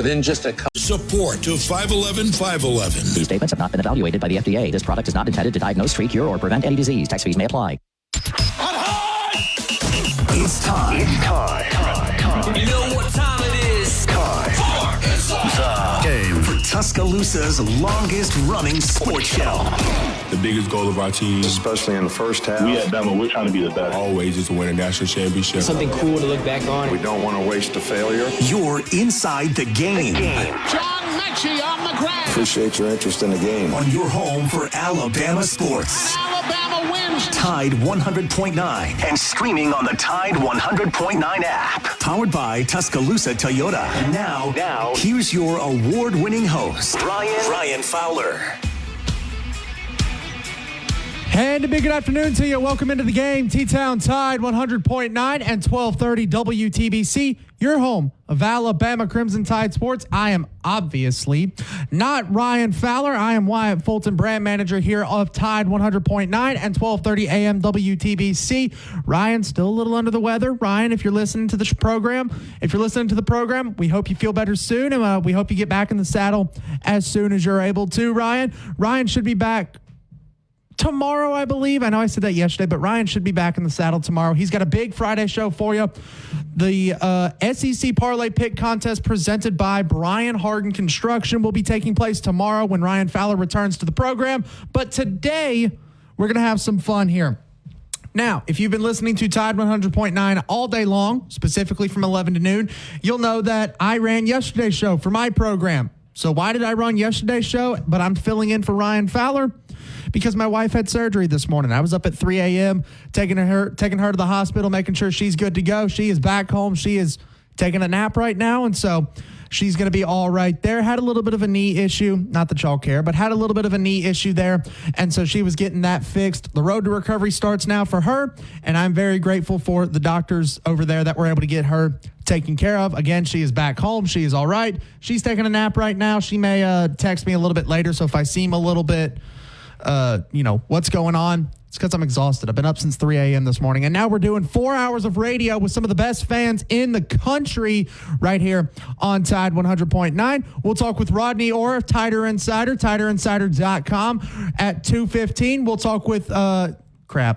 within just a couple. Support to 511-511. These statements have not been evaluated by the FDA. This product is not intended to diagnose, treat, cure, or prevent any disease. Tax fees may apply. It's time. You know what time it is? The game for Tuscaloosa's longest running sports show. The biggest goal of our team, especially in the first half, we at Bama, we're trying to be the best. Always is to win a national championship. Something cool to look back on. We don't want to waste a failure. You're inside the game. John Mechie on the ground. Appreciate your interest in the game. On your home for Alabama sports. Alabama wins. Tide 100.9 and streaming on the Tide 100.9 app. Powered by Tuscaloosa Toyota. And now, here's your award-winning host, Ryan Fowler. And a big good afternoon to you. Welcome into the game. T-Town Tide 100.9 and 1230 WTBC, your home of Alabama Crimson Tide Sports. I am obviously not Ryan Fowler. I am Wyatt Fulton, brand manager here of Tide 100.9 and 1230 AM WTBC. Ryan, still a little under the weather. Ryan, if you're listening to the program, we hope you feel better soon, and we hope you get back in the saddle as soon as you're able to, Ryan. Ryan should be back tomorrow, I believe. I know I said that yesterday, but Ryan should be back in the saddle tomorrow. He's got a big Friday show for you. The SEC Parlay Pick Contest presented by Brian Harden Construction will be taking place tomorrow when Ryan Fowler returns to the program. But today, we're going to have some fun here. Now, if you've been listening to Tide 100.9 all day long, specifically from 11 to noon, you'll know that I ran yesterday's show for my program. So why did I run yesterday's show, but I'm filling in for Ryan Fowler? Because my wife had surgery this morning. I was up at 3 a.m., taking her to the hospital, making sure she's good to go. She is back home. She is taking a nap right now, and so she's going to be all right there. Had a little bit of a knee issue, not that y'all care, but had a little bit of a knee issue there, and so she was getting that fixed. The road to recovery starts now for her, and I'm very grateful for the doctors over there that were able to get her taken care of. Again, she is back home. She is all right. She's taking a nap right now. She may text me a little bit later, so if I seem a little bit what's going on? It's because I'm exhausted. I've been up since 3 a.m. this morning, and now we're doing 4 hours of radio with some of the best fans in the country right here on Tide 100.9. We'll talk with Rodney Orr, Tider Insider, TiderInsider.com at 2:15. We'll talk with let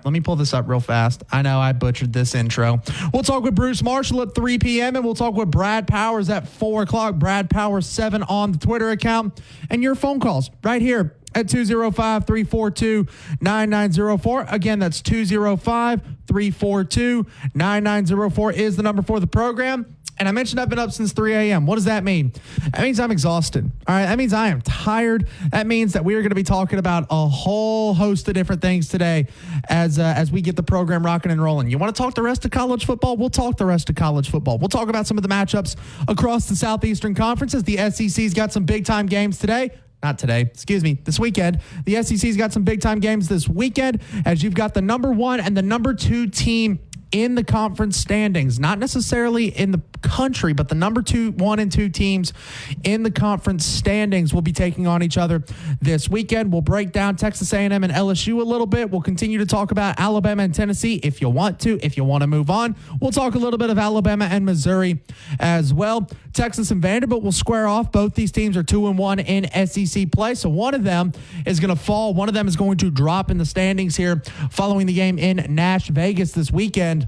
me pull this up real fast. I know I butchered this intro. We'll talk with Bruce Marshall at 3 p.m. and we'll talk with Brad Powers at 4 o'clock. Brad Powers 7 on the Twitter account, and your phone calls right here at 205-342-9904. Again, that's 205-342-9904 is the number for the program. And I mentioned I've been up since 3 a.m. What does that mean? That means I'm exhausted. All right. That means I am tired. That means that we are going to be talking about a whole host of different things today as we get the program rocking and rolling. You want to talk the rest of college football? We'll talk the rest of college football. We'll talk about some of the matchups across the Southeastern Conferences. The SEC's got some big time games today. Not today, this weekend. The SEC's got some big time games this weekend as you've got the number 1 and the number 2 team in the conference standings, not necessarily in the country, but the number 1 and 2 teams in the conference standings will be taking on each other this weekend. We'll break down Texas A&M and LSU a little bit. We'll continue to talk about Alabama and Tennessee if you want to move on. We'll talk a little bit of Alabama and Missouri as well. Texas and Vanderbilt will square off. Both these teams are 2-1 in SEC play. So one of them is going to fall. One of them is going to drop in the standings here following the game in Nash Vegas this weekend.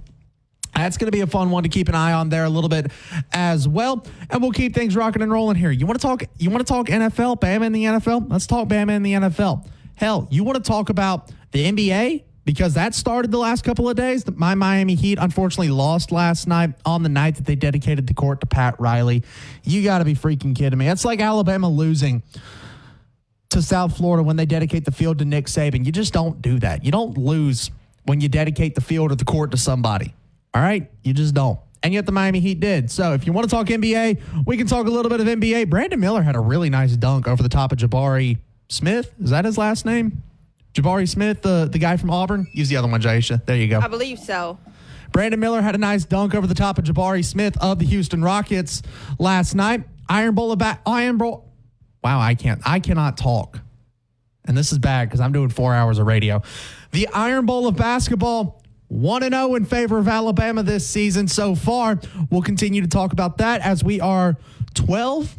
That's going to be a fun one to keep an eye on there a little bit as well. And we'll keep things rocking and rolling here. You want to talk NFL, Bama in the NFL? Let's talk Bama in the NFL. Hell, you want to talk about the NBA? Because that started the last couple of days. My Miami Heat unfortunately lost last night on the night that they dedicated the court to Pat Riley. You got to be freaking kidding me. It's like Alabama losing to South Florida when they dedicate the field to Nick Saban. You just don't do that. You don't lose when you dedicate the field or the court to somebody. All right? You just don't. And yet the Miami Heat did. So if you want to talk NBA, we can talk a little bit of NBA. Brandon Miller had a really nice dunk over the top of Jabari Smith. Is that his last name? Jabari Smith, the guy from Auburn. Use the other one, Jaisha. There you go. I believe so. Brandon Miller had a nice dunk over the top of Jabari Smith of the Houston Rockets last night. Wow, I cannot talk. And this is bad because I'm doing 4 hours of radio. The Iron Bowl of basketball, 1-0 in favor of Alabama this season so far. We'll continue to talk about that as we are 12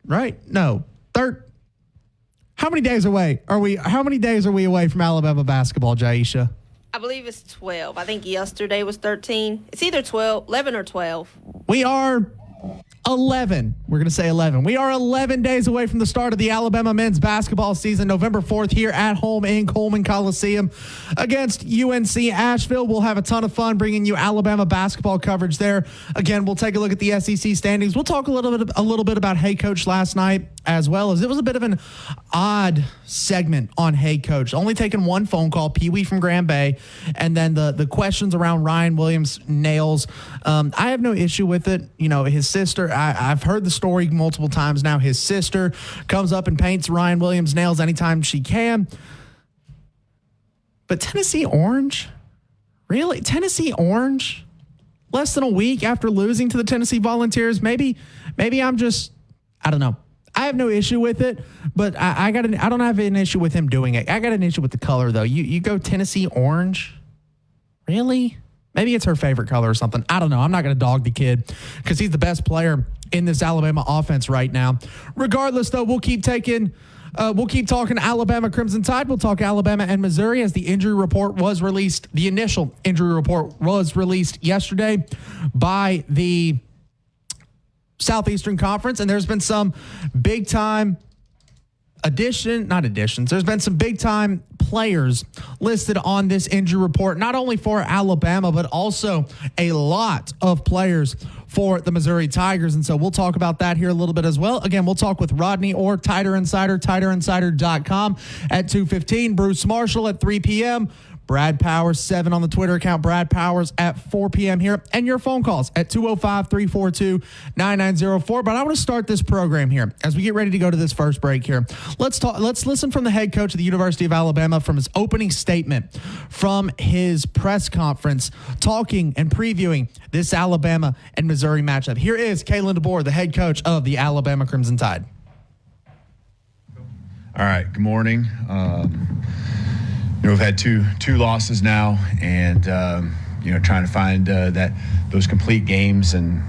right? No. How many days away are we away from Alabama basketball, Jaisha? I believe it's 12. I think yesterday was 13. It's either 11 or 12. We are 11. We're going to say 11. We are 11 days away from the start of the Alabama men's basketball season, November 4th, here at home in Coleman Coliseum against UNC Asheville. We'll have a ton of fun bringing you Alabama basketball coverage there. Again, we'll take a look at the SEC standings. We'll talk a little bit about Hey Coach last night, as well as it was a bit of an odd segment on Hey Coach. Only taking one phone call, Pee Wee from Grand Bay, and then the questions around Ryan Williams' nails. I have no issue with it. You know, his sister, I've heard the story multiple times now. His sister comes up and paints Ryan Williams' nails anytime she can. But Tennessee Orange? Really? Tennessee Orange? Less than a week after losing to the Tennessee Volunteers? Maybe I'm just, I don't know. I have no issue with it, but I don't have an issue with him doing it. I got an issue with the color, though. You go Tennessee Orange? Really? Maybe it's her favorite color or something. I don't know. I'm not going to dog the kid because he's the best player in this Alabama offense right now. Regardless, though, we'll keep talking Alabama Crimson Tide. We'll talk Alabama and Missouri as the injury report was released. The initial injury report was released yesterday by the Southeastern Conference, and there's been some big-time there's been some big-time players listed on this injury report, not only for Alabama, but also a lot of players for the Missouri Tigers. And so we'll talk about that here a little bit as well. Again, we'll talk with Rodney Orr, Tider Insider, TiderInsider.com at 2:15, Bruce Marshall at 3 p.m., Brad Powers, 7 on the Twitter account, Brad Powers at 4 p.m. here, and your phone calls at 205-342-9904. But I want to start this program here as we get ready to go to this first break here. Let's listen from the head coach of the University of Alabama from his opening statement from his press conference, talking and previewing this Alabama and Missouri matchup. Here is Kalen DeBoer, the head coach of the Alabama Crimson Tide. All right, good morning. We've had two losses now, and trying to find those complete games and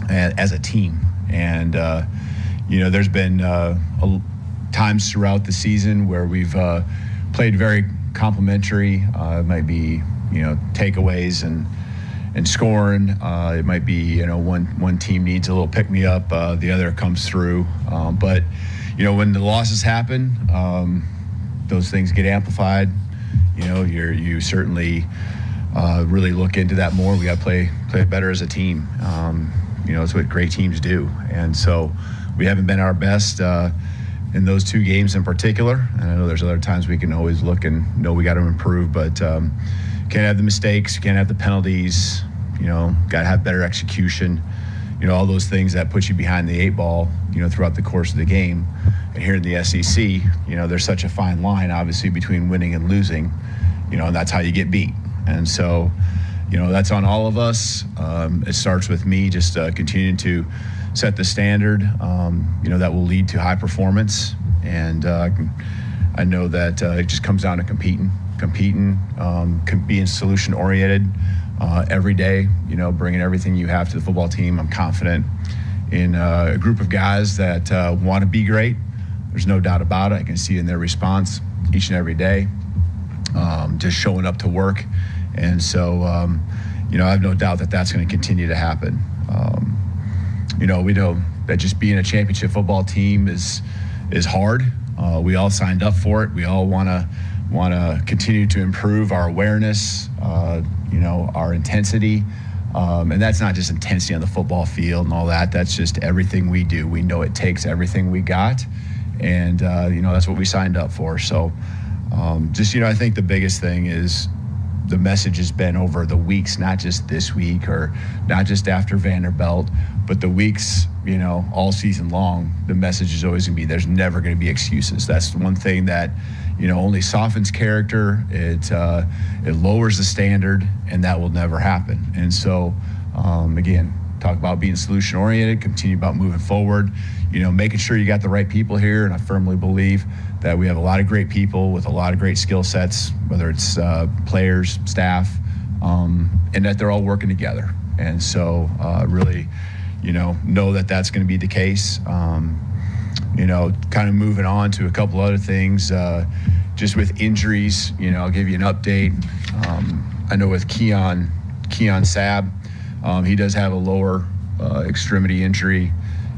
as a team. And there's been times throughout the season where we've played very complimentary. It might be takeaways and scoring. It might be one team needs a little pick me up, the other comes through. But when the losses happen, those things get amplified. You certainly really look into that more. We got to play better as a team. It's what great teams do. And so we haven't been our best in those two games in particular. And I know there's other times we can always look and know we got to improve, but can't have the mistakes, can't have the penalties, got to have better execution. All those things that put you behind the 8 ball, throughout the course of the game. And here in the SEC, there's such a fine line, obviously, between winning and losing, and that's how you get beat. And so, that's on all of us. It starts with me just continuing to set the standard, that will lead to high performance. And I know that it just comes down to competing, being solution-oriented every day, bringing everything you have to the football team. I'm confident in a group of guys that want to be great. There's no doubt about it. I can see in their response each and every day, just showing up to work. And so, I have no doubt that that's going to continue to happen. We know that just being a championship football team is hard. We all signed up for it. We all want to continue to improve our awareness, our intensity. And that's not just intensity on the football field and all that. That's just everything we do. We know it takes everything we got. And, that's what we signed up for. So I think the biggest thing is the message has been over the weeks, not just this week or not just after Vanderbilt, but the weeks, all season long. The message is always going to be there's never going to be excuses. That's the one thing that, only softens character. It lowers the standard, and that will never happen. And so, again, talk about being solution-oriented, continue about moving forward, making sure you got the right people here. And I firmly believe that we have a lot of great people with a lot of great skill sets, whether it's players, staff, and that they're all working together. And so really, know that that's going to be the case. kind of moving on to a couple other things, just with injuries, I'll give you an update. I know with Keon Sabb, he does have a lower extremity injury.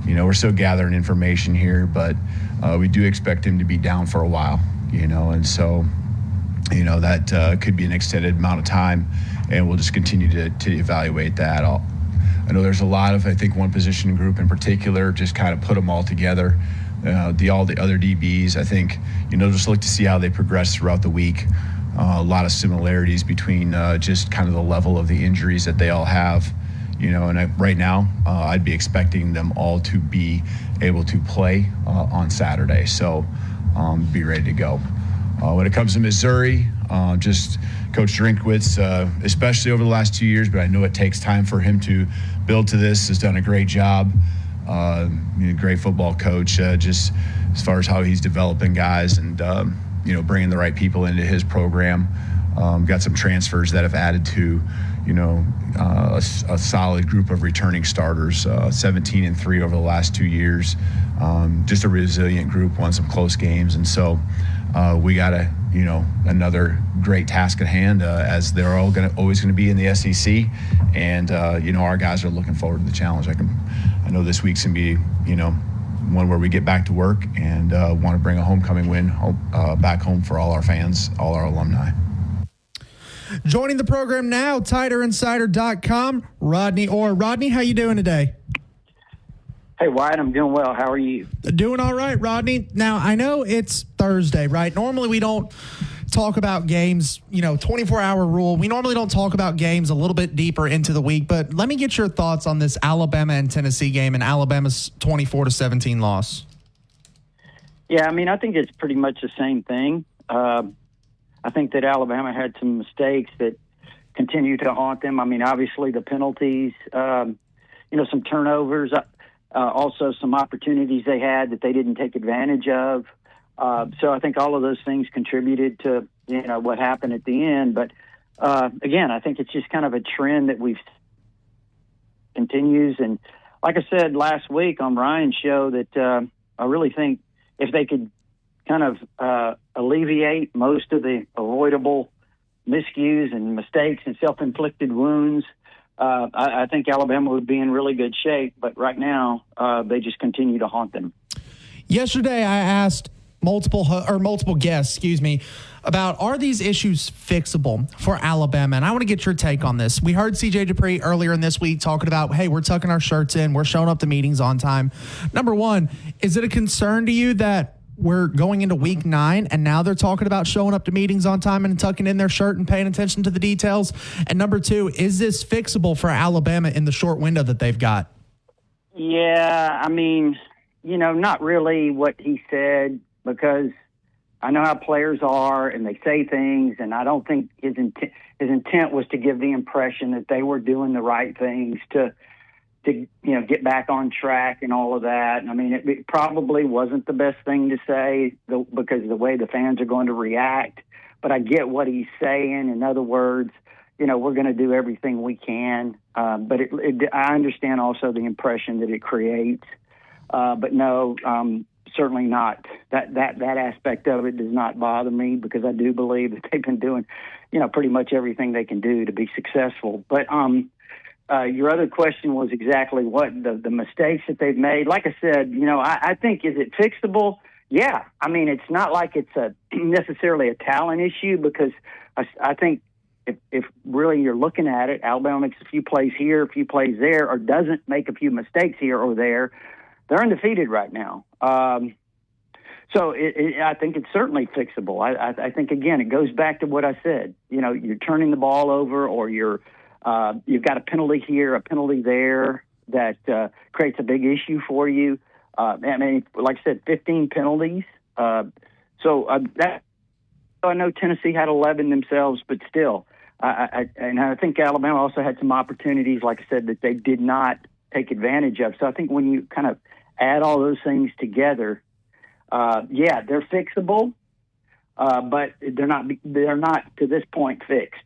We're still gathering information here, but we do expect him to be down for a while, and so, that could be an extended amount of time, and we'll just continue to evaluate that. I know there's a lot of, I think, one position group in particular, just kind of put them all together. All the other DBs, I think, just look to see how they progress throughout the week. A lot of similarities between just kind of the level of the injuries that they all have, and right now I'd be expecting them all to be able to play on Saturday. So be ready to go. When it comes to Missouri, just Coach Drinkwitz, especially over the last 2 years, but I know it takes time for him to build to this, has done a great job. Great football coach, just as far as how he's developing guys and, bringing the right people into his program. Got some transfers that have added to, a solid group of returning starters, 17-3 over the last 2 years. Just a resilient group, won some close games. And so we got another great task at hand, as they're always going to be in the SEC. And, our guys are looking forward to the challenge. I know this week's going to be, one where we get back to work and want to bring a homecoming win back home for all our fans, all our alumni. Joining the program now, TiderInsider.com, Rodney Orr. Rodney, how you doing today? Hey, Wyatt, I'm doing well. How are you? Doing all right, Rodney. Now, I know it's Thursday, right? Normally we don't talk about games, 24-hour rule. We normally don't talk about games a little bit deeper into the week, but let me get your thoughts on this Alabama and Tennessee game and Alabama's 24-17 loss. Yeah, I think it's pretty much the same thing. I think that Alabama had some mistakes that continue to haunt them. Obviously the penalties, some turnovers, also some opportunities they had that they didn't take advantage of. So I think all of those things contributed to, what happened at the end. But, again, I think it's just kind of a trend that continues. And like I said last week on Ryan's show, that I really think if they could kind of alleviate most of the avoidable miscues and mistakes and self-inflicted wounds, I think Alabama would be in really good shape. But right now, they just continue to haunt them. Yesterday, I asked multiple guests, about are these issues fixable for Alabama? And I want to get your take on this. We heard CJ Dupree earlier in this week talking about, hey, we're tucking our shirts in, we're showing up to meetings on time. Number one, is it a concern to you that we're going into week 9 and now they're talking about showing up to meetings on time and tucking in their shirt and paying attention to the details? And number two, is this fixable for Alabama in the short window that they've got? Yeah, not really what he said, because I know how players are and they say things, and I don't think his intent was to give the impression that they were doing the right things to get back on track and all of that. It probably wasn't the best thing to say because of the way the fans are going to react. But I get what he's saying. In other words, we're going to do everything we can. But I understand also the impression that it creates. But no, certainly not. That aspect of it does not bother me, because I do believe that they've been doing, pretty much everything they can do to be successful. But your other question was exactly what the mistakes that they've made. Like I said, I think, is it fixable? Yeah. It's not like it's necessarily a talent issue, because I think if really you're looking at it, Alabama makes a few plays here, a few plays there, or doesn't make a few mistakes here or there, they're undefeated right now. So I think it's certainly fixable. I think, again, it goes back to what I said. You're turning the ball over, or you've got a penalty here, a penalty there that creates a big issue for you. Like I said, 15 penalties. I know Tennessee had 11 themselves, but still. And I think Alabama also had some opportunities, like I said, that they did not take advantage of. So I think when you kind of add all those things together, they're fixable, but they're not to this point fixed.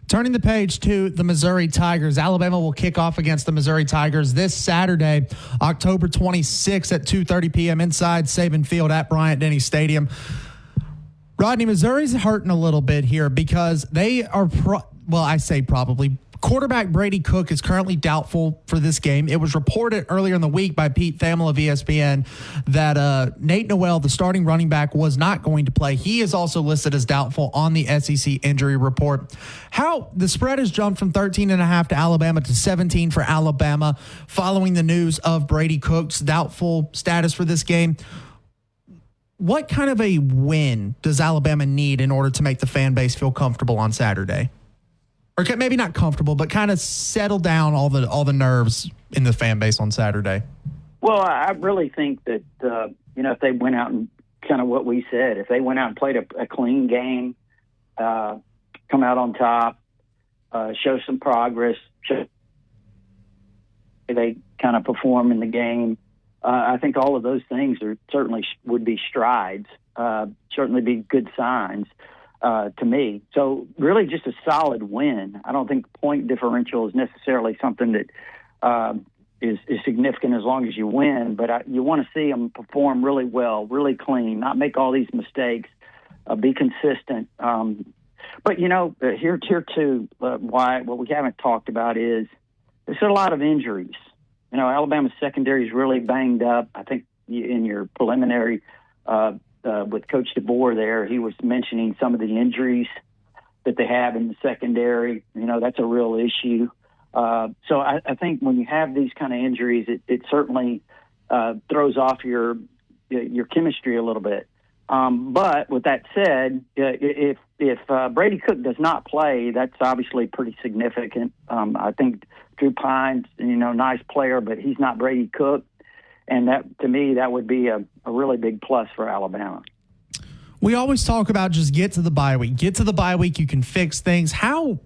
Turning the page to the Missouri Tigers. Alabama will kick off against the Missouri Tigers this Saturday, October 26th at 2:30 p.m. inside Saban Field at Bryant-Denny Stadium. Rodney, Missouri's hurting a little bit here because they are, I say probably. Quarterback Brady Cook is currently doubtful for this game. It was reported earlier in the week by Pete Thamel of ESPN that Nate Noel, the starting running back, was not going to play. He is also listed as doubtful on the SEC injury report. How the spread has jumped from 13.5 to Alabama to 17 for Alabama following the news of Brady Cook's doubtful status for this game. What kind of a win does Alabama need in order to make the fan base feel comfortable on Saturday? Or maybe not comfortable, but kind of settle down all the nerves in the fan base on Saturday? Well, I really think that, if they went out and kind of what we said, if they went out and played a clean game, come out on top, show some progress, they kind of perform in the game, I think all of those things would be strides, certainly be good signs. To me. So really just a solid win. I don't think point differential is necessarily something that is significant as long as you win, but you want to see them perform really well, really clean, not make all these mistakes, be consistent. But, here too, what we haven't talked about is there's a lot of injuries. Alabama's secondary is really banged up. I think in your preliminary with Coach DeBoer there, he was mentioning some of the injuries that they have in the secondary. That's a real issue. So I think when you have these kind of injuries, it certainly throws off your chemistry a little bit. But with that said, if Brady Cook does not play, that's obviously pretty significant. I think Drew Pines, nice player, but he's not Brady Cook. And that, to me, that would be a really big plus for Alabama. We always talk about just get to the bye week. Get to the bye week, you can fix things. How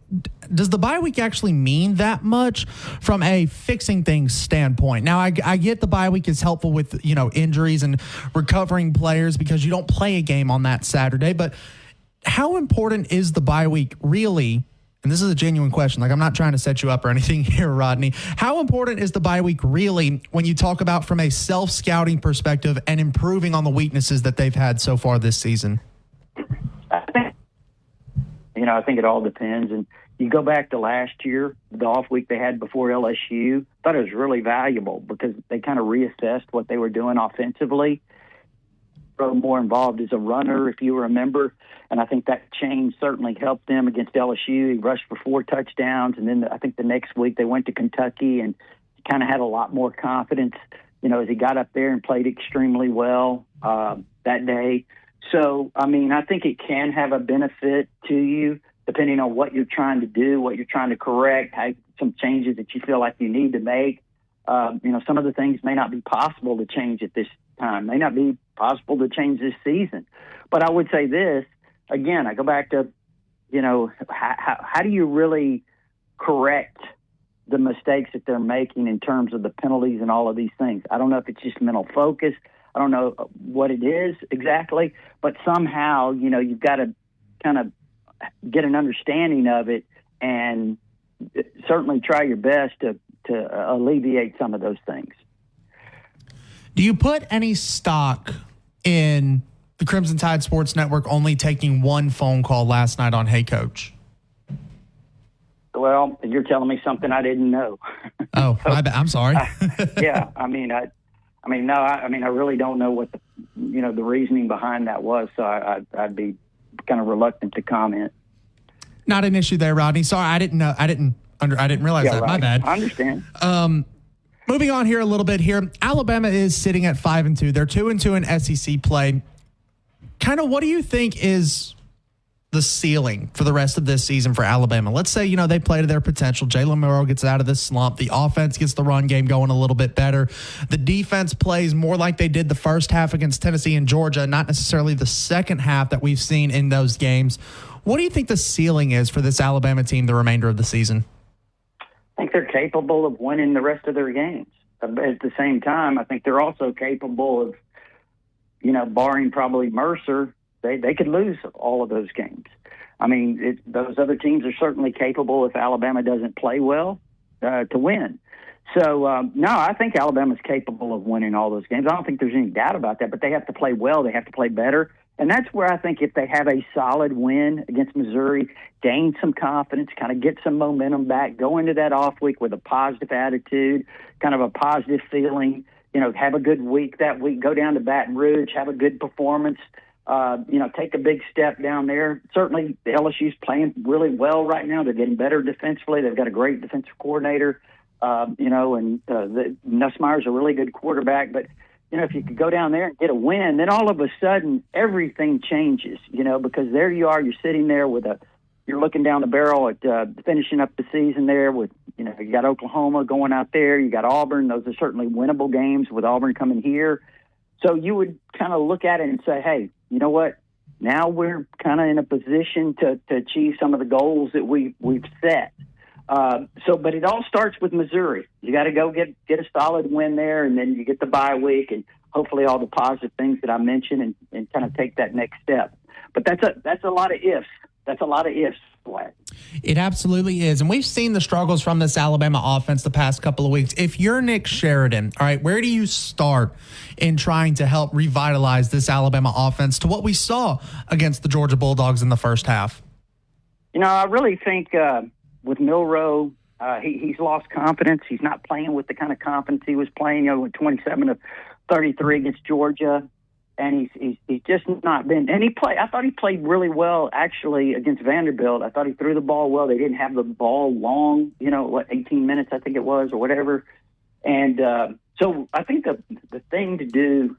does the bye week actually mean that much from a fixing things standpoint? Now, I get the bye week is helpful with, injuries and recovering players because you don't play a game on that Saturday. But how important is the bye week really? And this is a genuine question. I'm not trying to set you up or anything here, Rodney. How important is the bye week really when you talk about from a self-scouting perspective and improving on the weaknesses that they've had so far this season? I think it all depends. And you go back to last year, the off week they had before LSU, I thought it was really valuable because they kind of reassessed what they were doing offensively. More involved as a runner, if you remember. And I think that change certainly helped them against LSU. He rushed for 4 touchdowns. And then I think the next week they went to Kentucky and kind of had a lot more confidence, as he got up there and played extremely well that day. So, I think it can have a benefit to you depending on what you're trying to do, what you're trying to correct, some changes that you feel like you need to make. Some of the things may not be possible to change at this time, may not be possible to change this season. But I would say this, again, I go back to, how do you really correct the mistakes that they're making in terms of the penalties and all of these things? I don't know if it's just mental focus. I don't know what it is exactly, but somehow, you've got to kind of get an understanding of it and certainly try your best to alleviate some of those things. Do you put any stock in the Crimson Tide Sports Network only taking one phone call last night on Hey Coach? Well, you're telling me something I didn't know. Oh, my bad. I'm sorry. Yeah, I really don't know what the reasoning behind that was. So I'd be kind of reluctant to comment. Not an issue there, Rodney. Sorry, I didn't know. I didn't realize that. Right. My bad. I understand. Moving on here a little bit here. Alabama is sitting at 5-2. They're 2-2 in SEC play. Kind of what do you think is the ceiling for the rest of this season for Alabama? Let's say, they play to their potential. Jalen Milroe gets out of this slump. The offense gets the run game going a little bit better. The defense plays more like they did the first half against Tennessee and Georgia, not necessarily the second half that we've seen in those games. What do you think the ceiling is for this Alabama team the remainder of the season? I think they're capable of winning the rest of their games. At the same time, I think they're also capable of, barring probably Mercer, they could lose all of those games. I mean, those other teams are certainly capable, if Alabama doesn't play well, to win. So, no, I think Alabama's capable of winning all those games. I don't think there's any doubt about that, but they have to play well. They have to play better. And that's where I think if they have a solid win against Missouri, gain some confidence, kind of get some momentum back, go into that off week with a positive attitude, kind of a positive feeling, have a good week that week, go down to Baton Rouge, have a good performance, take a big step down there. Certainly the LSU's playing really well right now. They're getting better defensively. They've got a great defensive coordinator, and Nussmeier's a really good quarterback, but if you could go down there and get a win, then all of a sudden everything changes, because there you are, you're sitting there you're looking down the barrel at finishing up the season there with, you got Oklahoma going out there, you got Auburn. Those are certainly winnable games with Auburn coming here. So you would kind of look at it and say, hey, you know what? Now we're kind of in a position to achieve some of the goals that we've set. But it all starts with Missouri. You got to go get a solid win there, and then you get the bye week, and hopefully all the positive things that I mentioned, and kind of take that next step. But that's a lot of ifs. That's a lot of ifs. It absolutely is. And we've seen the struggles from this Alabama offense the past couple of weeks. If you're Nick Sheridan, all right, where do you start in trying to help revitalize this Alabama offense to what we saw against the Georgia Bulldogs in the first half? I really think with Milroe, he's lost confidence. He's not playing with the kind of confidence he was playing, with 27 of 33 against Georgia. And he's just not been. And I thought he played really well, actually, against Vanderbilt. I thought he threw the ball well. They didn't have the ball long, 18 minutes, I think it was, or whatever. And so I think the thing to do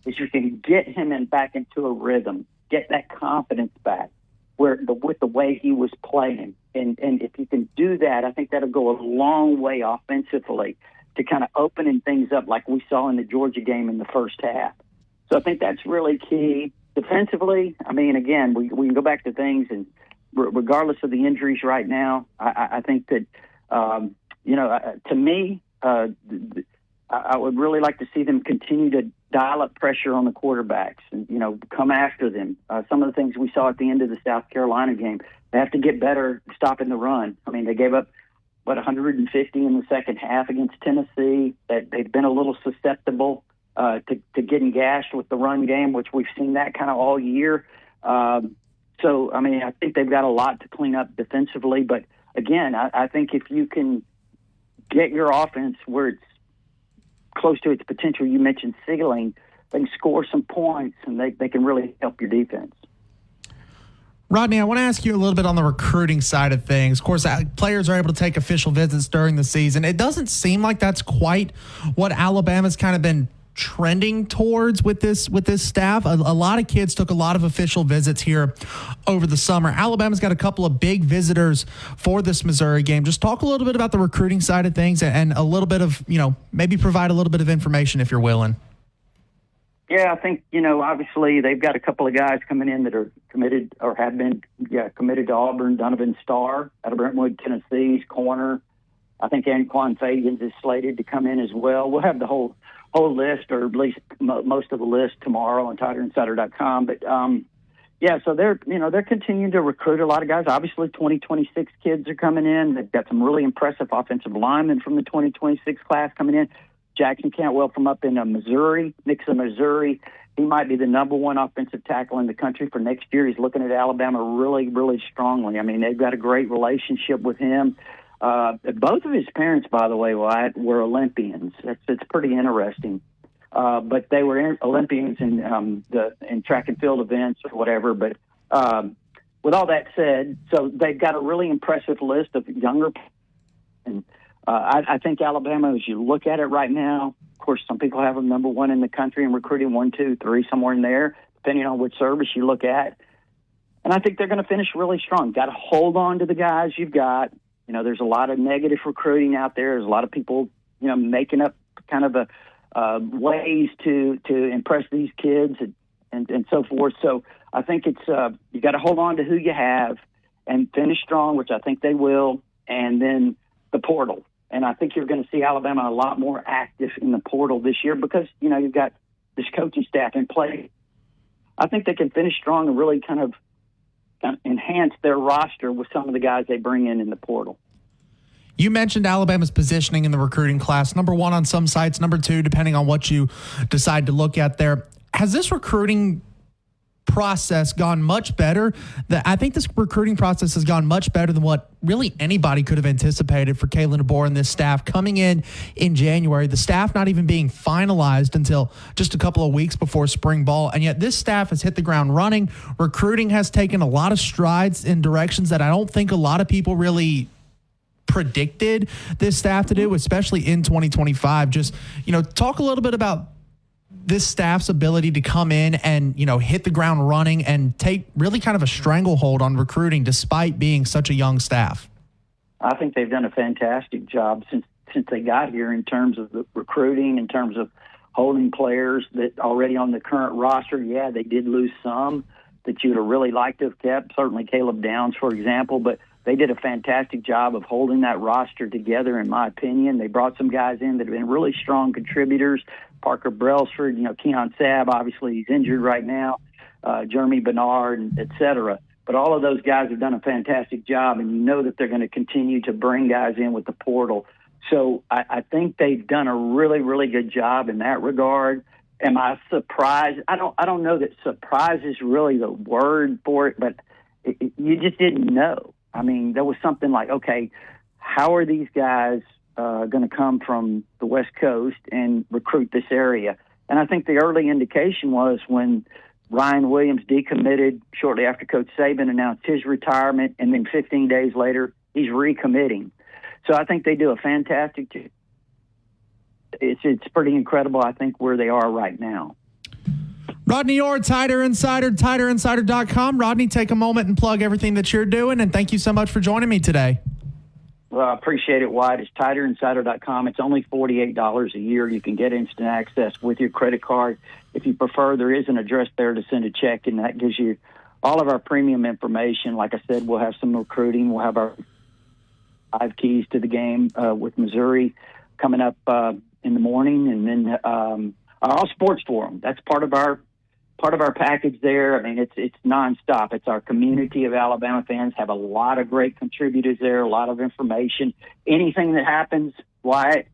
is you can get him back into a rhythm, get that confidence back with the way he was playing. And if you can do that, I think that'll go a long way offensively to kind of opening things up like we saw in the Georgia game in the first half. So I think that's really key. Defensively, I mean, again, we can go back to things, and regardless of the injuries right now, I think that, to me, I would really like to see them continue to dial up pressure on the quarterbacks and, come after them. Some of the things we saw at the end of the South Carolina game, they have to get better stopping the run. I mean, they gave up, 150 in the second half against Tennessee. They've been a little susceptible to getting gashed with the run game, which we've seen that kind of all year. So, I mean, I think they've got a lot to clean up defensively. But, again, I think if you can get your offense where it's close to its potential, you mentioned ceiling, they can score some points, and they can really help your defense. Rodney, I want to ask you a little bit on the recruiting side of things. Of course, players are able to take official visits during the season. It doesn't seem like that's quite what Alabama's kind of been trending towards with this staff. A lot of kids took a lot of official visits here over the summer. Alabama's got a couple of big visitors for this Missouri game. Just talk a little bit about the recruiting side of things and a little bit of, maybe provide a little bit of information if you're willing. Yeah, I think, obviously they've got a couple of guys coming in that are committed or have been committed to Auburn. Donovan Starr out of Brentwood, Tennessee's corner. I think Anquan Fagans is slated to come in as well. We'll have the whole list, or at least most of the list, tomorrow on TigerInsider.com. But so they're continuing to recruit a lot of guys. Obviously, 2026 kids are coming in. They've got some really impressive offensive linemen from the 2026 class coming in. Jackson Cantwell from up in Missouri, Nixa, Missouri. He might be the number one offensive tackle in the country for next year. He's looking at Alabama really, really strongly. I mean, they've got a great relationship with him. Both of his parents, by the way, Wyatt, were Olympians. It's pretty interesting. But they were Olympians in track and field events or whatever. But with all that said, so they've got a really impressive list of younger. And I think Alabama, as you look at it right now, of course, some people have them number one in the country in recruiting, 1, 2, 3, somewhere in there, depending on which service you look at. And I think they're going to finish really strong. Got to hold on to the guys you've got. There's a lot of negative recruiting out there. There's a lot of people, making up kind of ways to impress these kids and so forth. So I think it's you got to hold on to who you have and finish strong, which I think they will, and then the portal. And I think you're going to see Alabama a lot more active in the portal this year because, you've got this coaching staff in place. I think they can finish strong and really kind of enhance their roster with some of the guys they bring in the portal. You mentioned Alabama's positioning in the recruiting class. Number one on some sites, number two, depending on what you decide to look at there. Has this recruiting process gone much better? I think this recruiting process has gone much better than what really anybody could have anticipated for Kalen DeBoer and this staff coming in January. The staff not even being finalized until just a couple of weeks before spring ball. And yet this staff has hit the ground running. Recruiting has taken a lot of strides in directions that I don't think a lot of people really predicted this staff to do, especially in 2025. Just, talk a little bit about this staff's ability to come in and, hit the ground running and take really kind of a stranglehold on recruiting despite being such a young staff. I think they've done a fantastic job since they got here in terms of the recruiting, in terms of holding players that already on the current roster. Yeah, they did lose some that you would have really liked to have kept, certainly Caleb Downs, for example, but they did a fantastic job of holding that roster together, in my opinion. They brought some guys in that have been really strong contributors. Parker Brailsford, Keon Sabb, obviously he's injured right now, Jeremy Bernard, et cetera. But all of those guys have done a fantastic job, and you know that they're going to continue to bring guys in with the portal. So I think they've done a really, really good job in that regard. Am I surprised? I don't know that surprise is really the word for it, but you just didn't know. I mean, there was something like, okay, how are these guys going to come from the West Coast and recruit this area? And I think the early indication was when Ryan Williams decommitted shortly after Coach Saban announced his retirement, and then 15 days later, he's recommitting. So I think they do a fantastic job. It's pretty incredible, I think, where they are right now. Rodney Orr, Tider Insider, TiderInsider.com. Rodney, take a moment and plug everything that you're doing, and thank you so much for joining me today. Well, I appreciate it, Wyatt. It's TiderInsider.com. It's only $48 a year. You can get instant access with your credit card. If you prefer, there is an address there to send a check, and that gives you all of our premium information. Like I said, we'll have some recruiting. We'll have our 5 keys to the game with Missouri coming up in the morning, and then our sports forum. That's part of our package there. I mean, it's nonstop. It's our community of Alabama fans have a lot of great contributors there, a lot of information. Anything that happens, Wyatt,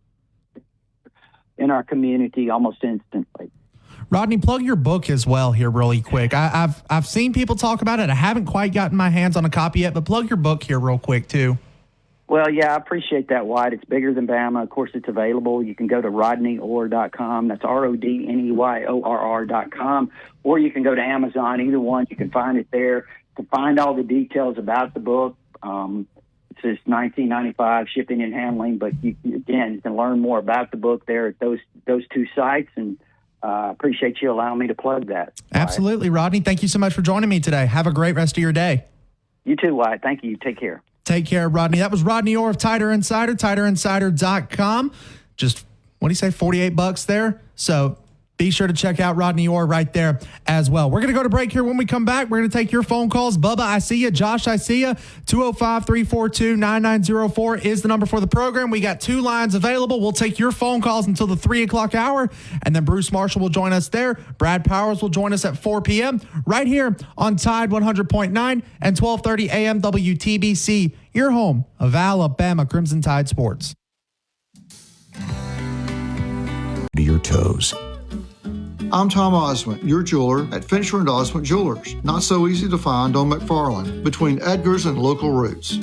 in our community almost instantly. Rodney, plug your book as well here really quick. I've seen people talk about it. I haven't quite gotten my hands on a copy yet, but plug your book here real quick too. Well, yeah, I appreciate that, Wyatt. It's Bigger Than Bama. Of course, it's available. You can go to RodneyOrr.com. That's RodneyOrr.com. Or you can go to Amazon. Either one, you can find it there. To find all the details about the book, it says $19.95 shipping and handling. But, you can learn more about the book there at those 2 sites. And I appreciate you allowing me to plug that. Absolutely, Rodney. Thank you so much for joining me today. Have a great rest of your day. You too, Wyatt. Thank you. Take care. Take care, Rodney. That was Rodney Orr of Tider Insider, TiderInsider.com. Just, what do you say, $48 there? So be sure to check out Rodney Orr right there as well. We're going to go to break here. When we come back, we're going to take your phone calls. Bubba, I see you. Josh, I see you. 205-342-9904 is the number for the program. We got 2 lines available. We'll take your phone calls until the 3 o'clock hour, and then Bruce Marshall will join us there. Brad Powers will join us at 4 p.m. right here on Tide 100.9 and 1230 AM WTBC, your home of Alabama Crimson Tide Sports. To your toes. I'm Tom Osmond, your jeweler at Fincher and Osmond Jewelers. Not so easy to find on McFarland, between Edgar's and Local Roots.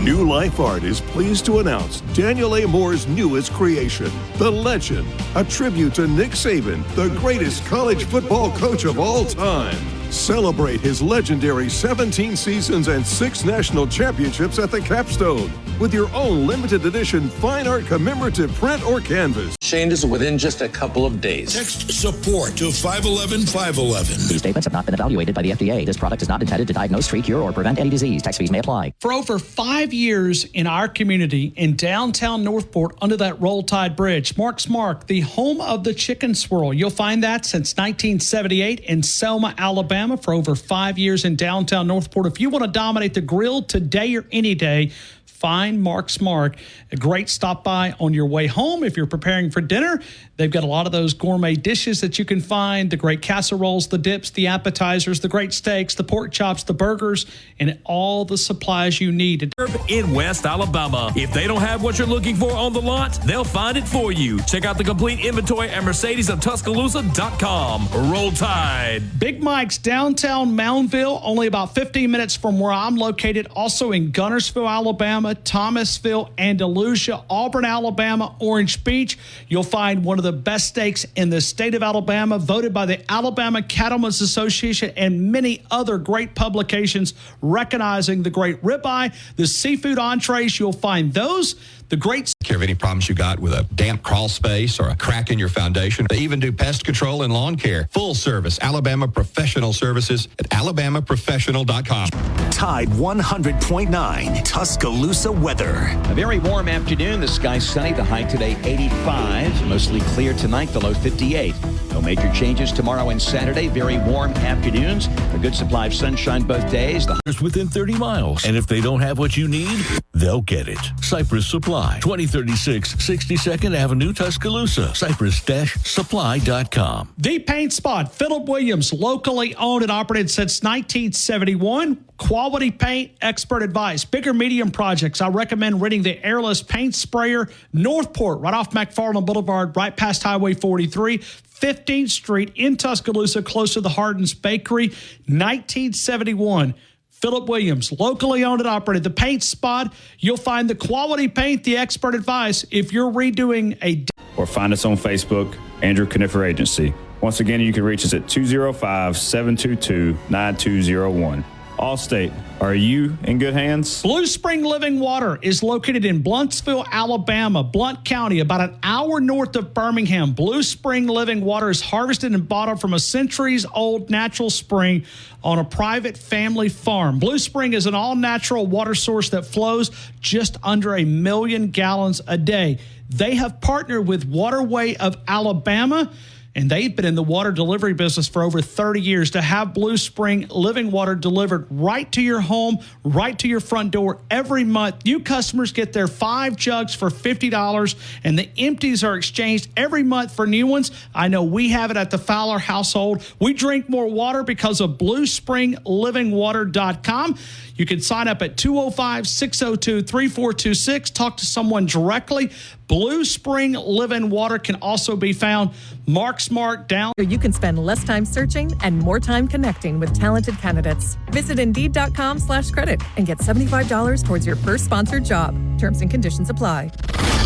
New Life Art is pleased to announce Daniel A. Moore's newest creation, The Legend, a tribute to Nick Saban, the greatest college football coach of all time. Celebrate his legendary 17 seasons and 6 national championships at the capstone with your own limited edition fine art commemorative print or canvas. Changes within just a couple of days. Text support to 511-511. These statements have not been evaluated by the FDA. This product is not intended to diagnose, treat, cure, or prevent any disease. Tax fees may apply. For over 5 years in our community in downtown Northport under that Roll Tide Bridge, Mark's Mark, the home of the chicken swirl. You'll find that since 1978 in Selma, Alabama, for over 5 years in downtown Northport. If you want to dominate the grill today or any day, find Mark's Mark. A great stop by on your way home. If you're preparing for dinner, They've got a lot of those gourmet dishes that you can find, the great casseroles, the dips, the appetizers, the great steaks, the pork chops, the burgers, and all the supplies you need. In West Alabama. If they don't have what you're looking for on the lot, they'll find it for you. Check out the complete inventory at Mercedes-of-Tuscaloosa.com. Roll Tide. Big Mike's downtown Moundville, only about 15 minutes from where I'm located. Also in Gunnersville, Alabama, Thomasville, Andalusia, Auburn, Alabama, Orange Beach. You'll find one of the best steaks in the state of Alabama, voted by the Alabama Cattlemen's Association and many other great publications recognizing the great ribeye, the seafood entrees. You'll find those. The great care of any problems you got with a damp crawl space or a crack in your foundation. They even do pest control and lawn care. Full service Alabama Professional Services at alabamaprofessional.com. Tide 100.9 Tuscaloosa weather. A very warm afternoon. The sky sunny. The high today 85. Mostly clear tonight. The low 58. No major changes tomorrow and Saturday. Very warm afternoons. A good supply of sunshine both days. Within 30 miles. And if they don't have what you need, they'll get it. Cypress Supply, 2036 62nd Avenue, Tuscaloosa. Cypress-supply.com. The Paint Spot, Philip Williams, locally owned and operated since 1971. Quality paint, expert advice. Bigger, medium projects. I recommend renting the airless paint sprayer. Northport, right off McFarland Boulevard, right past Highway 43. 15th Street in Tuscaloosa, close to the Hardin's Bakery. 1971. Philip Williams, locally owned and operated. The Paint Spot. You'll find the quality paint, the expert advice. If you're redoing a... Or find us on Facebook, Andrew Conifer Agency. Once again, you can reach us at 205-722-9201. Allstate, are you in good hands? Blue Spring Living Water is located in Bluntsville, Alabama, Blount County, about an hour north of Birmingham. Blue Spring Living Water is harvested and bottled from a centuries-old natural spring on a private family farm. Blue Spring is an all-natural water source that flows just under 1 million gallons a day. They have partnered with Waterway of Alabama, and they've been in the water delivery business for over 30 years. To have Blue Spring Living Water delivered right to your home, right to your front door every month. New customers get their 5 jugs for $50, and the empties are exchanged every month for new ones. I know we have it at the Fowler household. We drink more water because of BlueSpringLivingWater.com. You can sign up at 205-602-3426. Talk to someone directly. Blue Spring Living Water can also be found Mark Smart down. You can spend less time searching and more time connecting with talented candidates. Visit Indeed.com/credit and get $75 towards your first sponsored job. Terms and conditions apply.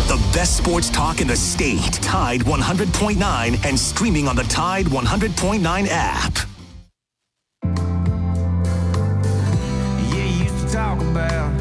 The best sports talk in the state. Tide 100.9 and streaming on the Tide 100.9 app. Talk about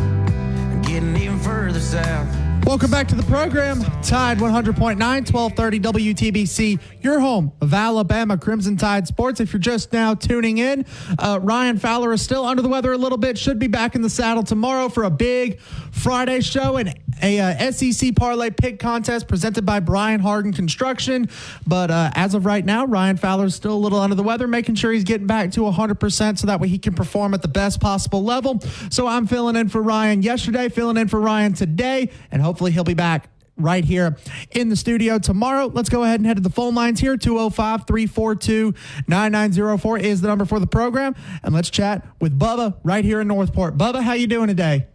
getting even further south. Welcome back to the program. Tide 100.9, 1230 WTBC, your home of Alabama Crimson Tide Sports. If you're just now tuning in, Ryan Fowler is still under the weather a little bit. Should be back in the saddle tomorrow for a big Friday show and a SEC Parlay Pick Contest presented by Brian Harden Construction. But as of right now, Ryan Fowler is still a little under the weather, making sure he's getting back to 100% so that way he can perform at the best possible level. So I'm filling in for Ryan yesterday, filling in for Ryan today, and hopefully he'll be back right here in the studio tomorrow. Let's go ahead and head to the phone lines here. 205-342-9904 is the number for the program. And let's chat with Bubba right here in Northport. Bubba, how you doing today?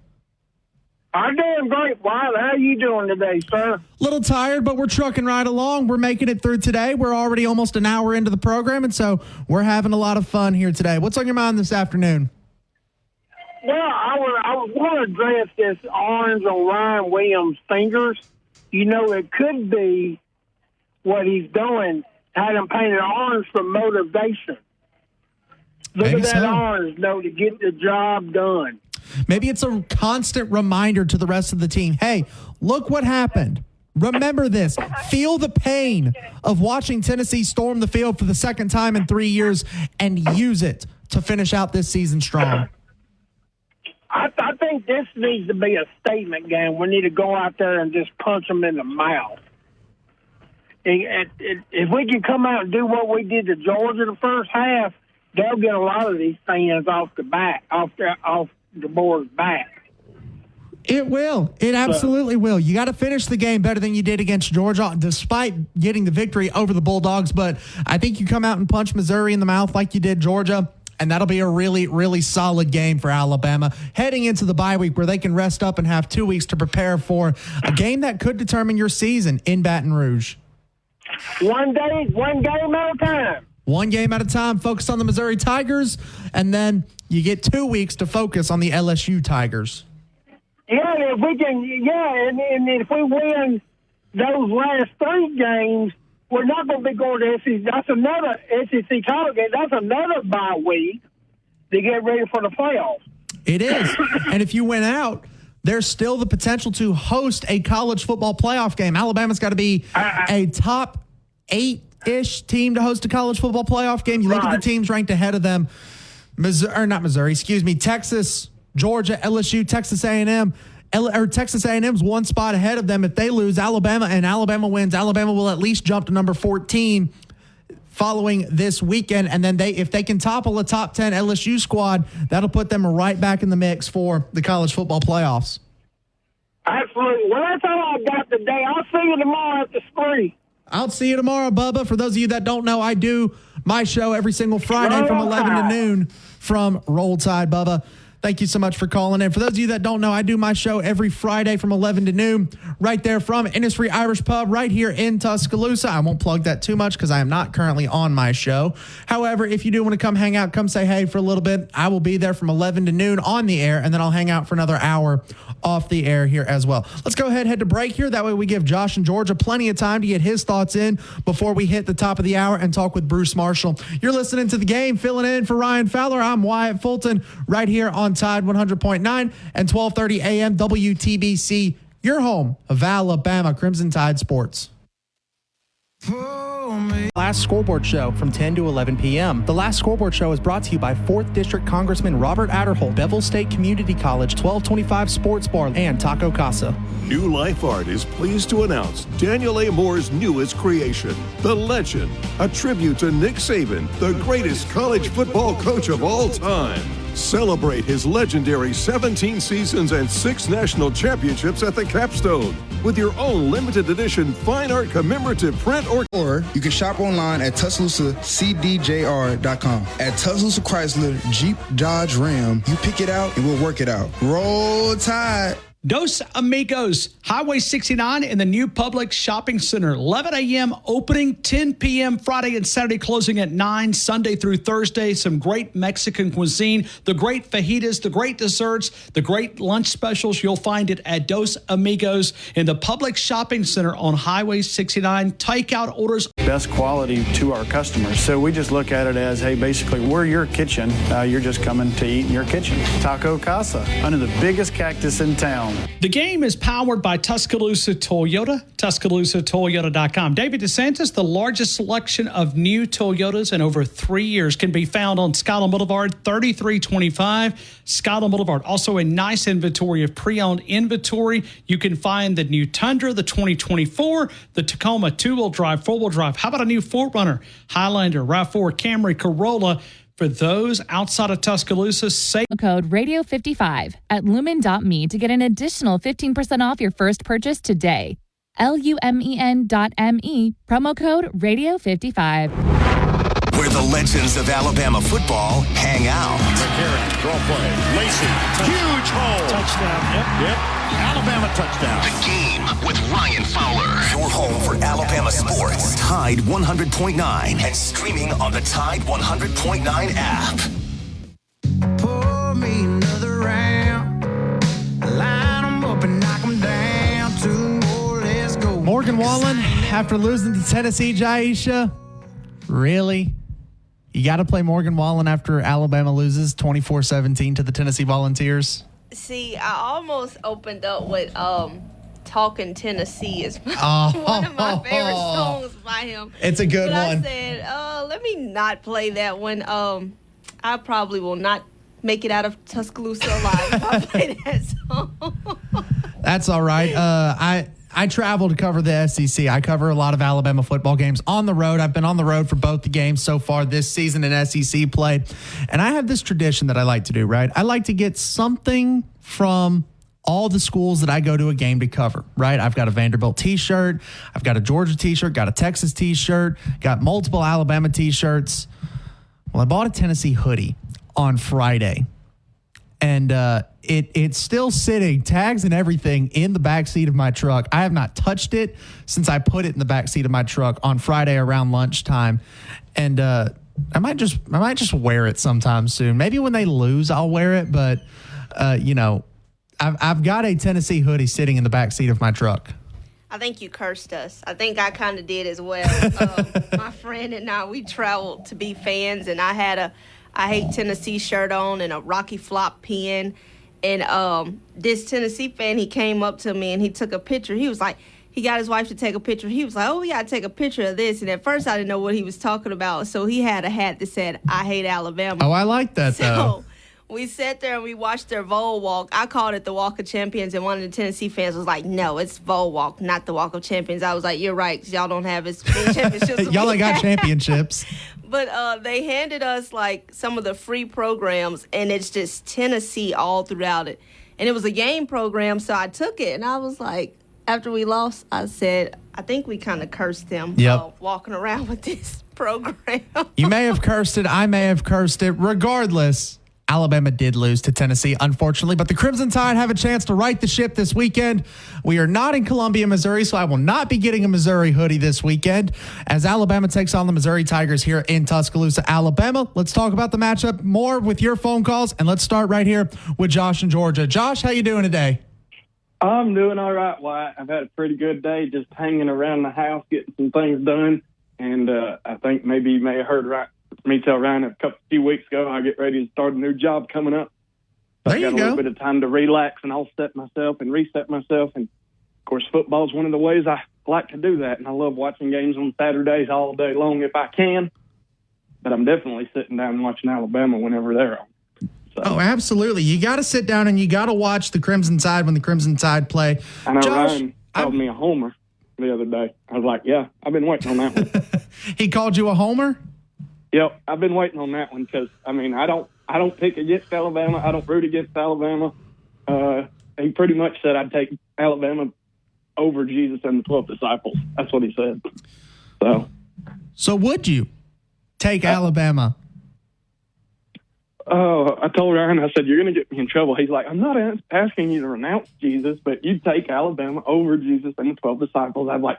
I'm doing great, Wild. How are you doing today, sir? Little tired, but we're trucking right along. We're making it through today. We're already almost an hour into the program, and so we're having a lot of fun here today. What's on your mind this afternoon? Well, I want to address this orange on Ryan Williams' fingers. You know, it could be what he's doing, had him painted orange for motivation. Look at that orange, though, to get the job done. Maybe it's a constant reminder to the rest of the team. Hey, look what happened. Remember this. Feel the pain of watching Tennessee storm the field for the second time in 3 years and use it to finish out this season strong. I think this needs to be a statement game. We need to go out there and just punch them in the mouth. If we can come out and do what we did to Georgia the first half, they'll get a lot of these fans off the board's back. It will. It absolutely will. You got to finish the game better than you did against Georgia, despite getting the victory over the Bulldogs. But I think you come out and punch Missouri in the mouth like you did Georgia, and that'll be a really, really solid game for Alabama heading into the bye week where they can rest up and have 2 weeks to prepare for a game that could determine your season in Baton Rouge. One game at a time. One game at a time, focus on the Missouri Tigers, and then you get 2 weeks to focus on the LSU Tigers. Yeah, if we can, and if we win those last 3 games, we're not going to be going to SEC. That's another SEC title game. That's another bye week to get ready for the playoffs. It is. And if you win out, there's still the potential to host a college football playoff game. Alabama's got to be a top 8-ish team to host a college football playoff game. You look at the teams ranked ahead of them. Texas, Georgia, LSU, Texas A&M. Texas A&M's one spot ahead of them. If they lose, Alabama wins, Alabama will at least jump to number 14 following this weekend. And then if they can topple a top 10 LSU squad, that'll put them right back in the mix for the college football playoffs. Absolutely. Well, that's all I got today. I'll see you tomorrow at the spree. I'll see you tomorrow, Bubba. For those of you that don't know, I do my show every single Friday from 11 to noon from Roll Tide, Bubba. Thank you so much for calling in. For those of you that don't know, I do my show every Friday from 11 to noon right there from Innisfree Irish Pub right here in Tuscaloosa. I won't plug that too much because I am not currently on my show. However, if you do want to come hang out, come say hey for a little bit. I will be there from 11 to noon on the air, and then I'll hang out for another hour off the air here as well. Let's go ahead, head to break here. That way we give Josh in Georgia plenty of time to get his thoughts in before we hit the top of the hour and talk with Bruce Marshall. You're listening to The Game, filling in for Ryan Fowler. I'm Wyatt Fulton right here on Tide 100.9 and 1230 AM WTBC, your home of Alabama Crimson Tide Sports. Last Scoreboard Show from 10 to 11 p.m. The Last Scoreboard Show is brought to you by 4th District Congressman Robert Adderholt, Bevel State Community College, 1225 Sports Bar, and Taco Casa. New Life Art is pleased to announce Daniel A. Moore's newest creation, The Legend, a tribute to Nick Saban, the greatest college football coach of all time. Celebrate his legendary 17 seasons and 6 national championships at the Capstone with your own limited edition fine art commemorative print or you can shop online at TuscaloosaCDJR.com. At Tuscaloosa Chrysler Jeep Dodge Ram, you pick it out and we'll work it out. Roll Tide. Dos Amigos, Highway 69 in the new Public Shopping Center. 11 a.m. opening, 10 p.m. Friday and Saturday closing at 9, Sunday through Thursday. Some great Mexican cuisine, the great fajitas, the great desserts, the great lunch specials. You'll find it at Dos Amigos in the Public Shopping Center on Highway 69. Takeout orders. Best quality to our customers. So we just look at it as, hey, basically, we're your kitchen. You're just coming to eat in your kitchen. Taco Casa, under the biggest cactus in town. The Game is powered by Tuscaloosa Toyota, TuscaloosaToyota.com. David DeSantis, the largest selection of new Toyotas in over 3 years, can be found on Skyline Boulevard, 3325 Skyline Boulevard. Also a nice inventory of pre-owned inventory. You can find the new Tundra, the 2024, the Tacoma 2-wheel drive, 4-wheel drive. How about a new 4Runner, Highlander, RAV4, Camry, Corolla? For those outside of Tuscaloosa, say code radio55 at lumen.me to get an additional 15% off your first purchase today. LUMEN.ME, promo code radio55. Where the legends of Alabama football hang out. McCarron, draw play. Lacey, huge hole. Touchdown. Yep. Alabama touchdown. The Game with Ryan Fowler. Your home for Alabama sports. Tide 100.9 and streaming on the Tide 100.9 app. Pour me another round. Line them up and knock them down. 2 more, let's go. Morgan Wallen, after losing to Tennessee, Jaisha, really? You got to play Morgan Wallen after Alabama loses 24-17 to the Tennessee Volunteers? See, I almost opened up with Talking Tennessee is one of my favorite songs by him. It's a good one. I said, let me not play that one. I probably will not make it out of Tuscaloosa alive if I play that song. That's all right. I travel to cover the SEC. I cover a lot of Alabama football games on the road. I've been on the road for both the games so far this season in SEC play. And I have this tradition that I like to do, right? I like to get something from all the schools that I go to a game to cover, right? I've got a Vanderbilt t-shirt. I've got a Georgia t-shirt, got a Texas t-shirt, got multiple Alabama t-shirts. Well, I bought a Tennessee hoodie on Friday, and it's still sitting, tags and everything, in the backseat of my truck. I have not touched it since I put it in the backseat of my truck on Friday around lunchtime. And I might just wear it sometime soon. Maybe when they lose, I'll wear it. But, I've got a Tennessee hoodie sitting in the backseat of my truck. I think you cursed us. I think I kind of did as well. My friend and I, we traveled to be fans, and I had a I Hate Tennessee shirt on and a Rocky Flop pen. And this Tennessee fan, he came up to me and he took a picture. He was like, he got his wife to take a picture. He was like, oh, we got to take a picture of this. And at first I didn't know what he was talking about. So he had a hat that said, I hate Alabama. Oh, I like that, though. We sat there and we watched their Vole Walk. I called it the Walk of Champions, and one of the Tennessee fans was like, no, it's Vole Walk, not the Walk of Champions. I was like, you're right, 'cause y'all don't have as many championships. Y'all ain't got championships. But they handed us, like, some of the free programs, and it's just Tennessee all throughout it. And it was a game program, so I took it, and I was like, after we lost, I said, I think we kind of cursed them walking around with this program. You may have cursed it. I may have cursed it. Regardless, Alabama did lose to Tennessee, unfortunately, but the Crimson Tide have a chance to right the ship this weekend. We are not in Columbia, Missouri, so I will not be getting a Missouri hoodie this weekend as Alabama takes on the Missouri Tigers here in Tuscaloosa, Alabama. Let's talk about the matchup more with your phone calls, and let's start right here with Josh in Georgia. Josh, how you doing today? I'm doing all right, Wyatt. I've had a pretty good day just hanging around the house, getting some things done, and I think maybe you may have heard me tell Ryan a few weeks ago I get ready to start a new job coming up. So I've got a little bit of time to relax and offset myself and reset myself. And, of course, football is one of the ways I like to do that. And I love watching games on Saturdays all day long if I can. But I'm definitely sitting down and watching Alabama whenever they're on. So. Oh, absolutely. You got to sit down and you got to watch the Crimson Tide when the Crimson Tide play. I know Ryan called me a homer the other day. I was like, yeah, I've been waiting on that one. He called you a homer? Yep, I've been waiting on that one because, I mean, I don't pick against Alabama. I don't root against Alabama. He pretty much said I'd take Alabama over Jesus and the 12 disciples. That's what he said. So would you take Alabama? Oh, I told Ryan, I said, you're going to get me in trouble. He's like, I'm not asking you to renounce Jesus, but you take Alabama over Jesus and the 12 disciples. I'm like,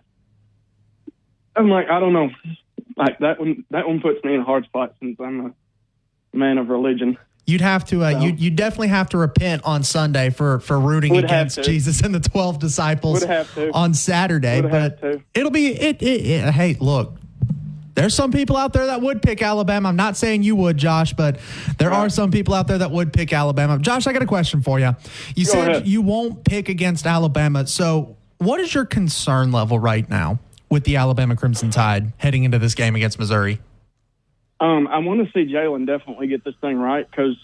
I don't know. Like that one puts me in a hard spot since I'm a man of religion. You'd have to, you definitely have to repent on Sunday for rooting against Jesus and the 12 disciples on Saturday. But it'll be hey, look, there's some people out there that would pick Alabama. I'm not saying you would, Josh, but there are some people out there that would pick Alabama. Josh, I got a question for you. You said you won't pick against Alabama. So what is your concern level right now with the Alabama Crimson Tide heading into this game against Missouri? I want to see Jalen definitely get this thing right because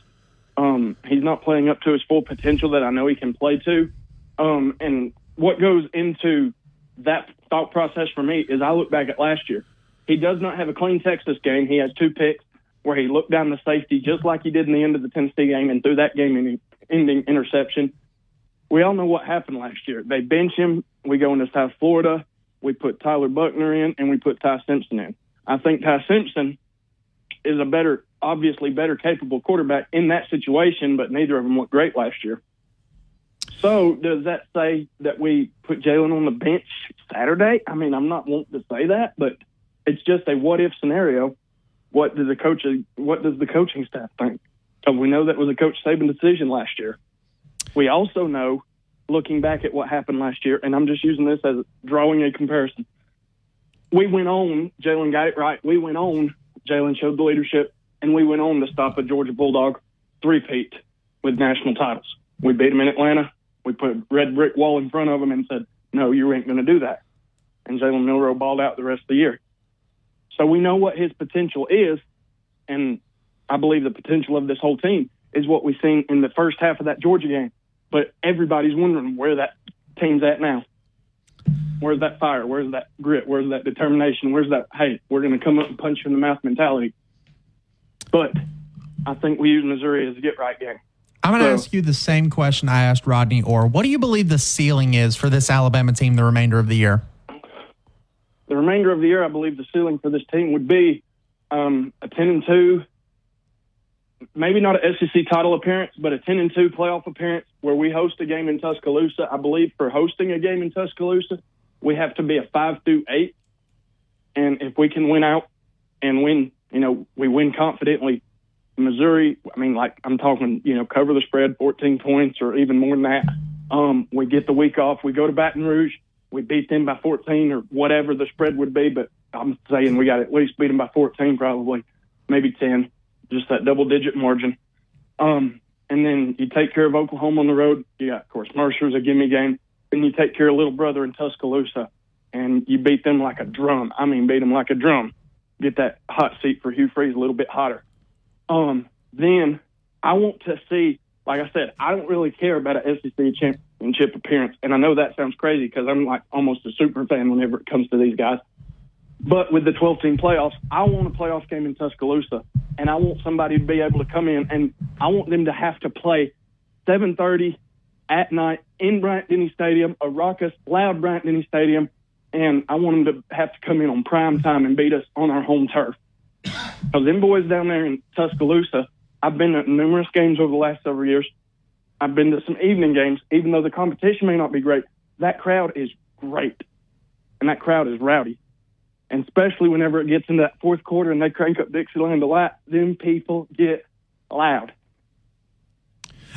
he's not playing up to his full potential that I know he can play to. And what goes into that thought process for me is I look back at last year. He does not have a clean Texas game. He has 2 picks where he looked down the safety just like he did in the end of the Tennessee game and threw that game-ending interception. We all know what happened last year. They bench him. We go into South Florida. We put Tyler Buckner in, and we put Ty Simpson in. I think Ty Simpson is obviously better capable quarterback in that situation, but neither of them looked great last year. So does that say that we put Jalen on the bench Saturday? I mean, I'm not wanting to say that, but it's just a what-if scenario. What does the coaching staff think? Because we know that was a Coach Saban decision last year. We also know, looking back at what happened last year, and I'm just using this as drawing a comparison. We went on, Jalen got it right. We went on, Jalen showed the leadership, and we went on to stop a Georgia Bulldog three-peat with national titles. We beat them in Atlanta. We put a red brick wall in front of them and said, no, you ain't going to do that. And Jalen Milroe balled out the rest of the year. So we know what his potential is, and I believe the potential of this whole team is what we've seen in the first half of that Georgia game. But everybody's wondering where that team's at now. Where's that fire? Where's that grit? Where's that determination? Where's that, hey, we're going to come up and punch you in the mouth mentality? But I think we use Missouri as a get-right game. I'm going to ask you the same question I asked Rodney Orr. What do you believe the ceiling is for this Alabama team the remainder of the year? The remainder of the year, I believe the ceiling for this team would be a 10-2, maybe not an SEC title appearance, but a 10-2 playoff appearance where we host a game in Tuscaloosa. I believe for hosting a game in Tuscaloosa, we have to be a 5-8. And if we can win out and win, we win confidently. Missouri, I'm talking, cover the spread, 14 points or even more than that. We get the week off. We go to Baton Rouge. We beat them by 14 or whatever the spread would be, but I'm saying we got to at least beat them by 14 probably, maybe 10, just that double-digit margin. And then you take care of Oklahoma on the road. You got, of course, Mercer's a gimme game. Then you take care of Little Brother in Tuscaloosa, and you beat them like a drum. Beat them like a drum. Get that hot seat for Hugh Freeze a little bit hotter. Then I want to see, like I said, I don't really care about an SEC championship appearance. And I know that sounds crazy because I'm like almost a super fan whenever it comes to these guys. But with the 12-team playoffs, I want a playoff game in Tuscaloosa. And I want somebody to be able to come in, and I want them to have to play 7:30 at night in Bryant-Denny Stadium, a raucous, loud Bryant-Denny Stadium. And I want them to have to come in on prime time and beat us on our home turf. Because them boys down there in Tuscaloosa, I've been to numerous games over the last several years. I've been to some evening games, even though the competition may not be great. That crowd is great, and that crowd is rowdy. And especially whenever it gets into that fourth quarter and they crank up Dixieland a lot, them people get loud.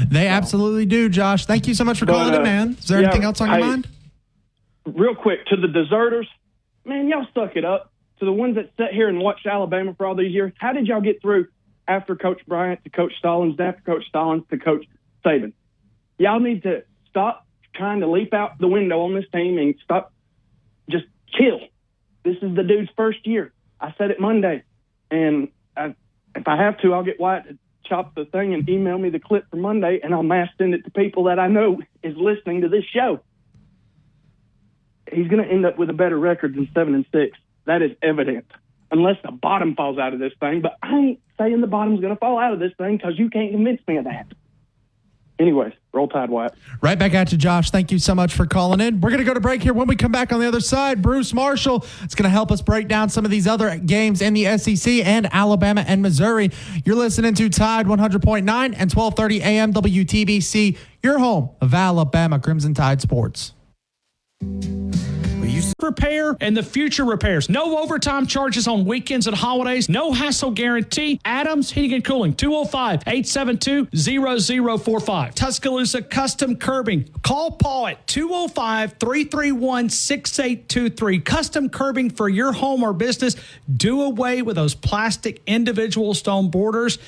They absolutely do, Josh. Thank you so much for calling in, man. Is there anything else on your mind? Real quick, to the deserters, man, y'all suck it up. To the ones that sat here and watched Alabama for all these years, how did y'all get through after Coach Bryant to Coach Stallings, after Coach Stallings to Coach Saban? Y'all need to stop trying to leap out the window on this team and stop, just chill. This is the dude's first year. I said it Monday, and if I have to, I'll get Wyatt to chop the thing and email me the clip for Monday, and I'll mass send it to people that I know is listening to this show. He's going to end up with a better record than 7-6. That is evident, unless the bottom falls out of this thing. But I ain't saying the bottom's going to fall out of this thing because you can't convince me of that. Anyways, roll Tide, Wyatt. Right back at you, Josh. Thank you so much for calling in. We're going to go to break here. When we come back on the other side, Bruce Marshall is going to help us break down some of these other games in the SEC and Alabama and Missouri. You're listening to Tide 100.9 and 1230 AM WTBC, your home of Alabama Crimson Tide Sports. Repair and the future repairs. No overtime charges on weekends and holidays. No hassle guarantee. Adams Heating and Cooling, 205-872-0045. Tuscaloosa Custom Curbing. Call Paul at 205-331-6823. Custom curbing for your home or business. Do away with those plastic individual stone borders.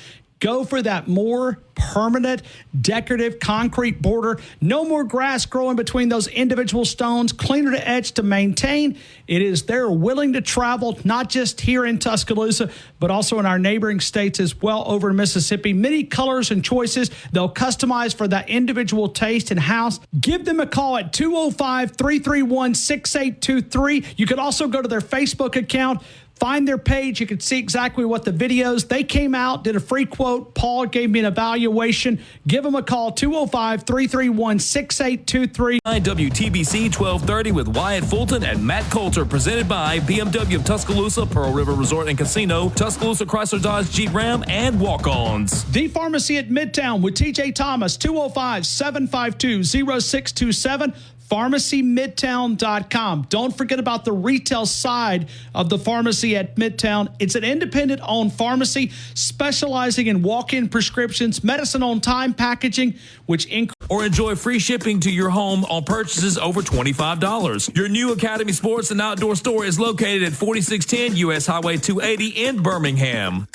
Go for that more permanent, decorative concrete border. No more grass growing between those individual stones. Cleaner to edge to maintain. They're willing to travel, not just here in Tuscaloosa, but also in our neighboring states as well over in Mississippi. Many colors and choices. They'll customize for that individual taste and house. Give them a call at 205-331-6823. You could also go to their Facebook account. Find their page. You can see exactly what the videos. They came out, did a free quote. Paul gave me an evaluation. Give them a call, 205-331-6823. WTBC 1230 with Wyatt Fulton and Matt Coulter, presented by BMW of Tuscaloosa, Pearl River Resort and Casino, Tuscaloosa Chrysler Dodge Jeep Ram, and Walk-Ons. The Pharmacy at Midtown with TJ Thomas, 205-752-0627. PharmacyMidtown.com. Don't forget about the retail side of the Pharmacy at Midtown. It's an independent-owned pharmacy specializing in walk-in prescriptions, medicine-on-time packaging, or enjoy free shipping to your home on purchases over $25. Your new Academy Sports and Outdoor store is located at 4610 U.S. Highway 280 in Birmingham.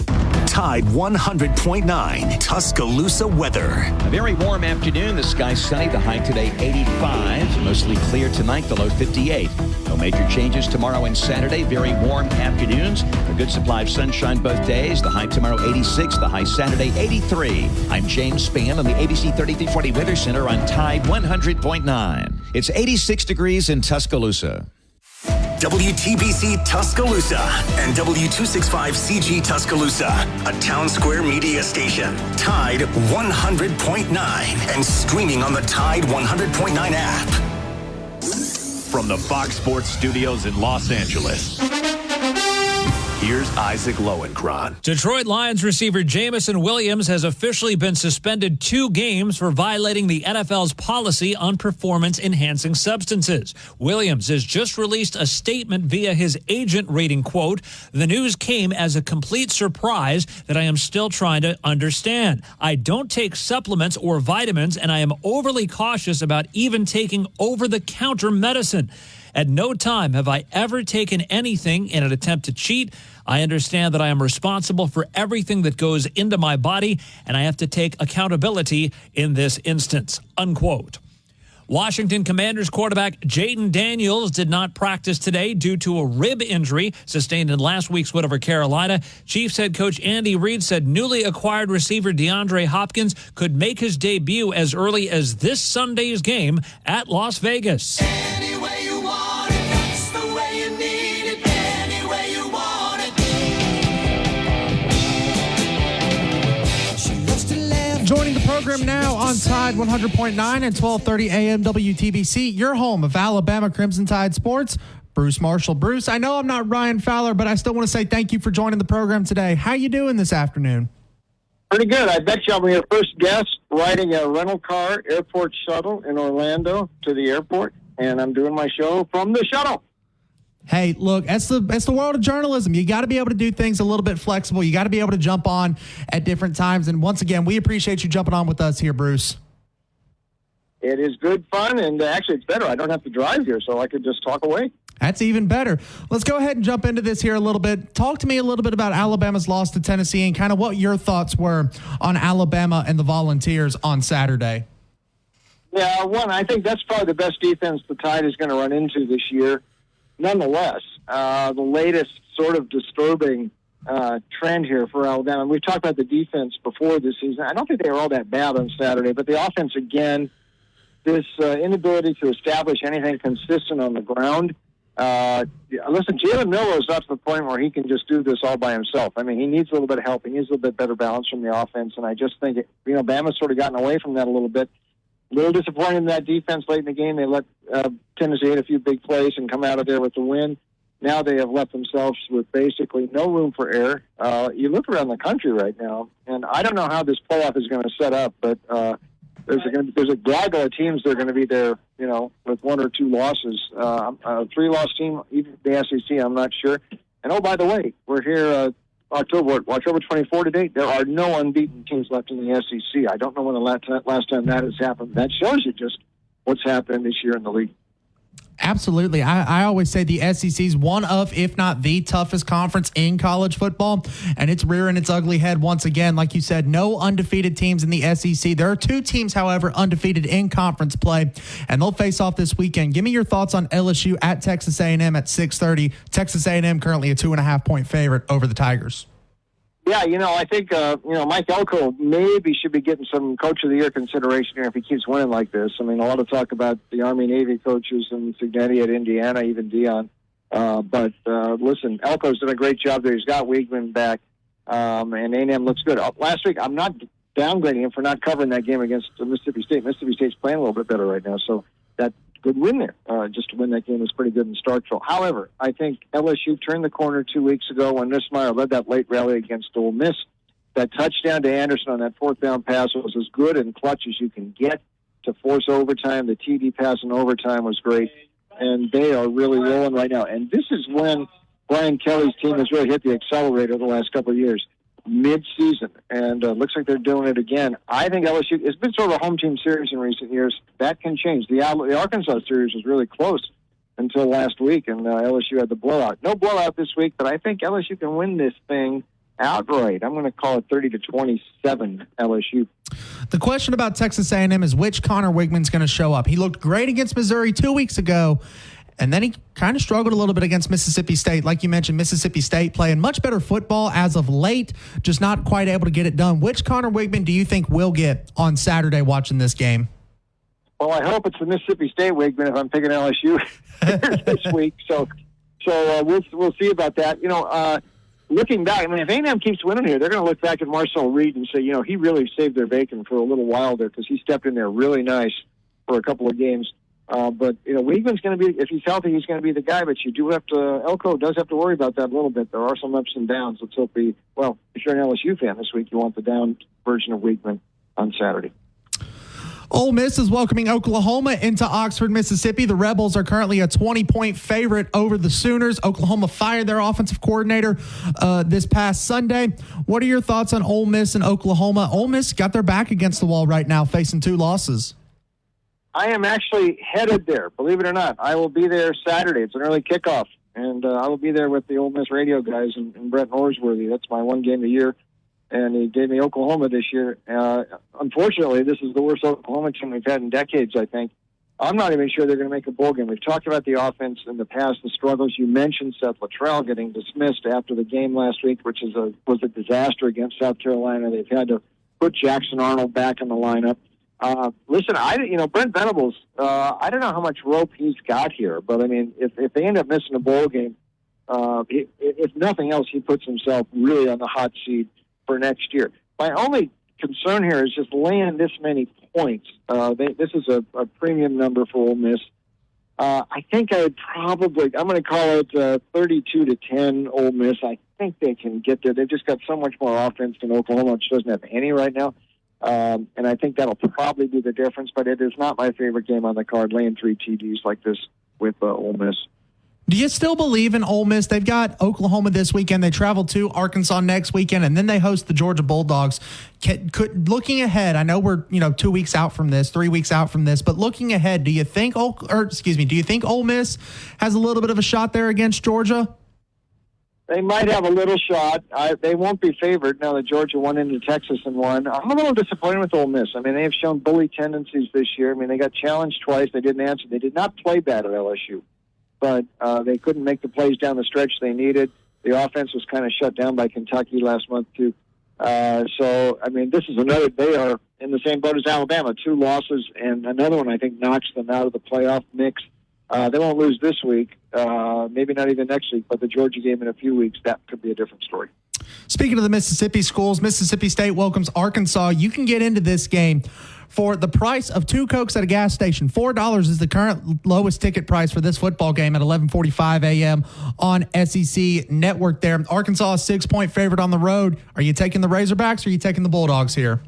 Tide 100.9 Tuscaloosa weather. A very warm afternoon. The sky sunny. The high today 85. Mostly clear tonight. The low 58. No major changes tomorrow and Saturday. Very warm afternoons. A good supply of sunshine both days. The high tomorrow 86. The high Saturday 83. I'm James Spann on the ABC 3340 Weather Center on Tide 100.9. It's 86 degrees in Tuscaloosa. WTBC Tuscaloosa and W265CG Tuscaloosa, a Town Square media station. Tide 100.9 and streaming on the Tide 100.9 app. From the Fox Sports Studios in Los Angeles, here's Isaac Lowenkron. Detroit Lions receiver Jameson Williams has officially been suspended 2 games for violating the NFL's policy on performance-enhancing substances. Williams has just released a statement via his agent reading, quote, "The news came as a complete surprise that I am still trying to understand. I don't take supplements or vitamins, and I am overly cautious about even taking over-the-counter medicine. At no time have I ever taken anything in an attempt to cheat. I understand that I am responsible for everything that goes into my body, and I have to take accountability in this instance," unquote. Washington Commanders quarterback Jayden Daniels did not practice today due to a rib injury sustained in last week's win over Carolina. Chiefs head coach Andy Reid said newly acquired receiver DeAndre Hopkins could make his debut as early as this Sunday's game at Las Vegas. Joining the program now on Tide 100.9 and 1230 AM WTBC, your home of Alabama Crimson Tide Sports, Bruce Marshall. Bruce, I know I'm not Ryan Fowler, but I still want to say thank you for joining the program today. How you doing this afternoon? Pretty good. I bet you I'll be your first guest riding a rental car airport shuttle in Orlando to the airport, and I'm doing my show from the shuttle. Hey, look, that's the world of journalism. You got to be able to do things a little bit flexible. You got to be able to jump on at different times. And once again, we appreciate you jumping on with us here, Bruce. It is good fun, and actually it's better. I don't have to drive here, so I could just talk away. That's even better. Let's go ahead and jump into this here a little bit. Talk to me a little bit about Alabama's loss to Tennessee and kind of what your thoughts were on Alabama and the Volunteers on Saturday. Yeah, I think that's probably the best defense the Tide is going to run into this year. Nonetheless, the latest sort of disturbing trend here for Alabama, we've talked about the defense before this season. I don't think they were all that bad on Saturday, but the offense, again, this inability to establish anything consistent on the ground. Listen, Jalen Milroe's not to the point where he can just do this all by himself. I mean, he needs a little bit of help. He needs a little bit better balance from the offense, and I just think, Bama's sort of gotten away from that a little bit. A little disappointed in that defense late in the game. They let Tennessee hit a few big plays and come out of there with the win. Now they have left themselves with basically no room for error. You look around the country right now, and I don't know how this playoff is going to set up, but there's a gaggle of teams that are going to be there, with 1 or 2 losses. A 3-loss team, even the SEC, I'm not sure. And, oh, by the way, we're here October 24 today. There are no unbeaten teams left in the SEC. I don't know when the last time that has happened. That shows you just what's happened this year in the league. Absolutely. I always say the SEC is one of, if not the toughest conference in college football, and it's rearing its ugly head once again. Like you said, no undefeated teams in the SEC. There are 2 teams, however, undefeated in conference play, and they'll face off this weekend. Give me your thoughts on LSU at Texas A&M at 6:30. Texas A&M currently a 2.5-point favorite over the Tigers. Yeah, I think, Mike Elko maybe should be getting some Coach of the Year consideration here if he keeps winning like this. I mean, a lot of talk about the Army-Navy coaches and Signetti at Indiana, even Dion. But listen, Elko's done a great job there. He's got Weigman back, and A&M looks good. Last week, I'm not downgrading him for not covering that game against Mississippi State. Mississippi State's playing a little bit better right now, so that good win there. Just to win that game was pretty good in Starkville. However, I think LSU turned the corner 2 weeks ago when Nussmeier led that late rally against Ole Miss. That touchdown to Anderson on that 4th down pass was as good and clutch as you can get to force overtime. The TD pass in overtime was great, and they are really rolling right now. And this is when Brian Kelly's team has really hit the accelerator the last couple of years. Mid-season, and looks like they're doing it again. I think LSU, it's been sort of a home team series in recent years. That can change. The Arkansas series was really close until last week, and LSU had the blowout. No blowout this week, but I think LSU can win this thing outright. I'm going to call it 30-27 LSU. The question about Texas A&M is which Connor Weigman's going to show up. He looked great against Missouri 2 weeks ago, and then he kind of struggled a little bit against Mississippi State. Like you mentioned, Mississippi State playing much better football as of late, just not quite able to get it done. Which Connor Weigman do you think will get on Saturday watching this game? Well, I hope it's the Mississippi State Weigman if I'm picking LSU this week. So So we'll see about that. Looking back, I mean, if A&M keeps winning here, they're going to look back at Marcel Reed and say, he really saved their bacon for a little while there because he stepped in there really nice for a couple of games. But Weigman's going to be, if he's healthy, he's going to be the guy. But you do have to, Elko does have to worry about that a little bit. There are some ups and downs. Let's hope if you're an LSU fan this week, you want the down version of Weigman on Saturday. Ole Miss is welcoming Oklahoma into Oxford, Mississippi. The Rebels are currently a 20-point favorite over the Sooners. Oklahoma fired their offensive coordinator this past Sunday. What are your thoughts on Ole Miss and Oklahoma? Ole Miss got their back against the wall right now, facing 2 losses. I am actually headed there, believe it or not. I will be there Saturday. It's an early kickoff, and I will be there with the Ole Miss radio guys and Brett Norsworthy. That's my one game a year. And he gave me Oklahoma this year. Unfortunately, this is the worst Oklahoma team we've had in decades, I think. I'm not even sure they're going to make a bowl game. We've talked about the offense in the past, the struggles. You mentioned Seth Luttrell getting dismissed after the game last week, which was a disaster against South Carolina. They've had to put Jackson Arnold back in the lineup. Listen, Brent Venables, I don't know how much rope he's got here, but, I mean, if they end up missing a bowl game, if nothing else, he puts himself really on the hot seat for next year. My only concern here is just laying this many points. This is a premium number for Ole Miss. I think I'm going to call it 32-10 Ole Miss. I think they can get there. They've just got so much more offense than Oklahoma, which doesn't have any right now. And I think that'll probably be the difference, but it is not my favorite game on the card, laying 3 TDs like this with Ole Miss. Do you still believe in Ole Miss? They've got Oklahoma this weekend. They travel to Arkansas next weekend, and then they host the Georgia Bulldogs. Looking ahead, I know we're 2 weeks out from this, 3 weeks out from this, but looking ahead, do you think Ole Miss has a little bit of a shot there against Georgia? They might have a little shot. They won't be favored now that Georgia won into Texas and won. I'm a little disappointed with Ole Miss. I mean, they have shown bully tendencies this year. I mean, they got challenged twice. They didn't answer. They did not play bad at LSU. But they couldn't make the plays down the stretch they needed. The offense was kind of shut down by Kentucky last month, too. So, I mean, this is they are in the same boat as Alabama, 2 losses, and another one I think knocks them out of the playoff mix. They won't lose this week, maybe not even next week, but the Georgia game in a few weeks, that could be a different story. Speaking of the Mississippi schools, Mississippi State welcomes Arkansas. You can get into this game for the price of 2 Cokes at a gas station. $4 is the current lowest ticket price for this football game at 11:45 a.m. on SEC Network there. Arkansas, a 6-point favorite on the road. Are you taking the Razorbacks or are you taking the Bulldogs here?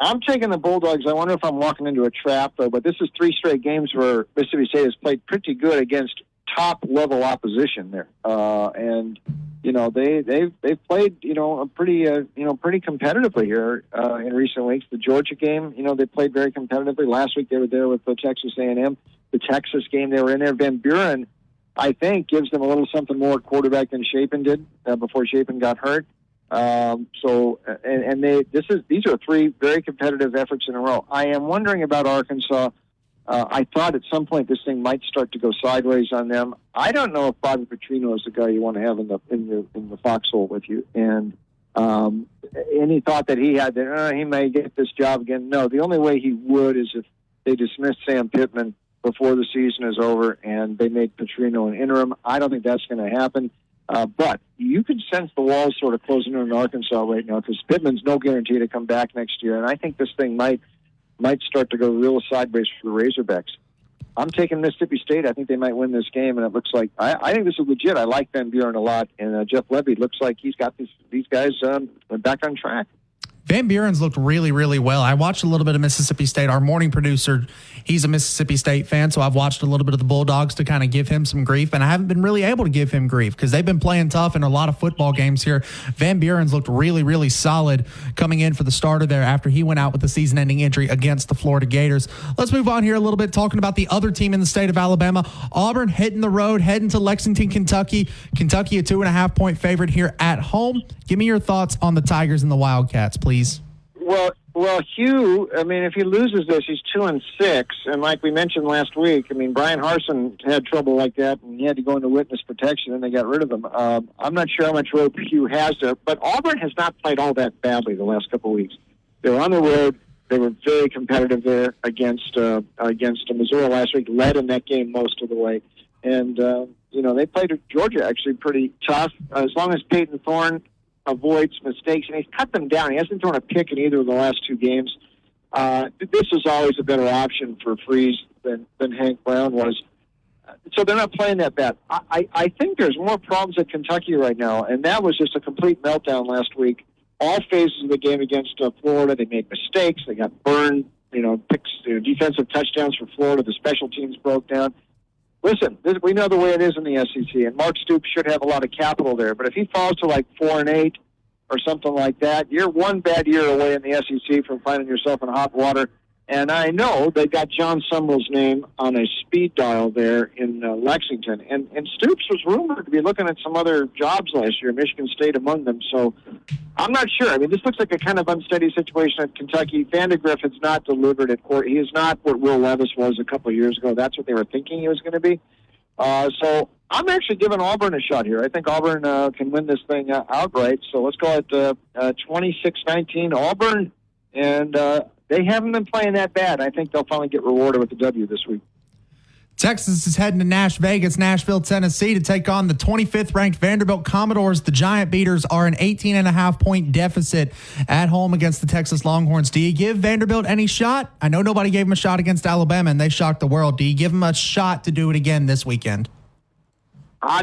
I'm taking the Bulldogs. I wonder if I'm walking into a trap, though, but this is 3 straight games where Mississippi State has played pretty good against top-level opposition there. And they've played, pretty competitively here in recent weeks. The Georgia game, they played very competitively. Last week they were there with the Texas A&M. The Texas game, they were in there. Van Buren, I think, gives them a little something more quarterback than Shapen did before Shapen got hurt. These are 3 very competitive efforts in a row. I am wondering about Arkansas. I thought at some point this thing might start to go sideways on them. I don't know if Bobby Petrino is the guy you want to have in the foxhole with you. And any thought that he had that he may get this job again. No, the only way he would is if they dismissed Sam Pittman before the season is over and they made Petrino an interim. I don't think that's going to happen. But you can sense the walls sort of closing in Arkansas right now because Pittman's no guarantee to come back next year. And I think this thing might start to go real sideways for the Razorbacks. I'm taking Mississippi State. I think they might win this game, and it looks like I think this is legit. I like Van Buren a lot, and Jeff Levy looks like he's got these guys back on track. Van Buren's looked really, really well. I watched a little bit of Mississippi State. Our morning producer, he's a Mississippi State fan, so I've watched a little bit of the Bulldogs to kind of give him some grief, and I haven't been really able to give him grief because they've been playing tough in a lot of football games here. Van Buren's looked really, really solid coming in for the starter there after he went out with the season-ending injury against the Florida Gators. Let's move on here a little bit, talking about the other team in the state of Alabama. Auburn hitting the road, heading to Lexington, Kentucky. Kentucky, a 2.5-point favorite here at home. Give me your thoughts on the Tigers and the Wildcats, please. Well, Hugh, I mean, if he loses this, he's 2-6. And like we mentioned last week, I mean, Brian Harsin had trouble like that, and he had to go into witness protection, and they got rid of him. I'm not sure how much rope Hugh has there, but Auburn has not played all that badly the last couple of weeks. They were on the road. They were very competitive there against Missouri last week, led in that game most of the way. And, they played Georgia actually pretty tough. As long as Peyton Thorne avoids mistakes, and he's cut them down. He hasn't thrown a pick in either of the last two games. This is always a better option for Freeze than Hank Brown was. So they're not playing that bad. I think there's more problems at Kentucky right now, and that was just a complete meltdown last week. All phases of the game against Florida, they made mistakes. They got burned, picks, defensive touchdowns for Florida. The special teams broke down. Listen, we know the way it is in the SEC, and Mark Stoops should have a lot of capital there. But if he falls to like 4-8 or something like that, you're one bad year away in the SEC from finding yourself in hot water. And I know they got John Sumrall's name on a speed dial there in Lexington. And Stoops was rumored to be looking at some other jobs last year, Michigan State among them. So I'm not sure. I mean, this looks like a kind of unsteady situation at Kentucky. Vandegrift has not delivered at court. He is not what Will Levis was a couple of years ago. That's what they were thinking he was going to be. So I'm actually giving Auburn a shot here. I think Auburn can win this thing outright. So let's go at 26-19 Auburn. And they haven't been playing that bad. I think they'll finally get rewarded with the W this week. Texas is heading to Nashville, Tennessee to take on the 25th ranked Vanderbilt Commodores. The Giant Beaters are an 18.5-point deficit at home against the Texas Longhorns. Do you give Vanderbilt any shot? I know nobody gave them a shot against Alabama, and they shocked the world. Do you give them a shot to do it again this weekend?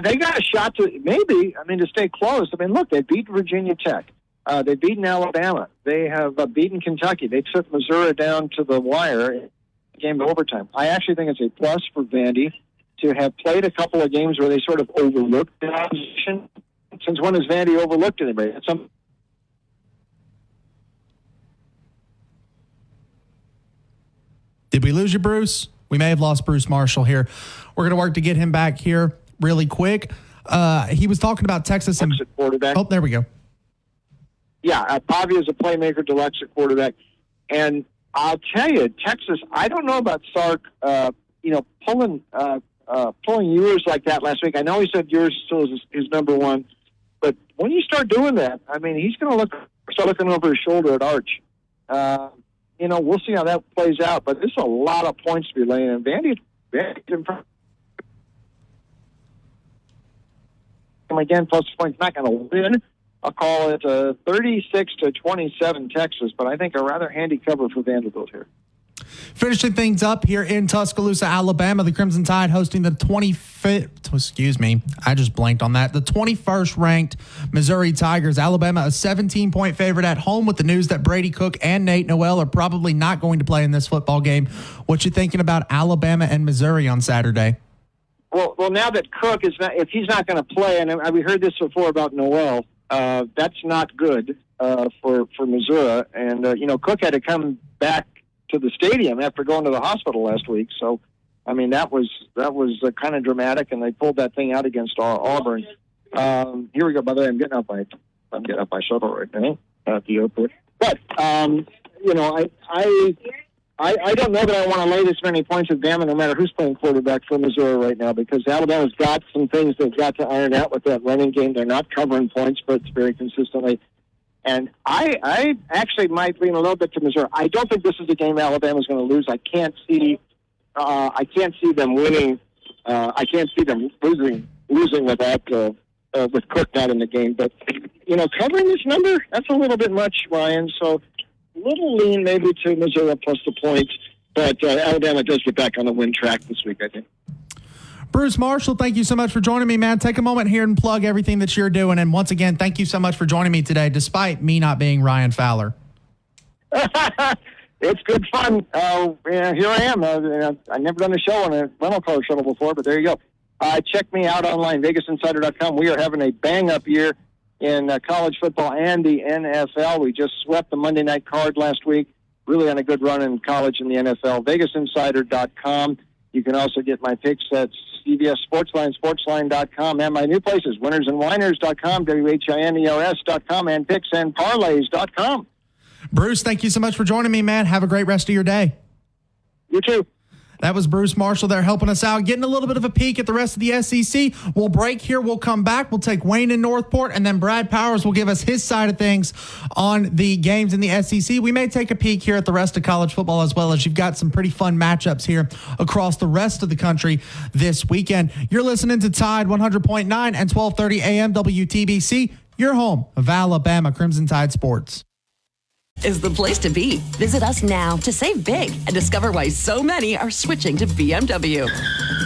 They got a shot to to stay close. Look, they beat Virginia Tech. They've beaten Alabama. They have beaten Kentucky. They took Missouri down to the wire, game to overtime. I actually think it's a plus for Vandy to have played a couple of games where they sort of overlooked the opposition. Since when has Vandy overlooked anybody? Did we lose you, Bruce? We may have lost Bruce Marshall here. We're going to work to get him back here really quick. He was talking about Texas and quarterback. Oh, there we go. Yeah, Pavia is a playmaker, Deluxe at quarterback. And I'll tell you, Texas, I don't know about Sark, pulling Ewers like that last week. I know he said Ewers still is his number one. But when you start doing that, he's going to start looking over his shoulder at Arch. We'll see how that plays out. But there's a lot of points to be laying in. Vandy in front. Again, plus points, not going to win. I'll call it 36-27 Texas, but I think a rather handy cover for Vanderbilt here. Finishing things up here in Tuscaloosa, Alabama, the Crimson Tide hosting the 21st ranked Missouri Tigers. Alabama, a 17-point favorite at home with the news that Brady Cook and Nate Noel are probably not going to play in this football game. What you thinking about Alabama and Missouri on Saturday? Well, now that Cook is not, if he's not going to play, and we heard this before about Noel, that's not good for Missouri. And, Cook had to come back to the stadium after going to the hospital last week. So, that was kind of dramatic, and they pulled that thing out against Auburn. Here we go. By the way, I'm getting up by shuttle right now at the airport. But, I don't know that I want to lay this many points at Bama no matter who's playing quarterback for Missouri right now, because Alabama's got some things they've got to iron out with that running game. They're not covering points, but it's very consistently. And I actually might lean a little bit to Missouri. I don't think this is a game Alabama's going to lose. I can't see them winning. I can't see them losing without with Cook not in the game. But covering this number, that's a little bit much, Ryan. So a little lean maybe to Missouri plus the points, but Alabama does get back on the win track this week, I think. Bruce Marshall, thank you so much for joining me, man. Take a moment here and plug everything that you're doing. And once again, thank you so much for joining me today, despite me not being Ryan Fowler. It's good fun. Here I am. I've never done a show on a rental car shuttle before, but there you go. Check me out online, VegasInsider.com. We are having a bang-up year in college football and the NFL. We just swept the Monday night card last week. Really on a good run in college and the NFL. VegasInsider.com. You can also get my picks at CBS Sportsline, Sportsline.com, and my new places, winnersandwhiners.com, WHINERS.com, and picksandparlays.com. Bruce, thank you so much for joining me, man. Have a great rest of your day. You too. That was Bruce Marshall there helping us out, getting a little bit of a peek at the rest of the SEC. We'll break here. We'll come back. We'll take Wayne in Northport, and then Brad Powers will give us his side of things on the games in the SEC. We may take a peek here at the rest of college football as well, as you've got some pretty fun matchups here across the rest of the country this weekend. You're listening to Tide 100.9 and 1230 AM WTBC, your home of Alabama Crimson Tide Sports. Is the place to be. Visit us now to save big and discover why so many are switching to BMW.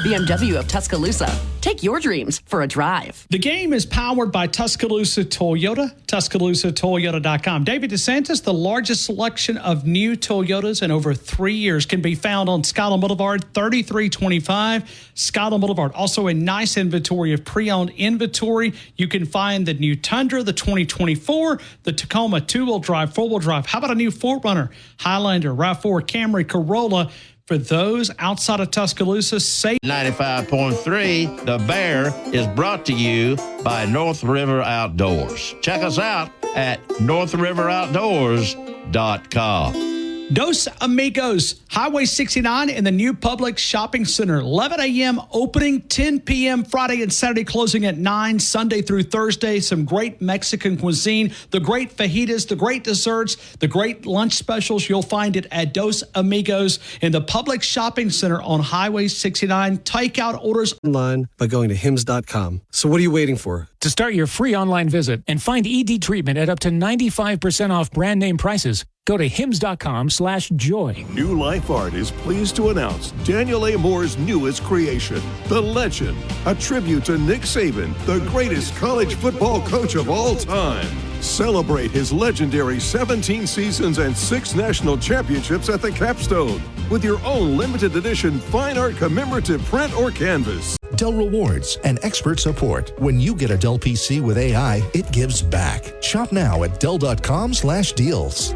BMW of Tuscaloosa. Take your dreams for a drive. The game is powered by Tuscaloosa Toyota, TuscaloosaToyota.com. David DeSantis, the largest selection of new Toyotas in over 3 years, can be found on Skyline Boulevard, 3325 Skyline Boulevard. Also a nice inventory of pre-owned inventory. You can find the new Tundra, the 2024, the Tacoma two-wheel drive, four-wheel drive. How about a new 4Runner, Highlander, RAV4, Camry, Corolla? For those outside of Tuscaloosa, say 95.3, The Bear is brought to you by North River Outdoors. Check us out at northriveroutdoors.com. Dos Amigos, Highway 69 in the new Publix Shopping Center. 11 a.m. opening, 10 p.m. Friday and Saturday closing at 9, Sunday through Thursday. Some great Mexican cuisine, the great fajitas, the great desserts, the great lunch specials. You'll find it at Dos Amigos in the Publix Shopping Center on Highway 69. Takeout orders online by going to hims.com. So what are you waiting for? To start your free online visit and find ED treatment at up to 95% off brand name prices, go to hims.com/joy. New Life Art is pleased to announce Daniel A. Moore's newest creation, The Legend, a tribute to Nick Saban, the greatest college football coach of all time. Celebrate his legendary 17 seasons and 6 national championships at the capstone with your own limited edition fine art commemorative print or canvas. Dell Rewards and expert support. When you get a Dell PC with AI, it gives back. Shop now at Dell.com/deals.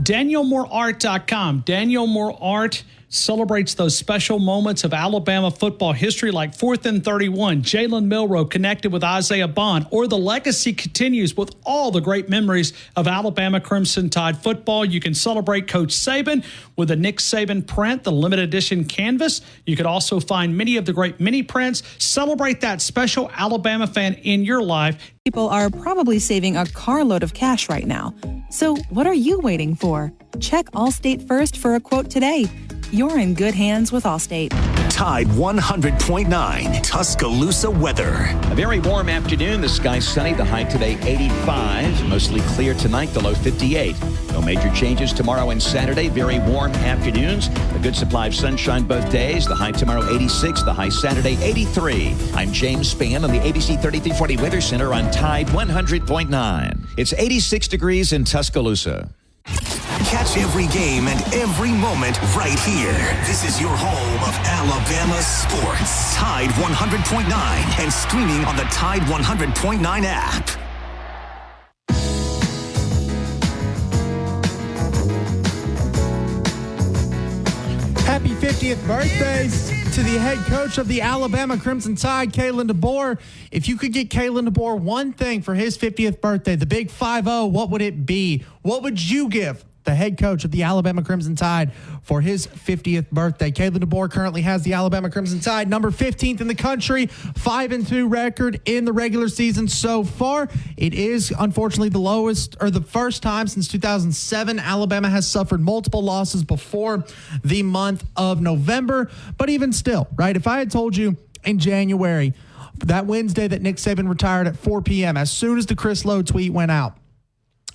DanielMooreArt.com. Daniel Moore Art celebrates those special moments of Alabama football history like 4th and 31, Jalen Milroe connected with Isaiah Bond, or the legacy continues with all the great memories of Alabama Crimson Tide football. You can celebrate Coach Saban with a Nick Saban print, the limited edition canvas. You could also find many of the great mini prints. Celebrate that special Alabama fan in your life. People are probably saving a carload of cash right now. So what are you waiting for? Check Allstate First for a quote today. You're in good hands with Allstate. Tide 100.9 Tuscaloosa weather. A very warm afternoon. The sky sunny. The high today 85. Mostly clear tonight. The low 58. No major changes tomorrow and Saturday. Very warm afternoons. A good supply of sunshine both days. The high tomorrow 86. The high Saturday 83. I'm James Spann on the ABC 3340 Weather Center on Tide 100.9. It's 86 degrees in Tuscaloosa. Catch every game and every moment right here. This is your home of Alabama sports. Tide 100.9 and streaming on the Tide 100.9 app. Happy 50th birthday to the head coach of the Alabama Crimson Tide, Kalen DeBoer. If you could get Kalen DeBoer one thing for his 50th birthday, the big 5-0, what would it be? What would you give the head coach of the Alabama Crimson Tide for his 50th birthday? Kalen DeBoer currently has the Alabama Crimson Tide number 15th in the country, 5-2 record in the regular season so far. It is unfortunately the lowest, or the first time since 2007 Alabama has suffered multiple losses before the month of November. But even still, right, if I had told you in January, that Wednesday that Nick Saban retired at 4 p.m., as soon as the Chris Lowe tweet went out,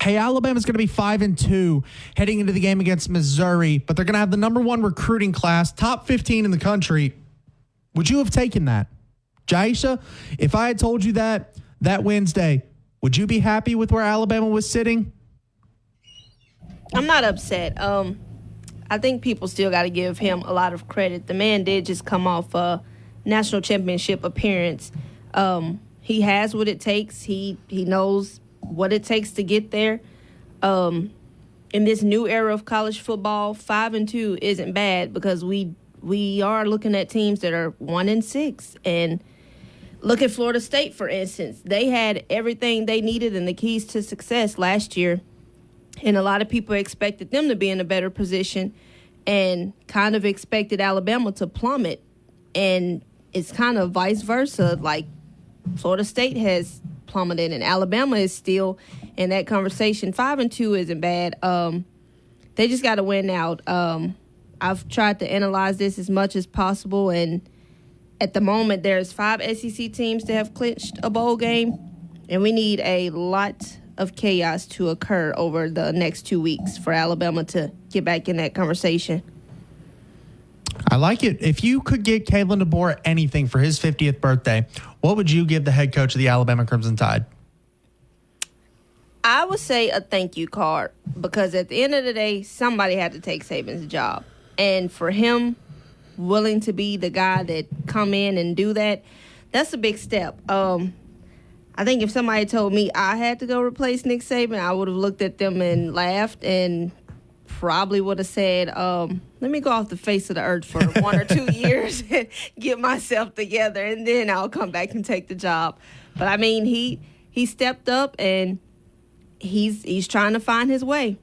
hey, Alabama's going to be 5-2 heading into the game against Missouri, but they're going to have the number 1 recruiting class, top 15 in the country. Would you have taken that? Jaisha, if I had told you that Wednesday, would you be happy with where Alabama was sitting? I'm not upset. I think people still got to give him a lot of credit. The man did just come off a national championship appearance. He has what it takes. He knows what it takes to get there. In this new era of college football, 5-2 isn't bad because we are looking at teams that are 1-6. And look at Florida State, for instance. They had everything they needed and the keys to success last year. And a lot of people expected them to be in a better position. and kind of expected Alabama to plummet. And it's kind of vice versa. Like, Florida State has plummeted, and Alabama is still in that conversation. 5-2 isn't bad. They just got to win out. I've tried to analyze this as much as possible, and at the moment, there's 5 SEC teams that have clinched a bowl game, and we need a lot of chaos to occur over the next 2 weeks for Alabama to get back in that conversation. I like it. If you could get Kalen DeBoer anything for his 50th birthday, what would you give the head coach of the Alabama Crimson Tide? I would say a thank you card, because at the end of the day, somebody had to take Saban's job. And for him willing to be the guy that come in and do that, that's a big step. I think if somebody told me I had to go replace Nick Saban, I would have looked at them and laughed and probably would have said, let me go off the face of the earth for 1 or 2 years and get myself together, and then I'll come back and take the job. But, I mean, he stepped up, and he's trying to find his way.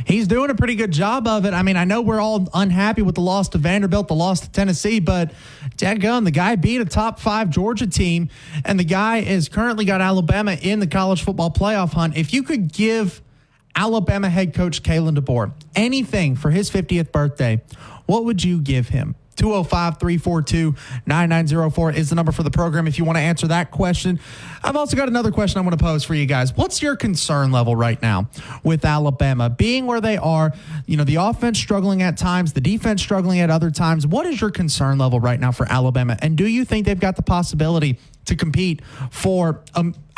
He's doing a pretty good job of it. I mean, I know we're all unhappy with the loss to Vanderbilt, the loss to Tennessee, but dadgum, the guy beat a top 5 Georgia team, and the guy is currently got Alabama in the college football playoff hunt. If you could give Alabama head coach Kalen DeBoer anything for his 50th birthday, what would you give him? 205-342-9904 is the number for the program if you want to answer that question. I've also got another question I want to pose for you guys. What's your concern level right now with Alabama being where they are? You know, the offense struggling at times, the defense struggling at other times. What is your concern level right now for Alabama? And do you think they've got the possibility to compete for,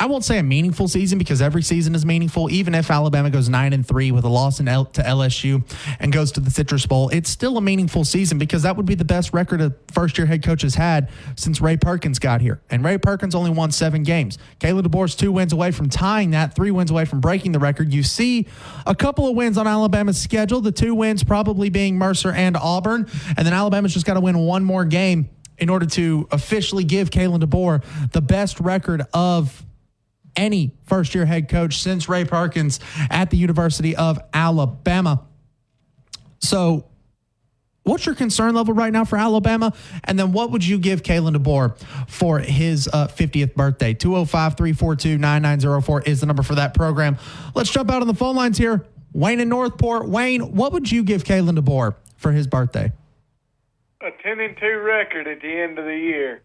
I won't say a meaningful season, because every season is meaningful. Even if Alabama goes 9-3 with a loss to LSU and goes to the Citrus Bowl, it's still a meaningful season, because that would be the best record a first-year head coach has had since Ray Perkins got here. And Ray Perkins only won 7 games. Kalen DeBoer's 2 wins away from tying that, 3 wins away from breaking the record. You see a couple of wins on Alabama's schedule, the 2 wins probably being Mercer and Auburn, and then Alabama's just got to win 1 more game in order to officially give Kalen DeBoer the best record of any first-year head coach since Ray Perkins at the University of Alabama. So what's your concern level right now for Alabama? And then what would you give Kalen DeBoer for his 50th birthday? 205-342-9904 is the number for that program. Let's jump out on the phone lines here. Wayne in Northport. Wayne, what would you give Kalen DeBoer for his birthday? A 10-2 record at the end of the year.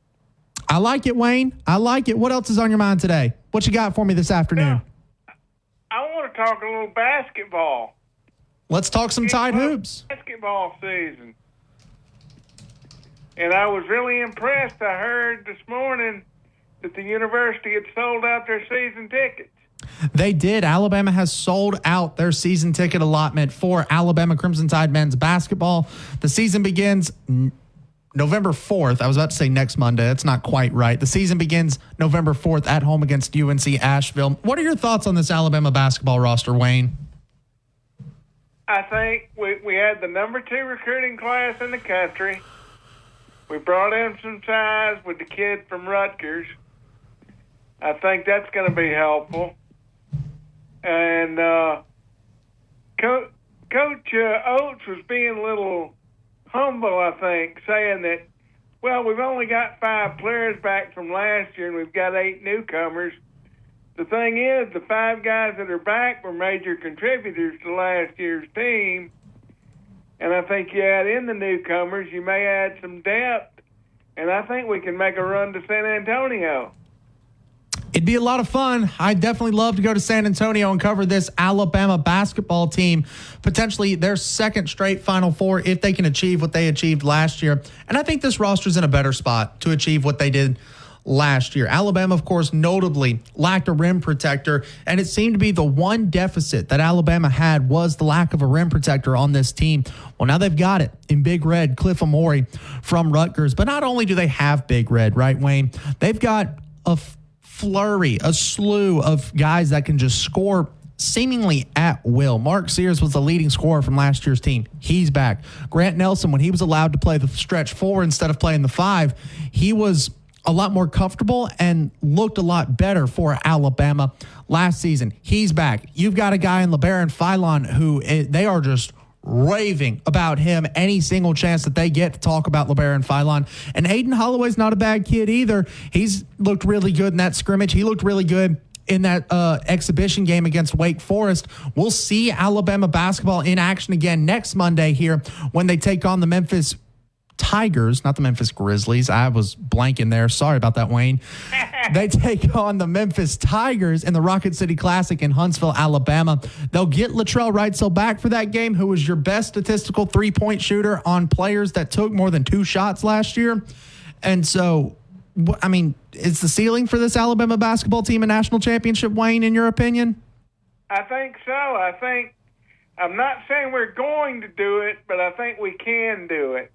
I like it, Wayne. I like it. What else is on your mind today? What you got for me this afternoon? I want to talk a little basketball. Let's talk some Tide hoops. Basketball season. And I was really impressed. I heard this morning that the university had sold out their season tickets. They did. Alabama has sold out their season ticket allotment for Alabama Crimson Tide men's basketball. The season begins November 4th. I was about to say next Monday. That's not quite right. The season begins November 4th at home against UNC Asheville. What are your thoughts on this Alabama basketball roster, Wayne? I think we had the number 2 recruiting class in the country. We brought in some size with the kid from Rutgers. I think that's going to be helpful. And Coach Oates was being a little humble, I think, saying that, well, we've only got 5 players back from last year and we've got 8 newcomers. The thing is, the 5 guys that are back were major contributors to last year's team. And I think you add in the newcomers, you may add some depth. And I think we can make a run to San Antonio. It'd be a lot of fun. I'd definitely love to go to San Antonio and cover this Alabama basketball team, potentially their second straight Final Four if they can achieve what they achieved last year. And I think this roster's in a better spot to achieve what they did last year. Alabama, of course, notably lacked a rim protector, and it seemed to be the one deficit that Alabama had was the lack of a rim protector on this team. Well, now they've got it in Big Red, Cliff Amore from Rutgers. But not only do they have Big Red, right, Wayne? They've got a flurry, a slew of guys that can just score seemingly at will. Mark Sears was the leading scorer from last year's team. He's back. Grant Nelson, when he was allowed to play the stretch 4 instead of playing the 5, he was a lot more comfortable and looked a lot better for Alabama last season. He's back. You've got a guy in LeBaron Philon who they are just raving about him any single chance that they get to talk about LeBaron Philon. And Aiden Holloway's not a bad kid either. He's looked really good in that scrimmage. He looked really good in that exhibition game against Wake Forest. We'll see Alabama basketball in action again next Monday here when they take on the Memphis Tigers, not the Memphis Grizzlies. I was blanking there. Sorry about that, Wayne. They take on the Memphis Tigers in the Rocket City Classic in Huntsville, Alabama. They'll get Latrell Wrightsell back for that game, who was your best statistical three-point shooter on players that took more than 2 shots last year. And so, I mean, is the ceiling for this Alabama basketball team a national championship, Wayne, in your opinion? I think so. I'm not saying we're going to do it, but I think we can do it.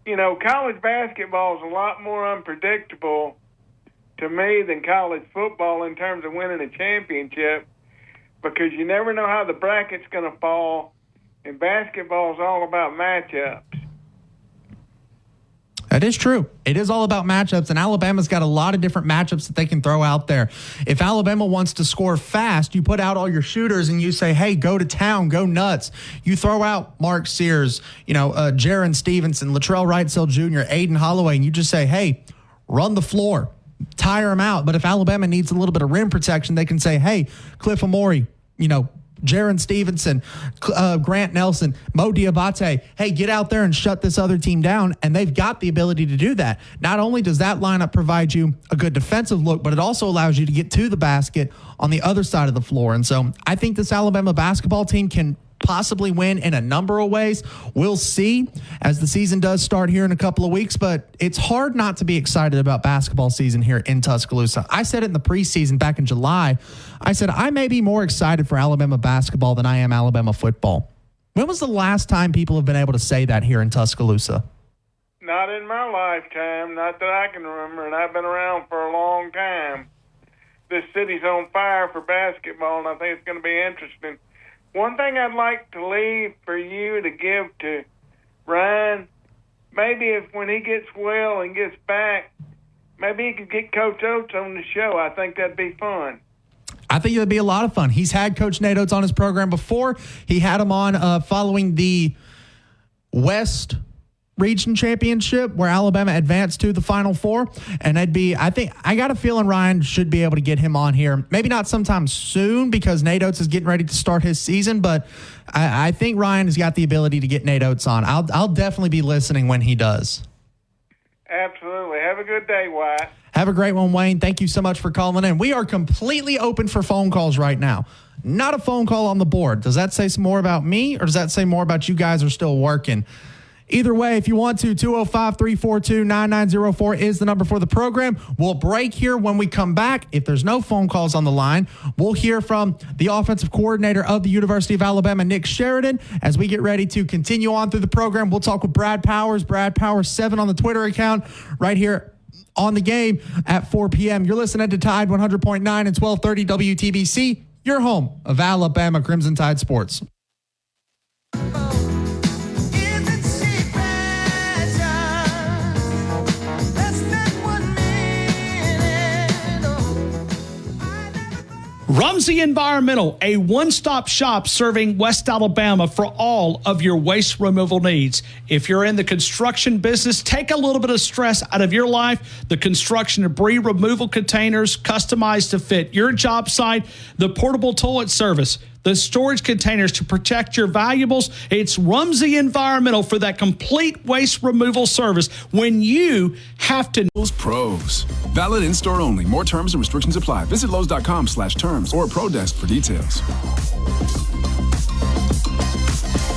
You know, college basketball is a lot more unpredictable to me than college football in terms of winning a championship, because you never know how the bracket's going to fall, and basketball is all about matchups. That is true. It is all about matchups, and Alabama's got a lot of different matchups that they can throw out there. If Alabama wants to score fast, you put out all your shooters and you say, hey, go to town, go nuts. You throw out Mark Sears, Jaron Stevenson, Latrell Wrightsell Jr., Aiden Holloway, and you just say, hey, run the floor, tire them out. But if Alabama needs a little bit of rim protection, they can say, hey, Cliff Amore, Jaron Stevenson, Grant Nelson, Mo Diabate, hey, get out there and shut this other team down. And they've got the ability to do that. Not only does that lineup provide you a good defensive look, but it also allows you to get to the basket on the other side of the floor. And so I think this Alabama basketball team can possibly win in a number of ways. We'll see as the season does start here in a couple of weeks, but it's hard not to be excited about basketball season here in Tuscaloosa. I said it in the preseason back in July. I said I may be more excited for Alabama basketball than I am Alabama football. When was the last time people have been able to say that here in Tuscaloosa? Not in my lifetime, not that I can remember, and I've been around for a long time. This city's on fire for basketball, and I think it's going to be interesting. One thing I'd like to leave for you to give to Ryan, maybe if when he gets well and gets back, maybe he could get Coach Oates on the show. I think that'd be fun. I think it would be a lot of fun. He's had Coach Nate Oates on his program before. He had him on following the West Region Championship where Alabama advanced to the Final Four. And I got a feeling Ryan should be able to get him on here. Maybe not sometime soon because Nate Oates is getting ready to start his season, but I think Ryan has got the ability to get Nate Oates on. I'll definitely be listening when he does. Absolutely. Have a good day, Wyatt. Have a great one, Wayne. Thank you so much for calling in. We are completely open for phone calls right now. Not a phone call on the board. Does that say some more about me, or does that say more about you guys are still working? Either way, if you want to, 205-342-9904 is the number for the program. We'll break here. When we come back, if there's no phone calls on the line, we'll hear from the offensive coordinator of the University of Alabama, Nick Sheridan, as we get ready to continue on through the program. We'll talk with Brad Powers 7 on the Twitter account right here on the game at 4 p.m. You're listening to Tide 100.9 and 1230 WTBC, your home of Alabama Crimson Tide Sports. Rumsey Environmental, a one-stop shop serving West Alabama for all of your waste removal needs. If you're in the construction business, take a little bit of stress out of your life. The construction debris removal containers customized to fit your job site, the portable toilet service, the storage containers to protect your valuables. It's Rumsey Environmental for that complete waste removal service when you have to. Pros. Valid in-store only. More terms and restrictions apply. Visit Lowe's.com/terms or Pro Desk for details.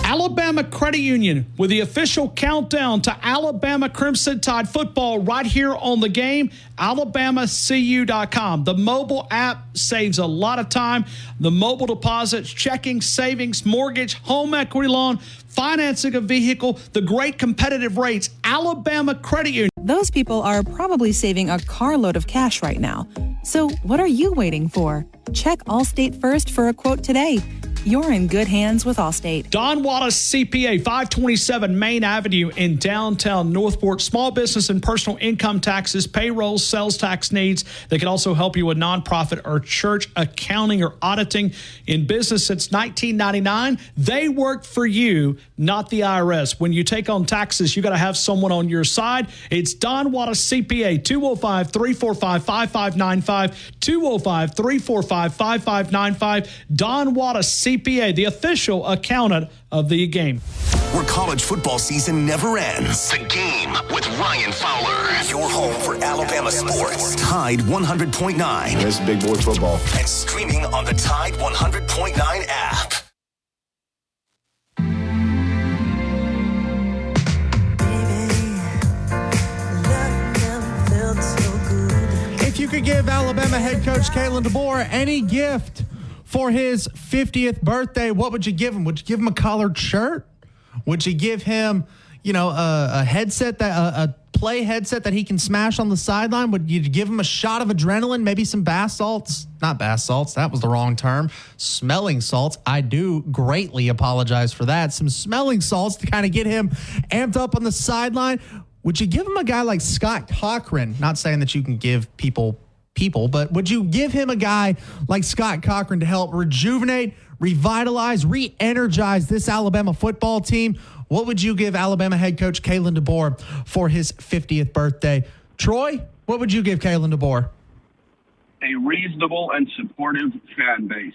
Alabama Credit Union with the official countdown to Alabama Crimson Tide football right here on the game, alabamacu.com. The mobile app saves a lot of time. The mobile deposits, checking, savings, mortgage, home equity loan, financing a vehicle, the great competitive rates, Alabama Credit Union. Those people are probably saving a carload of cash right now. So what are you waiting for? Check Allstate First for a quote today. you're in good hands with Allstate. Don Wallace CPA, 527 Main Avenue in downtown Northport. Small business and personal income taxes, payroll, sales tax needs. They can also help you with nonprofit or church accounting or auditing. In business since 1999, they work for you, not the IRS. When you take on taxes, you got to have someone on your side. It's Don Wallace CPA, 205-345-5595, 205-345-5595. Don Wallace CPA, the official accountant of the game. Where college football season never ends. The Game with Ryan Fowler. Your home for Alabama sports. Tide 100.9. It's big boy football. And streaming on the Tide 100.9 app. If you could give Alabama head coach Kalen DeBoer any gift for his 50th birthday, what would you give him? Would you give him a collared shirt? Would you give him, a headset, a play headset that he can smash on the sideline? Would you give him a shot of adrenaline, maybe some bath salts? Not bath salts, that was the wrong term. Smelling salts. I do greatly apologize for that. Some smelling salts to kind of get him amped up on the sideline. Would you give him a guy like Scott Cochran? Not saying that you can give people, but would you give him a guy like Scott Cochran to help rejuvenate, revitalize, re-energize this Alabama football team? What would you give Alabama head coach Kalen DeBoer for his 50th birthday? Troy, what would you give Kalen DeBoer? A reasonable and supportive fan base.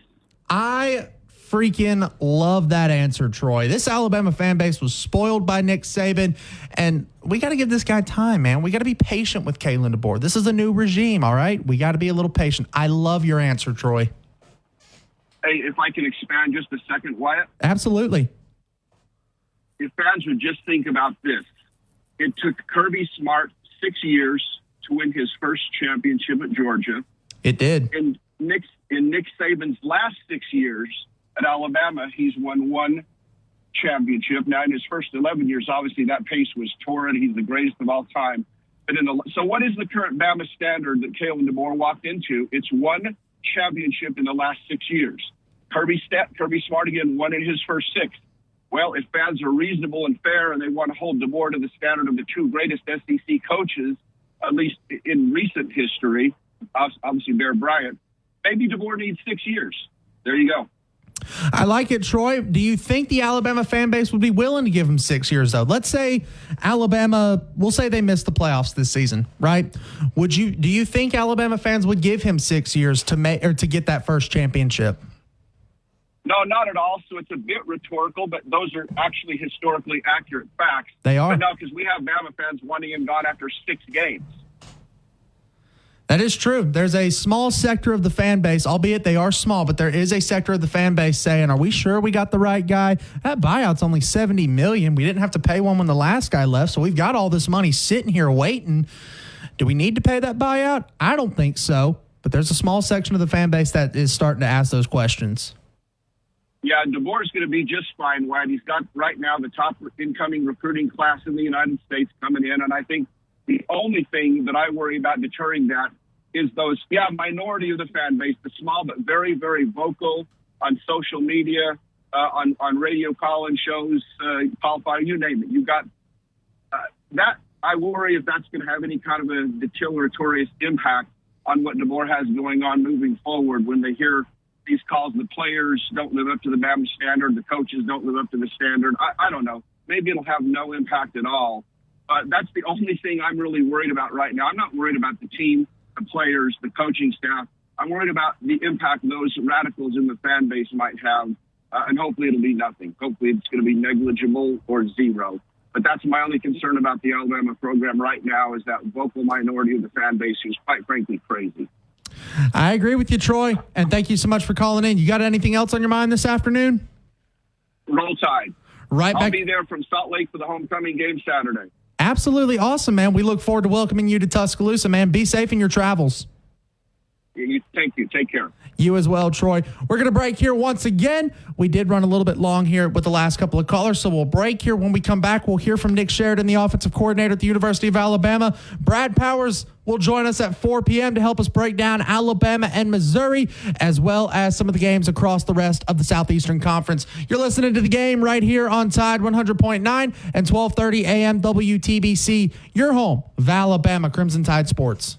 I freaking love that answer, Troy. This Alabama fan base was spoiled by Nick Saban, and we got to give this guy time, man. We got to be patient with Kalen DeBoer. This is a new regime, all right? We got to be a little patient. I love your answer, Troy. Hey, if I can expand just a second, Wyatt. Absolutely. If fans would just think about this. It took Kirby Smart 6 years to win his first championship at Georgia. It did. And in Nick Saban's last 6 years at Alabama, he's won one championship. Now, in his first 11 years, obviously that pace was torrid. He's the greatest of all time. But so what is the current Bama standard that Kalen DeBoer walked into? It's one championship in the last 6 years. Kirby Smart again won in his first six. Well, if fans are reasonable and fair and they want to hold DeBoer to the standard of the two greatest SEC coaches, at least in recent history, obviously Bear Bryant, maybe DeBoer needs 6 years. There you go. I like it, Troy. Do you think the Alabama fan base would be willing to give him 6 years, though? Let's say Alabama, we'll say they missed the playoffs this season, right? Do you think Alabama fans would give him 6 years to get that first championship? No, not at all. So it's a bit rhetorical, but those are actually historically accurate facts. They are. But no, because we have Bama fans wanting him gone after 6 games. That is true. There's a small sector of the fan base, albeit they are small, but there is a sector of the fan base saying, are we sure we got the right guy? That buyout's only $70 million. We didn't have to pay one when the last guy left, so we've got all this money sitting here waiting. Do we need to pay that buyout? I don't think so, but there's a small section of the fan base that is starting to ask those questions. Yeah, DeBoer's going to be just fine, Wyatt. He's got right now the top incoming recruiting class in the United States coming in, and I think the only thing that I worry about deterring that is those, minority of the fan base, the small but very, very vocal on social media, on radio call-in shows, Paul Fire, you name it. You've got that. I worry if that's going to have any kind of a deleterious impact on what DeBoer has going on moving forward when they hear these calls. The players don't live up to the Bama standard. The coaches don't live up to the standard. I don't know. Maybe it'll have no impact at all. But that's the only thing I'm really worried about right now. I'm not worried about the team, the players, the coaching staff. I'm worried about the impact those radicals in the fan base might have, and hopefully it'll be nothing. Hopefully it's going to be negligible or zero. But that's my only concern about the Alabama program right now is that vocal minority of the fan base who's quite frankly crazy. I agree with you, Troy, and thank you so much for calling in. You got anything else on your mind this afternoon? Roll Tide. Right back. I'll be there from Salt Lake for the homecoming game Saturday. Absolutely awesome, man. We look forward to welcoming you to Tuscaloosa, man. Be safe in your travels. Thank you. Take care. You as well, Troy. We're going to break here once again. We did run a little bit long here with the last couple of callers, so we'll break here. When we come back, we'll hear from Nick Sheridan, the offensive coordinator at the University of Alabama. Brad Powers will join us at 4 p.m. to help us break down Alabama and Missouri, as well as some of the games across the rest of the Southeastern Conference. You're listening to The Game right here on Tide 100.9 and 1230 AM WTBC, your home of Alabama Crimson Tide Sports.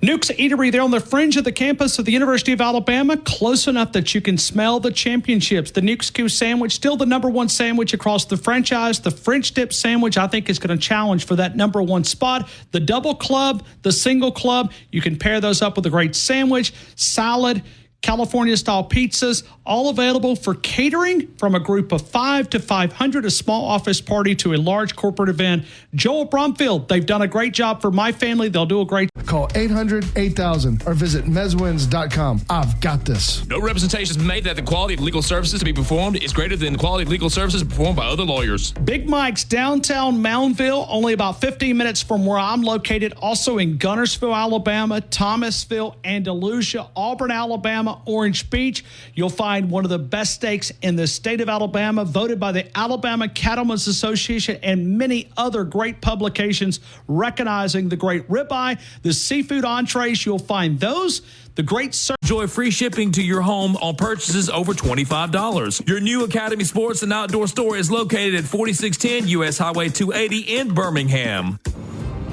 Nuke's Eatery, they're on the fringe of the campus of the University of Alabama, close enough that you can smell the championships. The Nuke's Q sandwich, still the number one sandwich across the franchise. The French dip sandwich, I think, is going to challenge for that number one spot. The double club, the single club, you can pair those up with a great sandwich, salad, California-style pizzas, all available for catering from a group of 5 to 500, a small office party to a large corporate event. Joel Bromfield, they've done a great job for my family. They'll do a great Call 800-8000 or visit mezwins.com. I've got this. No representations made that the quality of legal services to be performed is greater than the quality of legal services performed by other lawyers. Big Mike's downtown Moundville, only about 15 minutes from where I'm located. Also in Gunnersville, Alabama, Thomasville, Andalusia, Auburn, Alabama, Orange Beach. You'll find one of the best steaks in the state of Alabama, voted by the Alabama Cattlemen's Association and many other great publications recognizing the great ribeye, the seafood entrees. You'll find those. The great enjoy free shipping to your home on purchases over $25. Your new Academy Sports and Outdoor store is located at 4610 U.S. Highway 280 in Birmingham.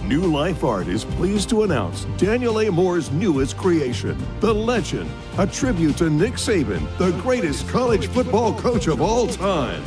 New Life Art is pleased to announce Daniel A. Moore's newest creation, The Legend, a tribute to Nick Saban, the greatest college football coach of all time.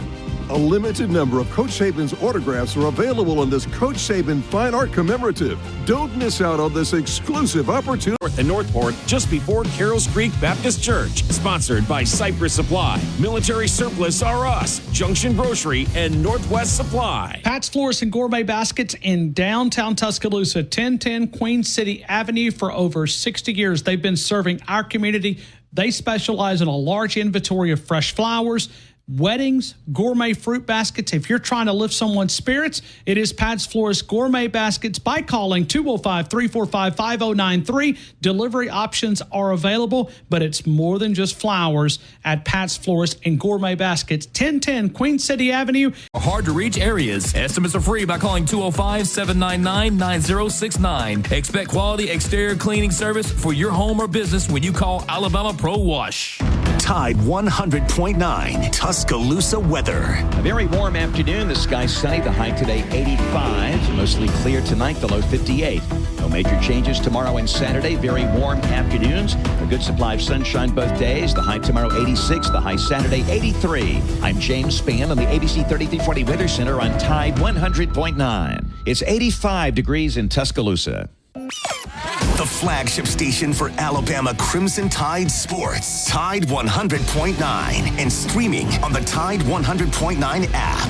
A limited number of Coach Saban's autographs are available on this Coach Saban Fine Art Commemorative. Don't miss out on this exclusive opportunity. In Northport, just before Carroll's Creek Baptist Church. Sponsored by Cypress Supply, Military Surplus R Us, Junction Grocery, and Northwest Supply. Pat's Florist and Gourmet Baskets in downtown Tuscaloosa, 1010 Queen City Avenue. For over 60 years, they've been serving our community. They specialize in a large inventory of fresh flowers, weddings, gourmet fruit baskets. If you're trying to lift someone's spirits, it is Pat's Florist Gourmet Baskets by calling 205-345-5093. Delivery options are available, but it's more than just flowers at Pat's Florist and Gourmet Baskets, 1010 Queen City Avenue. Hard to reach areas. Estimates are free by calling 205-799-9069. Expect quality exterior cleaning service for your home or business when you call Alabama Pro Wash. Tide 100.9 Tuscaloosa weather. A very warm afternoon. The sky's sunny. The high today 85. Mostly clear tonight. The low 58. No major changes tomorrow and Saturday. Very warm afternoons. A good supply of sunshine both days. The high tomorrow 86. The high Saturday 83. I'm James Spann on the ABC 3340 Weather Center on Tide 100.9. It's 85 degrees in Tuscaloosa. The flagship station for Alabama Crimson Tide Sports. Tide 100.9 and streaming on the Tide 100.9 app.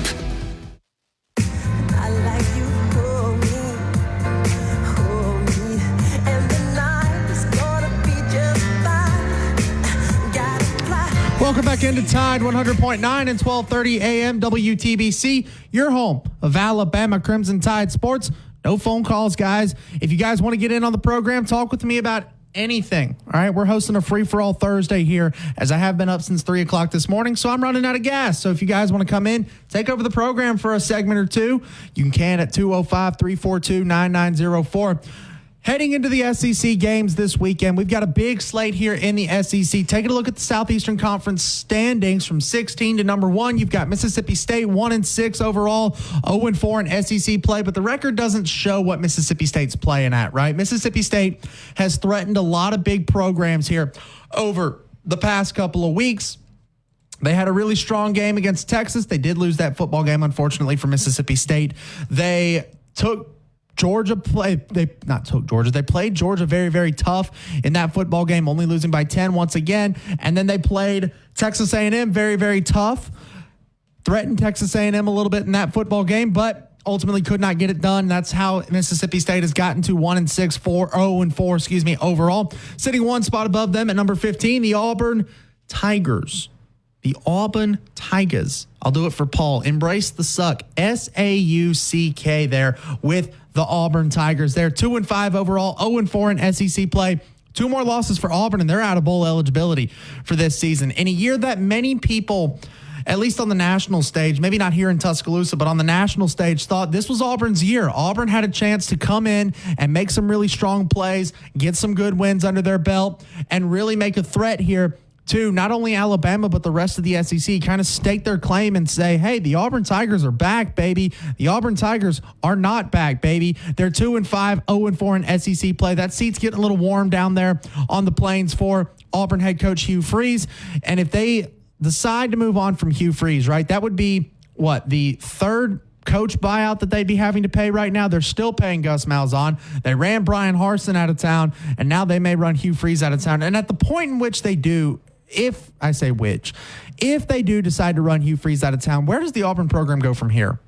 Welcome back into Tide 100.9 and 1230 AM WTBC, your home of Alabama Crimson Tide Sports. No phone calls, guys. If you guys want to get in on the program, talk with me about anything. All right, we're hosting a free-for-all Thursday here, as I have been up since 3 o'clock this morning, so I'm running out of gas. So if you guys want to come in, take over the program for a segment or two, you can at 205-342-9904. Heading into the SEC games this weekend, we've got a big slate here in the SEC. Taking a look at the Southeastern Conference standings from 16 to number 1. You've got Mississippi State 1-6 overall, 0-4 in SEC play, but the record doesn't show what Mississippi State's playing at, right? Mississippi State has threatened a lot of big programs here over the past couple of weeks. They had a really strong game against Texas. They did lose that football game, unfortunately, for Mississippi State. They took Georgia they played Georgia very, very tough in that football game, only losing by 10 once again. And then they played Texas A&M very, very tough, threatened Texas A&M a little bit in that football game, but ultimately could not get it done. That's how Mississippi State has gotten to 1-6, 0-4, overall. Sitting one spot above them at number 15, the Auburn Tigers. The Auburn Tigers. I'll do it for Paul. Embrace the suck. SAUCK there with the Auburn Tigers. They're 2-5 overall, 0-4 in SEC play. 2 more losses for Auburn, and they're out of bowl eligibility for this season. In a year that many people, at least on the national stage, maybe not here in Tuscaloosa, but on the national stage, thought this was Auburn's year. Auburn had a chance to come in and make some really strong plays, get some good wins under their belt, and really make a threat here to not only Alabama, but the rest of the SEC, kind of stake their claim and say, hey, the Auburn Tigers are back, baby. The Auburn Tigers are not back, baby. They're 2-5, 0-4 in SEC play. That seat's getting a little warm down there on the plains for Auburn head coach Hugh Freeze. And if they decide to move on from Hugh Freeze, right, that would be the third coach buyout that they'd be having to pay right now. They're still paying Gus Malzahn. They ran Brian Harsin out of town, and now they may run Hugh Freeze out of town. And at the point in which they do, if they do decide to run Hugh Freeze out of town, where does the Auburn program go from here?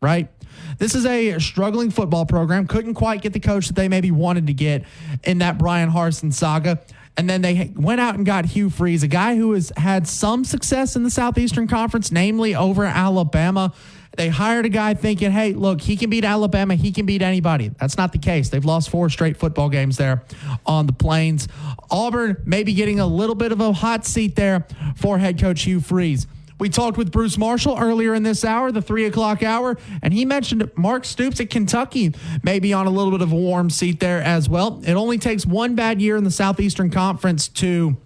Right? This is a struggling football program. Couldn't quite get the coach that they maybe wanted to get in that Brian Harsin saga. And then they went out and got Hugh Freeze, a guy who has had some success in the Southeastern Conference, namely over Alabama. They hired a guy thinking, hey, look, he can beat Alabama. He can beat anybody. That's not the case. They've lost 4 straight football games there on the Plains. Auburn maybe getting a little bit of a hot seat there for head coach Hugh Freeze. We talked with Bruce Marshall earlier in this hour, the 3 o'clock hour, and he mentioned Mark Stoops at Kentucky maybe on a little bit of a warm seat there as well. It only takes one bad year in the Southeastern Conference to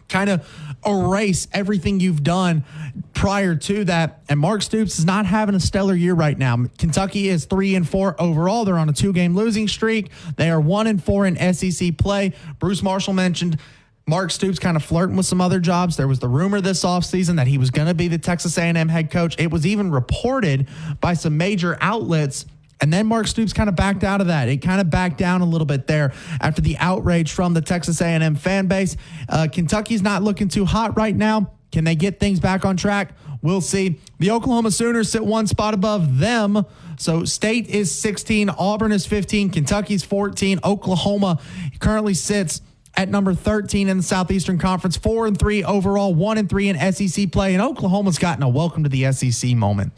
kind of erase everything you've done prior to that. And Mark Stoops is not having a stellar year right now. Kentucky is 3-4 overall. They're on a 2-game losing streak. They are 1-4 in SEC play. Bruce Marshall mentioned Mark Stoops kind of flirting with some other jobs. There was the rumor this offseason that he was going to be the Texas A&M head coach. It was even reported by some major outlets. And then Mark Stoops kind of backed out of that. It kind of backed down a little bit there after the outrage from the Texas A&M fan base. Kentucky's not looking too hot right now. Can they get things back on track? We'll see. The Oklahoma Sooners sit 1 spot above them. So State is 16, Auburn is 15, Kentucky's 14. Oklahoma currently sits at number 13 in the Southeastern Conference, 4-3 overall, 1-3 in SEC play. And Oklahoma's gotten a welcome to the SEC moment.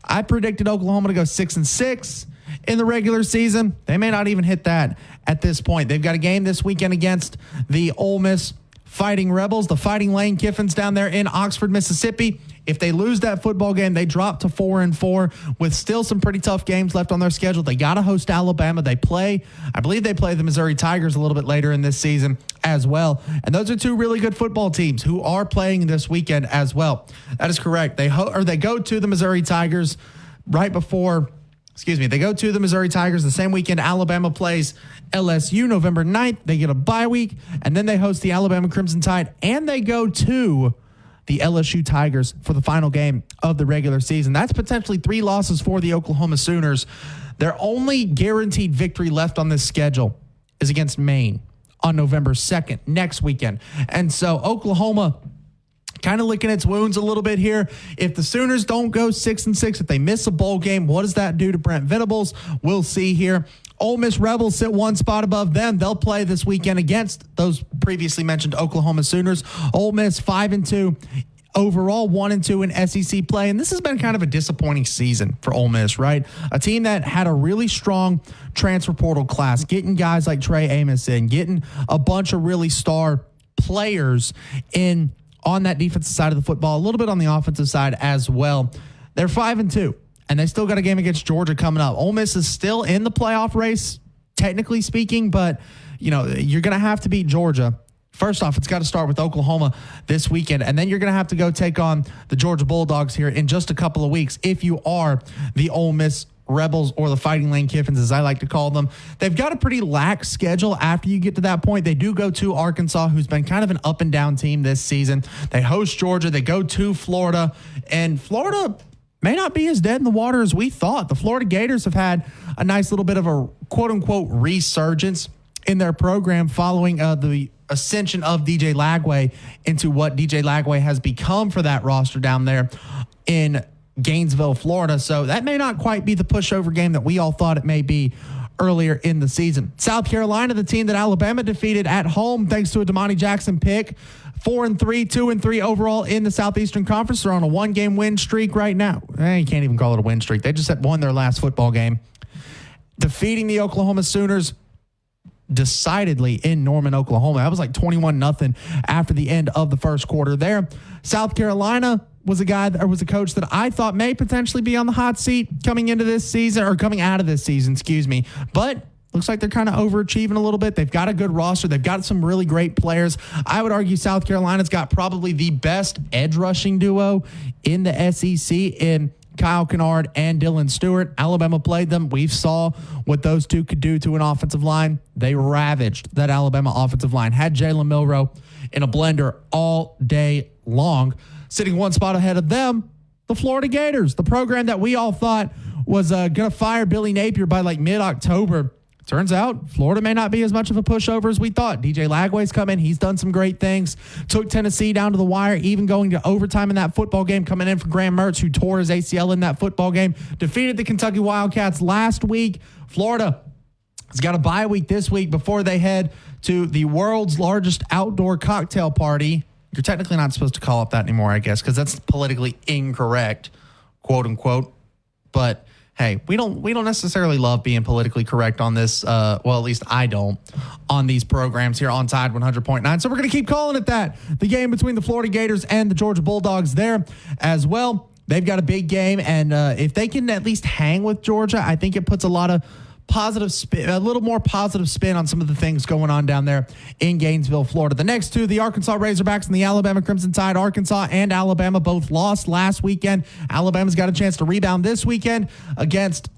I predicted Oklahoma to go 6-6 in the regular season. They may not even hit that at this point. They've got a game this weekend against the Ole Miss Fighting Rebels, the Fighting Lane Kiffins down there in Oxford, Mississippi. If they lose that football game, they drop to 4-4 with still some pretty tough games left on their schedule. They got to host Alabama. I believe they play the Missouri Tigers a little bit later in this season as well. And those are 2 really good football teams who are playing this weekend as well. That is correct. They go to the Missouri Tigers they go to the Missouri Tigers the same weekend Alabama plays LSU November 9th. They get a bye week, and then they host the Alabama Crimson Tide, and they go to the LSU Tigers for the final game of the regular season. That's potentially 3 losses for the Oklahoma Sooners. Their only guaranteed victory left on this schedule is against Maine on November 2nd, next weekend. And so Oklahoma kind of licking its wounds a little bit here. If the Sooners don't go 6-6, if they miss a bowl game, what does that do to Brent Venables? We'll see here. Ole Miss Rebels sit 1 spot above them. They'll play this weekend against those previously mentioned Oklahoma Sooners. Ole Miss 5-2 overall, 1-2 in SEC play. And this has been kind of a disappointing season for Ole Miss, right? A team that had a really strong transfer portal class, getting guys like Trey Amos in, getting a bunch of really star players in on that defensive side of the football, a little bit on the offensive side as well. They're 5-2, and they still got a game against Georgia coming up. Ole Miss is still in the playoff race, technically speaking, but you're going to have to beat Georgia. First off, it's got to start with Oklahoma this weekend, and then you're going to have to go take on the Georgia Bulldogs here in just a couple of weeks if you are the Ole Miss Rebels, or the Fighting Lane Kiffins, as I like to call them. They've got a pretty lax schedule after you get to that point. They do go to Arkansas, who's been kind of an up and down team this season. They host Georgia. They go to Florida, and Florida may not be as dead in the water as we thought. The Florida Gators have had a nice little bit of a quote-unquote resurgence in their program following the ascension of DJ Lagway into what DJ Lagway has become for that roster down there in Gainesville, Florida. So that may not quite be the pushover game that we all thought it may be earlier in the season. South Carolina, the team that Alabama defeated at home thanks to a Damani Jackson pick. 4-3, 2-3 overall in the Southeastern Conference. They're on a one-game win streak right now. You can't even call it a win streak. They just won their last football game, defeating the Oklahoma Sooners decidedly in Norman, Oklahoma. That was like 21-0 after the end of the first quarter there. South Carolina was a coach that I thought may potentially be on the hot seat coming out of this season, but looks like they're kind of overachieving a little bit. They've got a good roster. They've got some really great players. I would argue South Carolina's got probably the best edge rushing duo in the SEC in Kyle Kennard and Dylan Stewart. Alabama played them. We saw what those two could do to an offensive line. They ravaged that Alabama offensive line. Had Jalen Milroe in a blender all day long. Sitting one spot ahead of them, the Florida Gators, the program that we all thought was going to fire Billy Napier by like mid-October. Turns out Florida may not be as much of a pushover as we thought. DJ Lagway's come in. He's done some great things. Took Tennessee down to the wire, even going to overtime in that football game, coming in for Graham Mertz, who tore his ACL in that football game. Defeated the Kentucky Wildcats last week. Florida has got a bye week this week before they head to the world's largest outdoor cocktail party. You're technically not supposed to call it that anymore, I guess, because that's politically incorrect, quote unquote. But hey, we don't necessarily love being politically correct on this. Well, at least I don't on these programs here on Tide 100.9. So we're going to keep calling it that. The game between the Florida Gators and the Georgia Bulldogs there as well. They've got a big game, and if they can at least hang with Georgia, I think it puts a lot of positive spin, a little more positive spin on some of the things going on down there in Gainesville, Florida. The next two, the Arkansas Razorbacks and the Alabama Crimson Tide. Arkansas and Alabama both lost last weekend. Alabama's got a chance to rebound this weekend against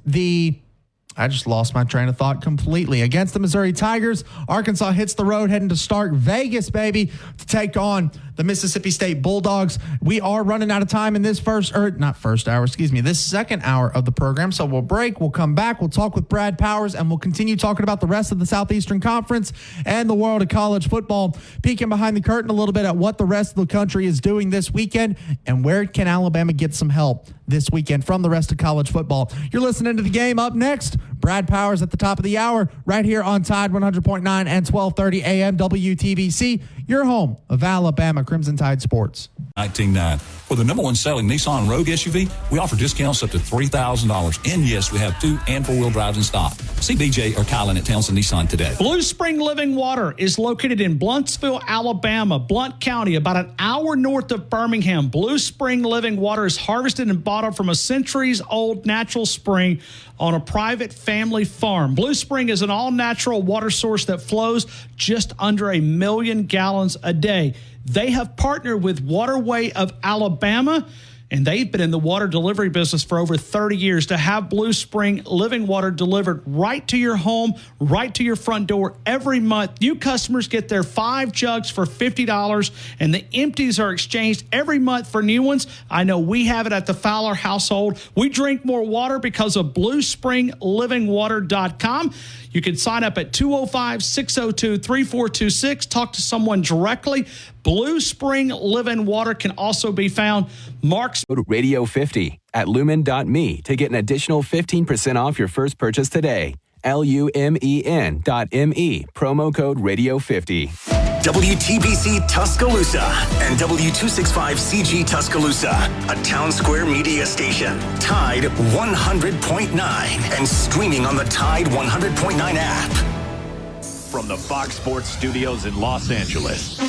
I just lost my train of thought completely. Against the Missouri Tigers, Arkansas hits the road heading to Stark Vegas, baby, to take on the Mississippi State Bulldogs. We are running out of time in this this second hour of the program. So we'll break, we'll come back, we'll talk with Brad Powers, and we'll continue talking about the rest of the Southeastern Conference and the world of college football, peeking behind the curtain a little bit at what the rest of the country is doing this weekend and where can Alabama get some help this weekend from the rest of college football. You're listening to The Game. Up next, Brad Powers at the top of the hour right here on Tide 100.9 and 1230 AM WTBC, your home of Alabama Crimson Tide Sports. 19.9. For the number one selling Nissan Rogue SUV, we offer discounts up to $3,000. And yes, we have 2- and 4-wheel drives in stock. See BJ or Kylan at Townsend Nissan today. Blue Spring Living Water is located in Bluntsville, Alabama, Blount County, about an hour north of Birmingham. Blue Spring Living Water is harvested and bottled from a centuries-old natural spring on a private family farm. Blue Spring is an all-natural water source that flows just under 1 million gallons a day. They have partnered with Waterway of Alabama, and they've been in the water delivery business for over 30 years. To have Blue Spring Living Water delivered right to your home, right to your front door every month. New customers get their 5 jugs for $50, and the empties are exchanged every month for new ones. I know we have it at the Fowler household. We drink more water because of BlueSpringLivingWater.com. You can sign up at 205-602-3426. Talk to someone directly. Blue Spring Living Water can also be found. Mark's. Go to Radio 50 at lumen.me to get an additional 15% off your first purchase today. LUMEN.ME, promo code Radio 50. WTBC Tuscaloosa and W265CG Tuscaloosa, a Town Square media station. Tide 100.9 and streaming on the Tide 100.9 app. From the Fox Sports Studios in Los Angeles,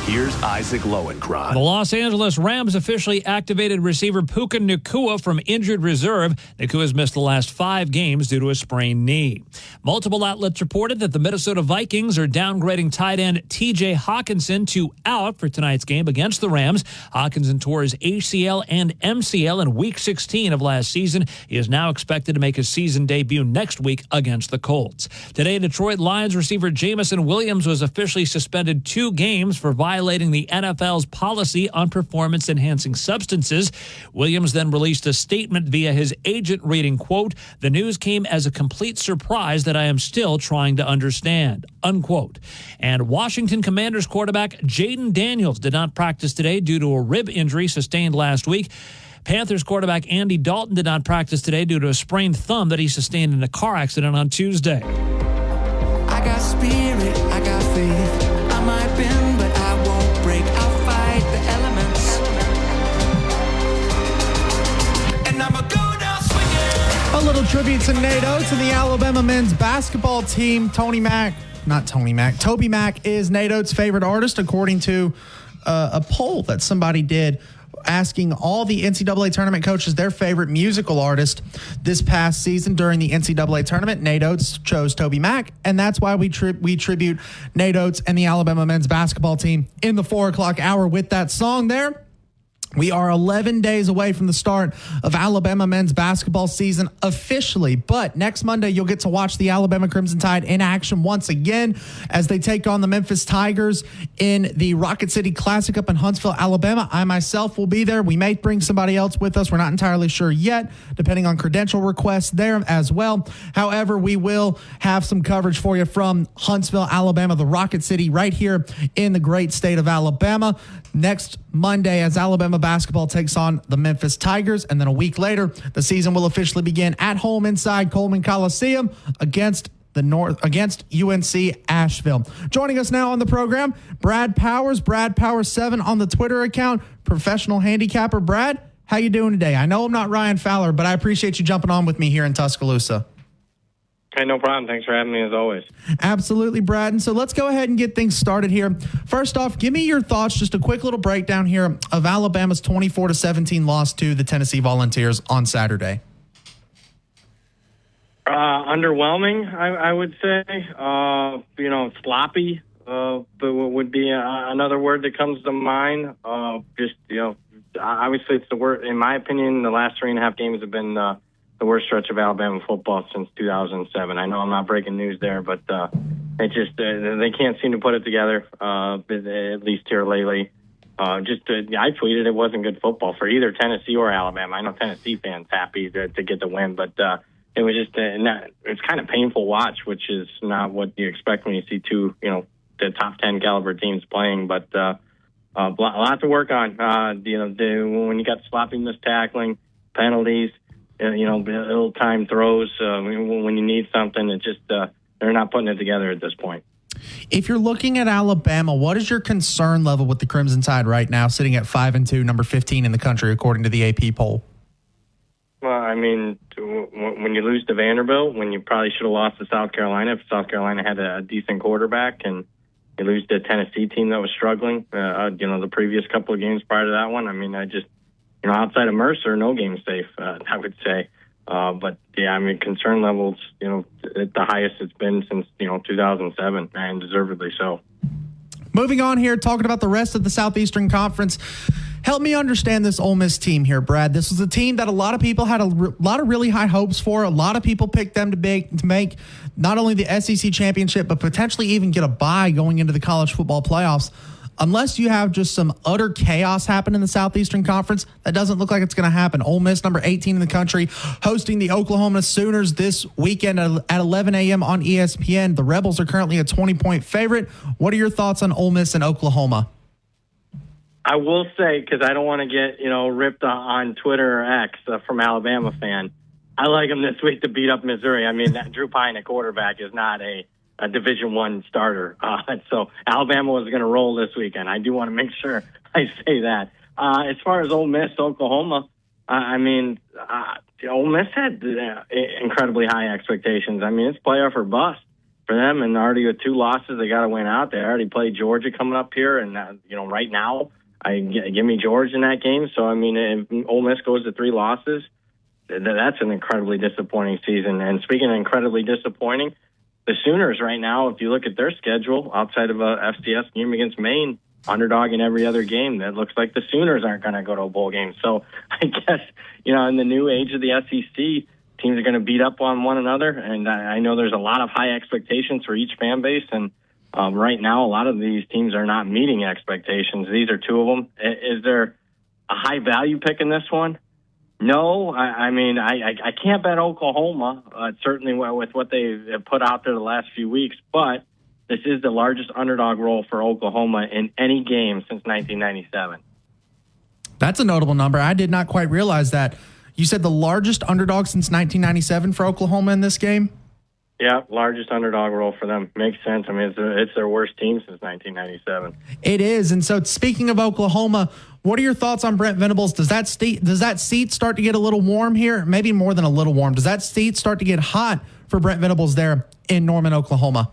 here's Isaac Lowenkron. The Los Angeles Rams officially activated receiver Puka Nacua from injured reserve. Nacua has missed the last 5 games due to a sprained knee. Multiple outlets reported that the Minnesota Vikings are downgrading tight end TJ Hawkinson to out for tonight's game against the Rams. Hawkinson tore his ACL and MCL in Week 16 of last season. He is now expected to make his season debut next week against the Colts. Today, Detroit Lions receiver Jameson Williams was officially suspended 2 games for violating the NFL's policy on performance-enhancing substances. Williams then released a statement via his agent reading, quote, "The news came as a complete surprise that I am still trying to understand," unquote. And Washington Commanders quarterback Jaden Daniels did not practice today due to a rib injury sustained last week. Panthers quarterback Andy Dalton did not practice today due to a sprained thumb that he sustained in a car accident on Tuesday. I got spirit, I got faith. I might bend, but I won't break. I'll fight the elements. And I'ma go down swinging. A little tribute to Nate Oates and the Alabama men's basketball team. Toby Mack is Nate Oates' favorite artist, according to a poll that somebody did asking all the NCAA tournament coaches their favorite musical artist this past season during the NCAA tournament. Nate Oates chose Toby Mack, and that's why we tribute Nate Oates and the Alabama men's basketball team in the 4 o'clock hour with that song there. We are 11 days away from the start of Alabama men's basketball season officially, but next Monday you'll get to watch the Alabama Crimson Tide in action once again as they take on the Memphis Tigers in the Rocket City Classic up in Huntsville, Alabama. I myself will be there. We may bring somebody else with us. We're not entirely sure yet, depending on credential requests there as well. However, we will have some coverage for you from Huntsville, Alabama, the Rocket City, right here in the great state of Alabama. Next Monday, as Alabama basketball takes on the Memphis Tigers, and then a week later, the season will officially begin at home inside Coleman Coliseum against UNC Asheville. Joining us now on the program, Brad Powers 7 on the Twitter account, professional handicapper. Brad, how you doing today? I know I'm not Ryan Fowler, but I appreciate you jumping on with me here in Tuscaloosa. Hey, no problem. Thanks for having me as always. Absolutely, Brad. And so let's go ahead and get things started here. First off, give me your thoughts, just a quick little breakdown here of Alabama's 24-17 loss to the Tennessee Volunteers on Saturday. Underwhelming, I would say. Sloppy would be another word that comes to mind. Obviously it's the worst, in my opinion, the last 3.5 games have been the worst stretch of Alabama football since 2007. I know I'm not breaking news there, but they can't seem to put it together, at least here lately. I tweeted it wasn't good football for either Tennessee or Alabama. I know Tennessee fans happy to get the win, but it was just it's kind of painful watch, which is not what you expect when you see two, the top 10 caliber teams playing. But a lot to work on. When you got sloppy missed tackling, penalties, ill-timed throws, when you need something, it just they're not putting it together at this point. If you're looking at Alabama, what is your concern level with the Crimson Tide right now, sitting at 5-2, number 15 in the country, according to the AP poll? Well, I mean, when you lose to Vanderbilt, when you probably should have lost to South Carolina, if South Carolina had a decent quarterback, and you lose to a Tennessee team that was struggling, the previous couple of games prior to that one, I mean, outside of Mercer, no game's safe, I would say. Concern levels, at the highest it's been since, 2007, and deservedly so. Moving on here, talking about the rest of the Southeastern Conference. Help me understand this Ole Miss team here, Brad. This was a team that a lot of people had a lot of really high hopes for. A lot of people picked them to make not only the SEC championship, but potentially even get a bye going into the college football playoffs. Unless you have just some utter chaos happen in the Southeastern Conference, that doesn't look like it's going to happen. Ole Miss, number 18 in the country, hosting the Oklahoma Sooners this weekend at 11 a.m. on ESPN. The Rebels are currently a 20-point favorite. What are your thoughts on Ole Miss and Oklahoma? I will say, because I don't want to get ripped on Twitter or X from Alabama fan, I like them this week to beat up Missouri. I mean, Drew Pine at quarterback is not a Division I starter. So Alabama was going to roll this weekend. I do want to make sure I say that. As far as Ole Miss, Oklahoma, Ole Miss had incredibly high expectations. I mean, it's playoff or bust for them, and already with 2 losses, they got to win out. They already played Georgia coming up here, and right now, give me Georgia in that game. So, if Ole Miss goes to 3 losses, that's an incredibly disappointing season. And speaking of incredibly disappointing, the Sooners right now, if you look at their schedule, outside of a FCS game against Maine, underdog in every other game, that looks like the Sooners aren't going to go to a bowl game. So I guess, in the new age of the SEC, teams are going to beat up on one another. And I know there's a lot of high expectations for each fan base. And right now, a lot of these teams are not meeting expectations. These are 2 of them. Is there a high value pick in this one? No, I can't bet Oklahoma, certainly with what they have put out there the last few weeks, but this is the largest underdog role for Oklahoma in any game since 1997. That's a notable number. I did not quite realize that. You said the largest underdog since 1997 for Oklahoma in this game? Yeah, largest underdog role for them. Makes sense. I mean, it's their worst team since 1997. It is. And so speaking of Oklahoma, what are your thoughts on Brent Venables? Does that seat start to get a little warm here? Maybe more than a little warm. Does that seat start to get hot for Brent Venables there in Norman, Oklahoma?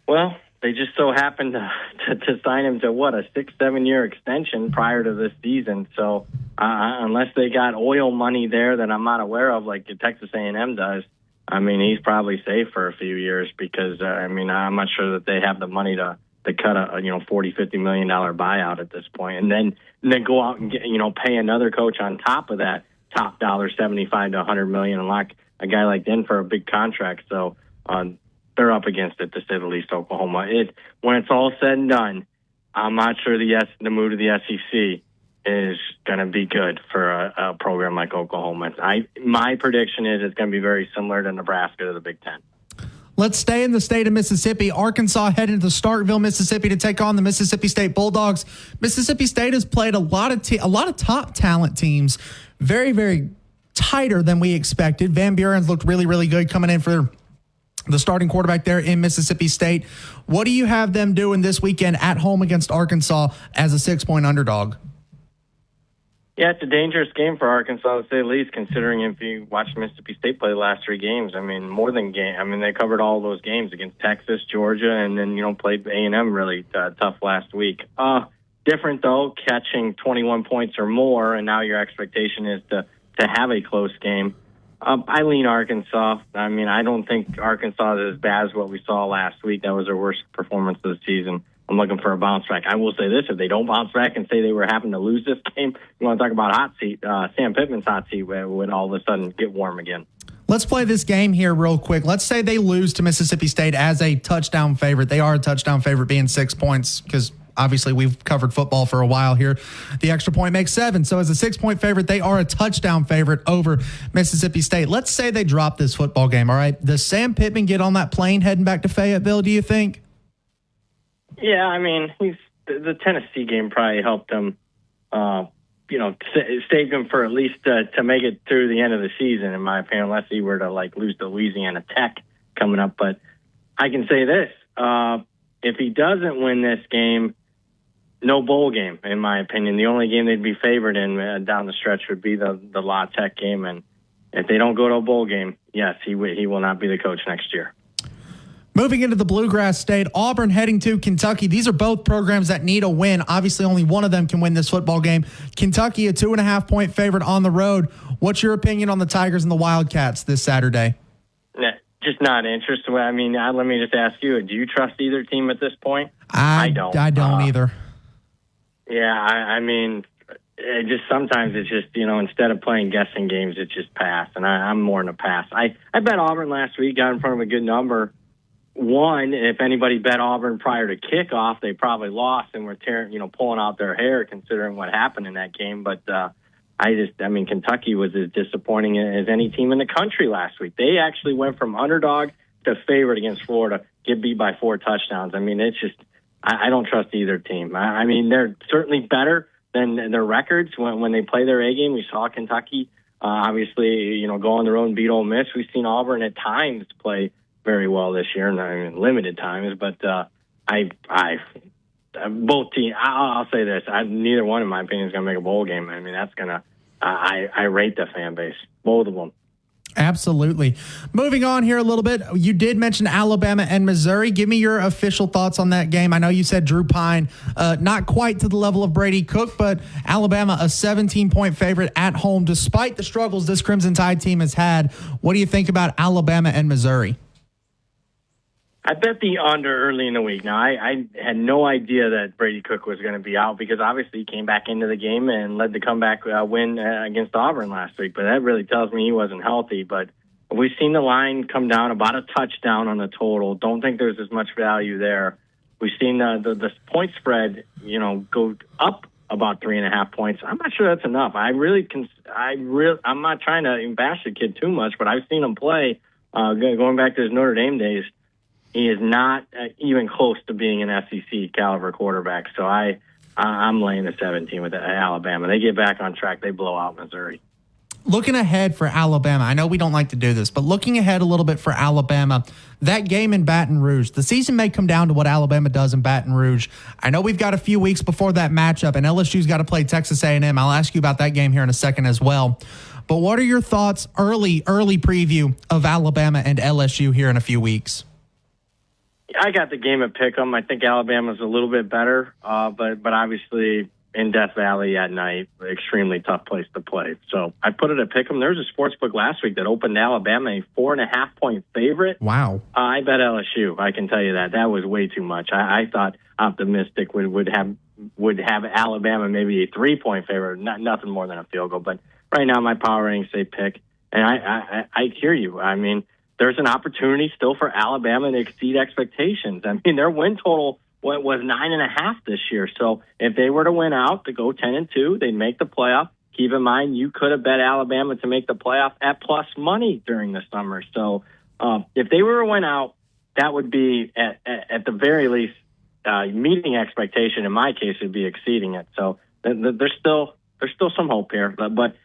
Well, they just so happened to sign him to, a 6-7 year extension prior to this season. So unless they got oil money there that I'm not aware of, like Texas A&M does, I mean, he's probably safe for a few years because, I'm not sure that they have the money to cut a $40-50 million buyout at this point. And then go out and get, pay another coach on top of that top dollar, $75 to $100 million, and lock a guy like Den for a big contract. So, they're up against it, to say the least, Oklahoma. When it's all said and done, I'm not sure the mood of the SEC is going to be good for a program like Oklahoma. My prediction is it's going to be very similar to Nebraska to the Big Ten. Let's stay in the state of Mississippi. Arkansas headed to Starkville, Mississippi to take on the Mississippi State Bulldogs. Mississippi State has played a lot of top talent teams, very, very tighter than we expected. Van Buren's looked really, really good coming in for the starting quarterback there in Mississippi State. What do you have them doing this weekend at home against Arkansas as a 6-point underdog? Yeah, it's a dangerous game for Arkansas, to say the least, considering if you watched Mississippi State play the last 3 games. I mean, more than game. I mean, they covered all those games against Texas, Georgia, and then, played A&M really tough last week. Different, though, catching 21 points or more, and now your expectation is to have a close game. I lean Arkansas. I mean, I don't think Arkansas is as bad as what we saw last week. That was their worst performance of the season. I'm looking for a bounce back. I will say this, if they don't bounce back and say they were having to lose this game, you want to talk about hot seat, Sam Pittman's hot seat would all of a sudden get warm again. Let's play this game here real quick. Let's say they lose to Mississippi State as a touchdown favorite. They are a touchdown favorite, being 6 points, because obviously we've covered football for a while here. The extra point makes 7. So as a 6-point favorite, they are a touchdown favorite over Mississippi State. Let's say they drop this football game, all right? Does Sam Pittman get on that plane heading back to Fayetteville, do you think? Yeah, I mean, the Tennessee game probably helped him, saved him for at least to make it through the end of the season, in my opinion, unless he were to lose to Louisiana Tech coming up. But I can say this: if he doesn't win this game, no bowl game, in my opinion. The only game they'd be favored in down the stretch would be the La Tech game, and if they don't go to a bowl game, yes, he will not be the coach next year. Moving into the Bluegrass State, Auburn heading to Kentucky. These are both programs that need a win. Obviously, only one of them can win this football game. Kentucky, a 2.5-point favorite on the road. What's your opinion on the Tigers and the Wildcats this Saturday? Just not interested. I mean, let me just ask you, do you trust either team at this point? I don't. I don't either. Yeah, I mean, sometimes it's just, instead of playing guessing games, it's just pass. And I'm more in a pass. I bet Auburn last week, got in front of a good number. One, if anybody bet Auburn prior to kickoff, they probably lost and were pulling out their hair considering what happened in that game. But Kentucky was as disappointing as any team in the country last week. They actually went from underdog to favorite against Florida, get beat by 4 touchdowns. I mean, it's just, I don't trust either team. I mean, they're certainly better than their records when they play their A game. We saw Kentucky, obviously, go on their own, beat Ole Miss. We've seen Auburn at times play very well this year, and limited times. But both teams. I'll say this: neither one, in my opinion, is going to make a bowl game. I mean, that's gonna. I rate the fan base, both of them. Absolutely. Moving on here a little bit, you did mention Alabama and Missouri. Give me your official thoughts on that game. I know you said Drew Pine, not quite to the level of Brady Cook, but Alabama, a 17-point favorite at home, despite the struggles this Crimson Tide team has had. What do you think about Alabama and Missouri? I bet the under early in the week. Now, I had no idea that Brady Cook was going to be out because obviously he came back into the game and led the comeback win against Auburn last week. But that really tells me he wasn't healthy. But we've seen the line come down about a touchdown on the total. Don't think there's as much value there. We've seen the point spread, go up about 3.5 points. I'm not sure that's enough. I'm not trying to bash the kid too much, but I've seen him play going back to his Notre Dame days. He is not even close to being an SEC caliber quarterback. So I I'm laying the 17 with Alabama. They get back on track. They blow out Missouri. Looking ahead for Alabama, I know we don't like to do this, but looking ahead a little bit for Alabama, that game in Baton Rouge, the season may come down to what Alabama does in Baton Rouge. I know we've got a few weeks before that matchup, and LSU's got to play Texas A&M. I'll ask you about that game here in a second as well. But what are your thoughts, early preview of Alabama and LSU here in a few weeks? I got the game at Pick'em. I think Alabama's a little bit better, but obviously in Death Valley at night, extremely tough place to play. So I put it at Pick'em. There was a sports book last week that opened Alabama a 4.5-point favorite. Wow. I bet LSU. I can tell you that. That was way too much. I thought Optimistic would have Alabama maybe a 3-point favorite, nothing more than a field goal. But right now my power rankings say pick, and I hear you. I mean, there's an opportunity still for Alabama to exceed expectations. I mean, their win total was 9.5 this year. So if they were to win out, to go 10-2, they'd make the playoff. Keep in mind, you could have bet Alabama to make the playoff at plus money during the summer. So if they were to win out, that would be at the very least meeting expectation. In my case, it'd be exceeding it. So there's still some hope here, but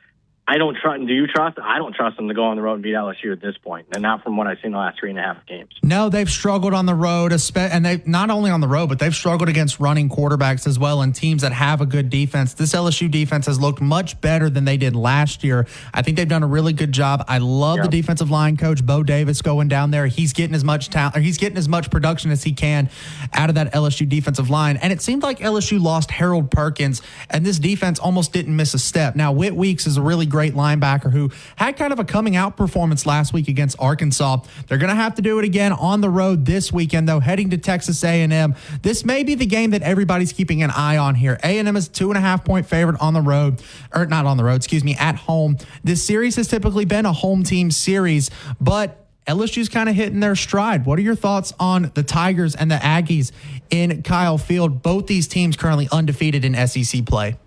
I don't trust. Do you trust? I don't trust them to go on the road and beat LSU at this point, and not from what I've seen the last 3.5 games. No, they've struggled on the road, and they not only on the road, but they've struggled against running quarterbacks as well and teams that have a good defense. This LSU defense has looked much better than they did last year. I think they've done a really good job. I love the defensive line coach, Bo Davis, going down there. He's getting as much talent, or he's getting as much production as he can out of that LSU defensive line. And it seemed like LSU lost Harold Perkins, and this defense almost didn't miss a step. Now, Whit Weeks is a really great linebacker who had kind of a coming out performance last week against Arkansas. They're going to have to do it again on the road this weekend, though, heading to Texas A&M. This may be the game that everybody's keeping an eye on here. A&M is a 2.5-point favorite on the road, or not on the road, at home. This series has typically been a home team series, but LSU's kind of hitting their stride. What are your thoughts on the Tigers and the Aggies in Kyle Field? Both these teams currently undefeated in SEC play.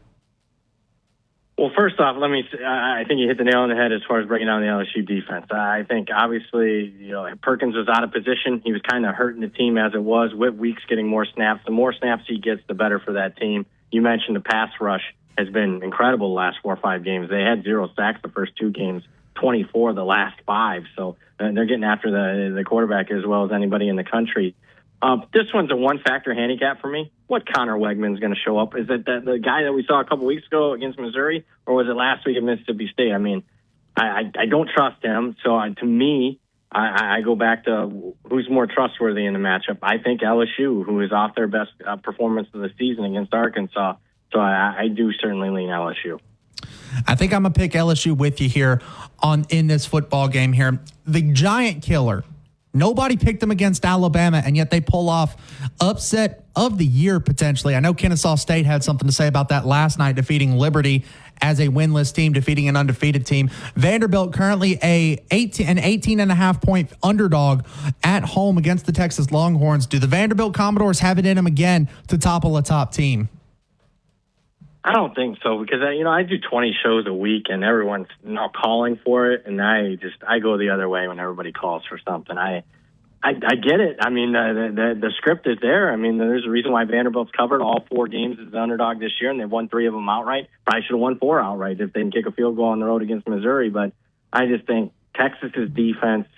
Well, first off, I think you hit the nail on the head as far as breaking down the LSU defense. I think obviously, Perkins was out of position. He was kind of hurting the team as it was. Whit Weeks getting more snaps. The more snaps he gets, the better for that team. You mentioned the pass rush has been incredible the last 4 or 5 games. They had 0 sacks the first 2 games, 24 the last 5. So they're getting after the quarterback as well as anybody in the country. This one's a one-factor handicap for me. What Connor Wegman's going to show up? Is it the guy that we saw a couple weeks ago against Missouri, or was it last week at Mississippi State? I mean, I don't trust him. So to me, I go back to who's more trustworthy in the matchup. I think LSU, who is off their best performance of the season against Arkansas. So I do certainly lean LSU. I think I'm going to pick LSU with you here in this football game here. The giant killer. Nobody picked them against Alabama, and yet they pull off upset of the year potentially. I know Kennesaw State had something to say about that last night, defeating Liberty as a winless team, defeating an undefeated team. Vanderbilt currently an 18.5-point underdog at home against the Texas Longhorns. Do the Vanderbilt Commodores have it in them again to topple a top team? I don't think so, because I do 20 shows a week and everyone's calling for it, and I go the other way when everybody calls for something. I get it. I mean, the script is there. I mean, there's a reason why Vanderbilt's covered all 4 games as the underdog this year, and they've won 3 of them outright. Probably should have won 4 outright if they didn't kick a field goal on the road against Missouri. But I just think Texas's defense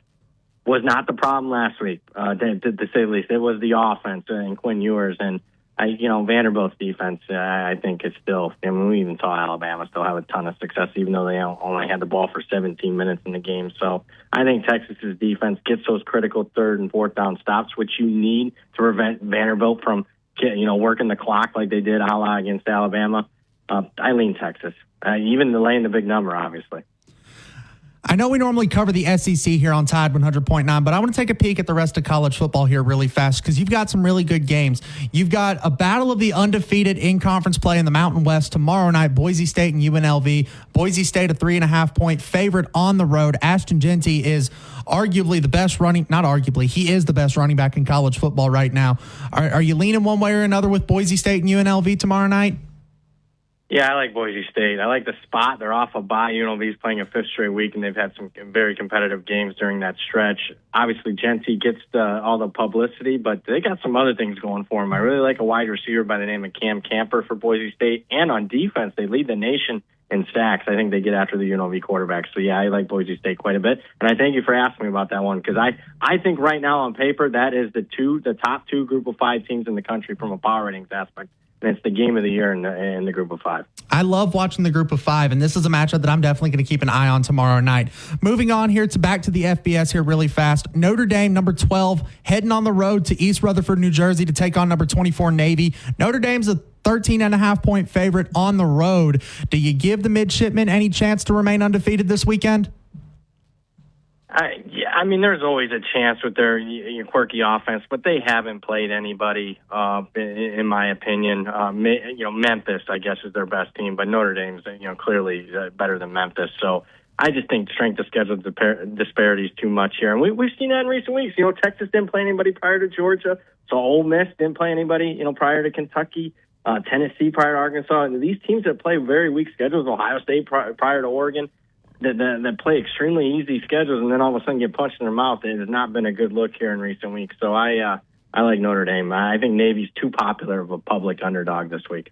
was not the problem last week, to say the least. It was the offense and Quinn Ewers, and Vanderbilt's defense, I think, is still. I mean, we even saw Alabama still have a ton of success, even though they only had the ball for 17 minutes in the game. So I think Texas's defense gets those critical 3rd and 4th down stops, which you need to prevent Vanderbilt from, working the clock like they did a la against Alabama. I lean Texas, even laying the big number, obviously. I know we normally cover the SEC here on Tide 100.9, but I want to take a peek at the rest of college football here really fast because you've got some really good games. You've got a battle of the undefeated in conference play in the Mountain West tomorrow night, Boise State and UNLV. Boise State a 3.5-point favorite on the road. Ashton Jeanty is arguably the best he is the best running back in college football right now. Are you leaning one way or another with Boise State and UNLV tomorrow night? Yeah, I like Boise State. I like the spot. They're off a bye. UNLV's playing a fifth straight week, and they've had some very competitive games during that stretch. Obviously, Genty gets all the publicity, but they got some other things going for them. I really like a wide receiver by the name of Cam Camper for Boise State. And on defense, they lead the nation in sacks. I think they get after the UNLV quarterback. So, yeah, I like Boise State quite a bit. And I thank you for asking me about that one, because I think right now on paper that is the top two Group of 5 teams in the country from a power ratings aspect. And it's the game of the year in the Group of 5. I love watching the Group of 5, and this is a matchup that I'm definitely going to keep an eye on tomorrow night. Moving on here back to the FBS here really fast. Notre Dame, number 12, heading on the road to East Rutherford, New Jersey to take on number 24 Navy. Notre Dame's a 13.5-point favorite on the road. Do you give the midshipmen any chance to remain undefeated this weekend? I mean, there's always a chance with their quirky offense, but they haven't played anybody, in my opinion. Memphis, I guess, is their best team, but Notre Dame's, clearly better than Memphis. So I just think strength of schedule disparity is too much here. And we've seen that in recent weeks. Texas didn't play anybody prior to Georgia. So Ole Miss didn't play anybody, prior to Kentucky. Tennessee prior to Arkansas. And these teams that play very weak schedules, Ohio State prior to Oregon, that play extremely easy schedules and then all of a sudden get punched in their mouth. It has not been a good look here in recent weeks. So I like Notre Dame. I think Navy's too popular of a public underdog this week.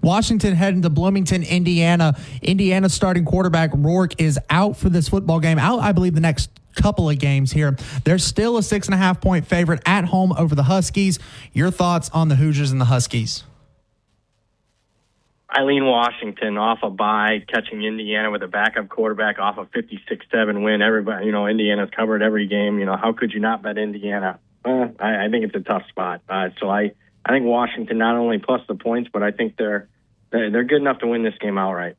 Washington heading to Bloomington, Indiana. Indiana's starting quarterback Rourke is out for this football game. Out, I believe, the next couple of games here. They're still a 6.5-point favorite at home over the Huskies. Your thoughts on the Hoosiers and the Huskies? I lean Washington off a bye, catching Indiana with a backup quarterback off a 56-7 win. Everybody, Indiana's covered every game. How could you not bet Indiana? I think it's a tough spot. So I think Washington not only plus the points, but I think they're good enough to win this game outright.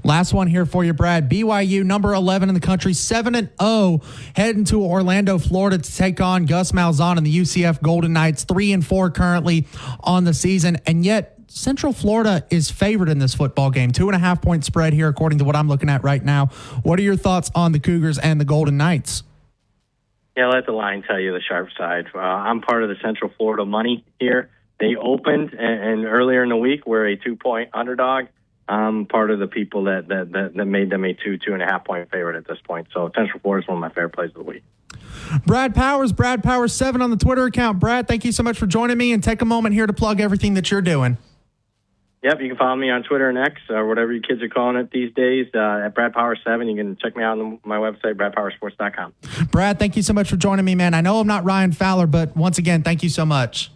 Last one here for you, Brad. BYU, number 11 in the country, 7-0, heading to Orlando, Florida to take on Gus Malzahn and the UCF Golden Knights, 3-4 currently on the season, and yet Central Florida is favored in this football game. 2.5-point spread here, according to what I'm looking at right now. What are your thoughts on the Cougars and the Golden Knights? Yeah, let the line tell you the sharp side. I'm part of the Central Florida money here. They opened, and earlier in the week were a 2-point underdog. I'm part of the people that made them a 2.5-point favorite at this point. So Central Florida is one of my favorite plays of the week. Brad Powers 7 on the Twitter account. Brad, thank you so much for joining me, and take a moment here to plug everything that you're doing. Yep, you can follow me on Twitter and X, or whatever you kids are calling it these days, at Brad Powers 7. You can check me out on my website, bradpowersports.com. Brad, thank you so much for joining me, man. I know I'm not Ryan Fowler, but once again, thank you so much.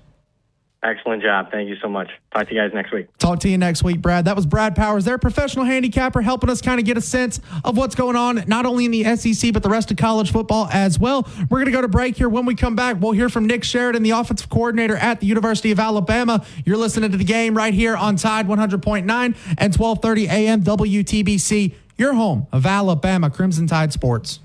Excellent job. Thank you so much. Talk to you guys next week. Talk to you next week, Brad. That was Brad Powers, their professional handicapper, helping us kind of get a sense of what's going on, not only in the SEC, but the rest of college football as well. We're going to go to break here. When we come back, we'll hear from Nick Sheridan, the offensive coordinator at the University of Alabama. You're listening to the game right here on Tide 100.9 and 1230 AM WTBC, your home of Alabama Crimson Tide Sports.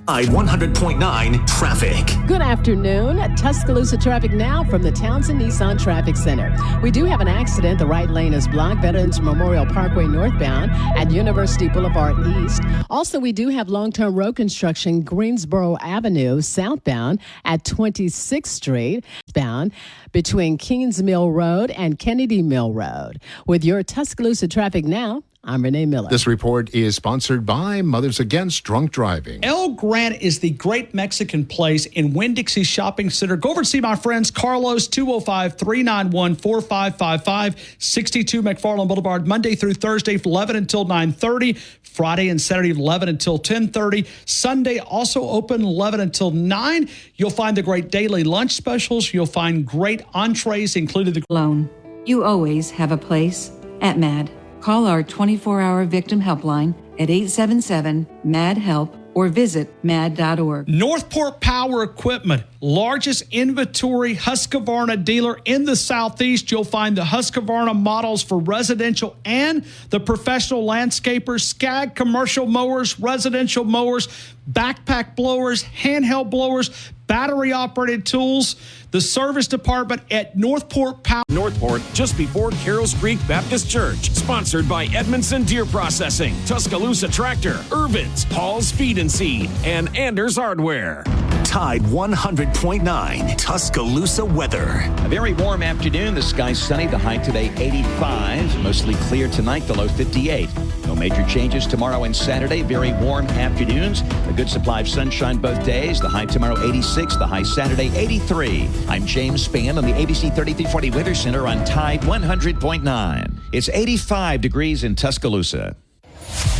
Tide 100.9 traffic. Good afternoon. Tuscaloosa traffic now from the Townsend Nissan Traffic Center. We do have an accident. The right lane is blocked. Veterans Memorial Parkway northbound at University Boulevard East. Also, we do have long-term road construction Greensboro Avenue southbound at 26th Street bound between Kings Mill Road and Kennedy Mill Road. With your Tuscaloosa traffic now, I'm Renee Miller. This report is sponsored by Mothers Against Drunk Driving. El Grant is the great Mexican place in Winn-Dixie Shopping Center. Go over and see my friends Carlos, 205-391-4555, 62 McFarland Boulevard, Monday through Thursday, 11 until 9:30. Friday and Saturday, 11 until 10:30. Sunday, also open 11 until 9. You'll find the great daily lunch specials. You'll find great entrees, including the loan. You always have a place at MAD. Call our 24-hour victim helpline at 877-MAD-HELP or visit mad.org. Northport Power Equipment, largest inventory Husqvarna dealer in the Southeast. You'll find the Husqvarna models for residential and the professional landscapers, Skag commercial mowers, residential mowers, backpack blowers, handheld blowers, battery-operated tools. The service department at Northport Power. Northport, just before Carroll's Creek Baptist Church. Sponsored by Edmondson Deer Processing, Tuscaloosa Tractor, Irvin's, Hall's Feed and Seed, and Anders Hardware. Tide 100.9 Tuscaloosa weather. A very warm afternoon. The sky's sunny. The high today 85. Mostly clear tonight. The low 58. No major changes tomorrow and Saturday. Very warm afternoons. A good supply of sunshine both days. The high tomorrow 86. The high Saturday 83. I'm James Spann on the ABC 3340 Weather Center on Tide 100.9. It's 85 degrees in Tuscaloosa.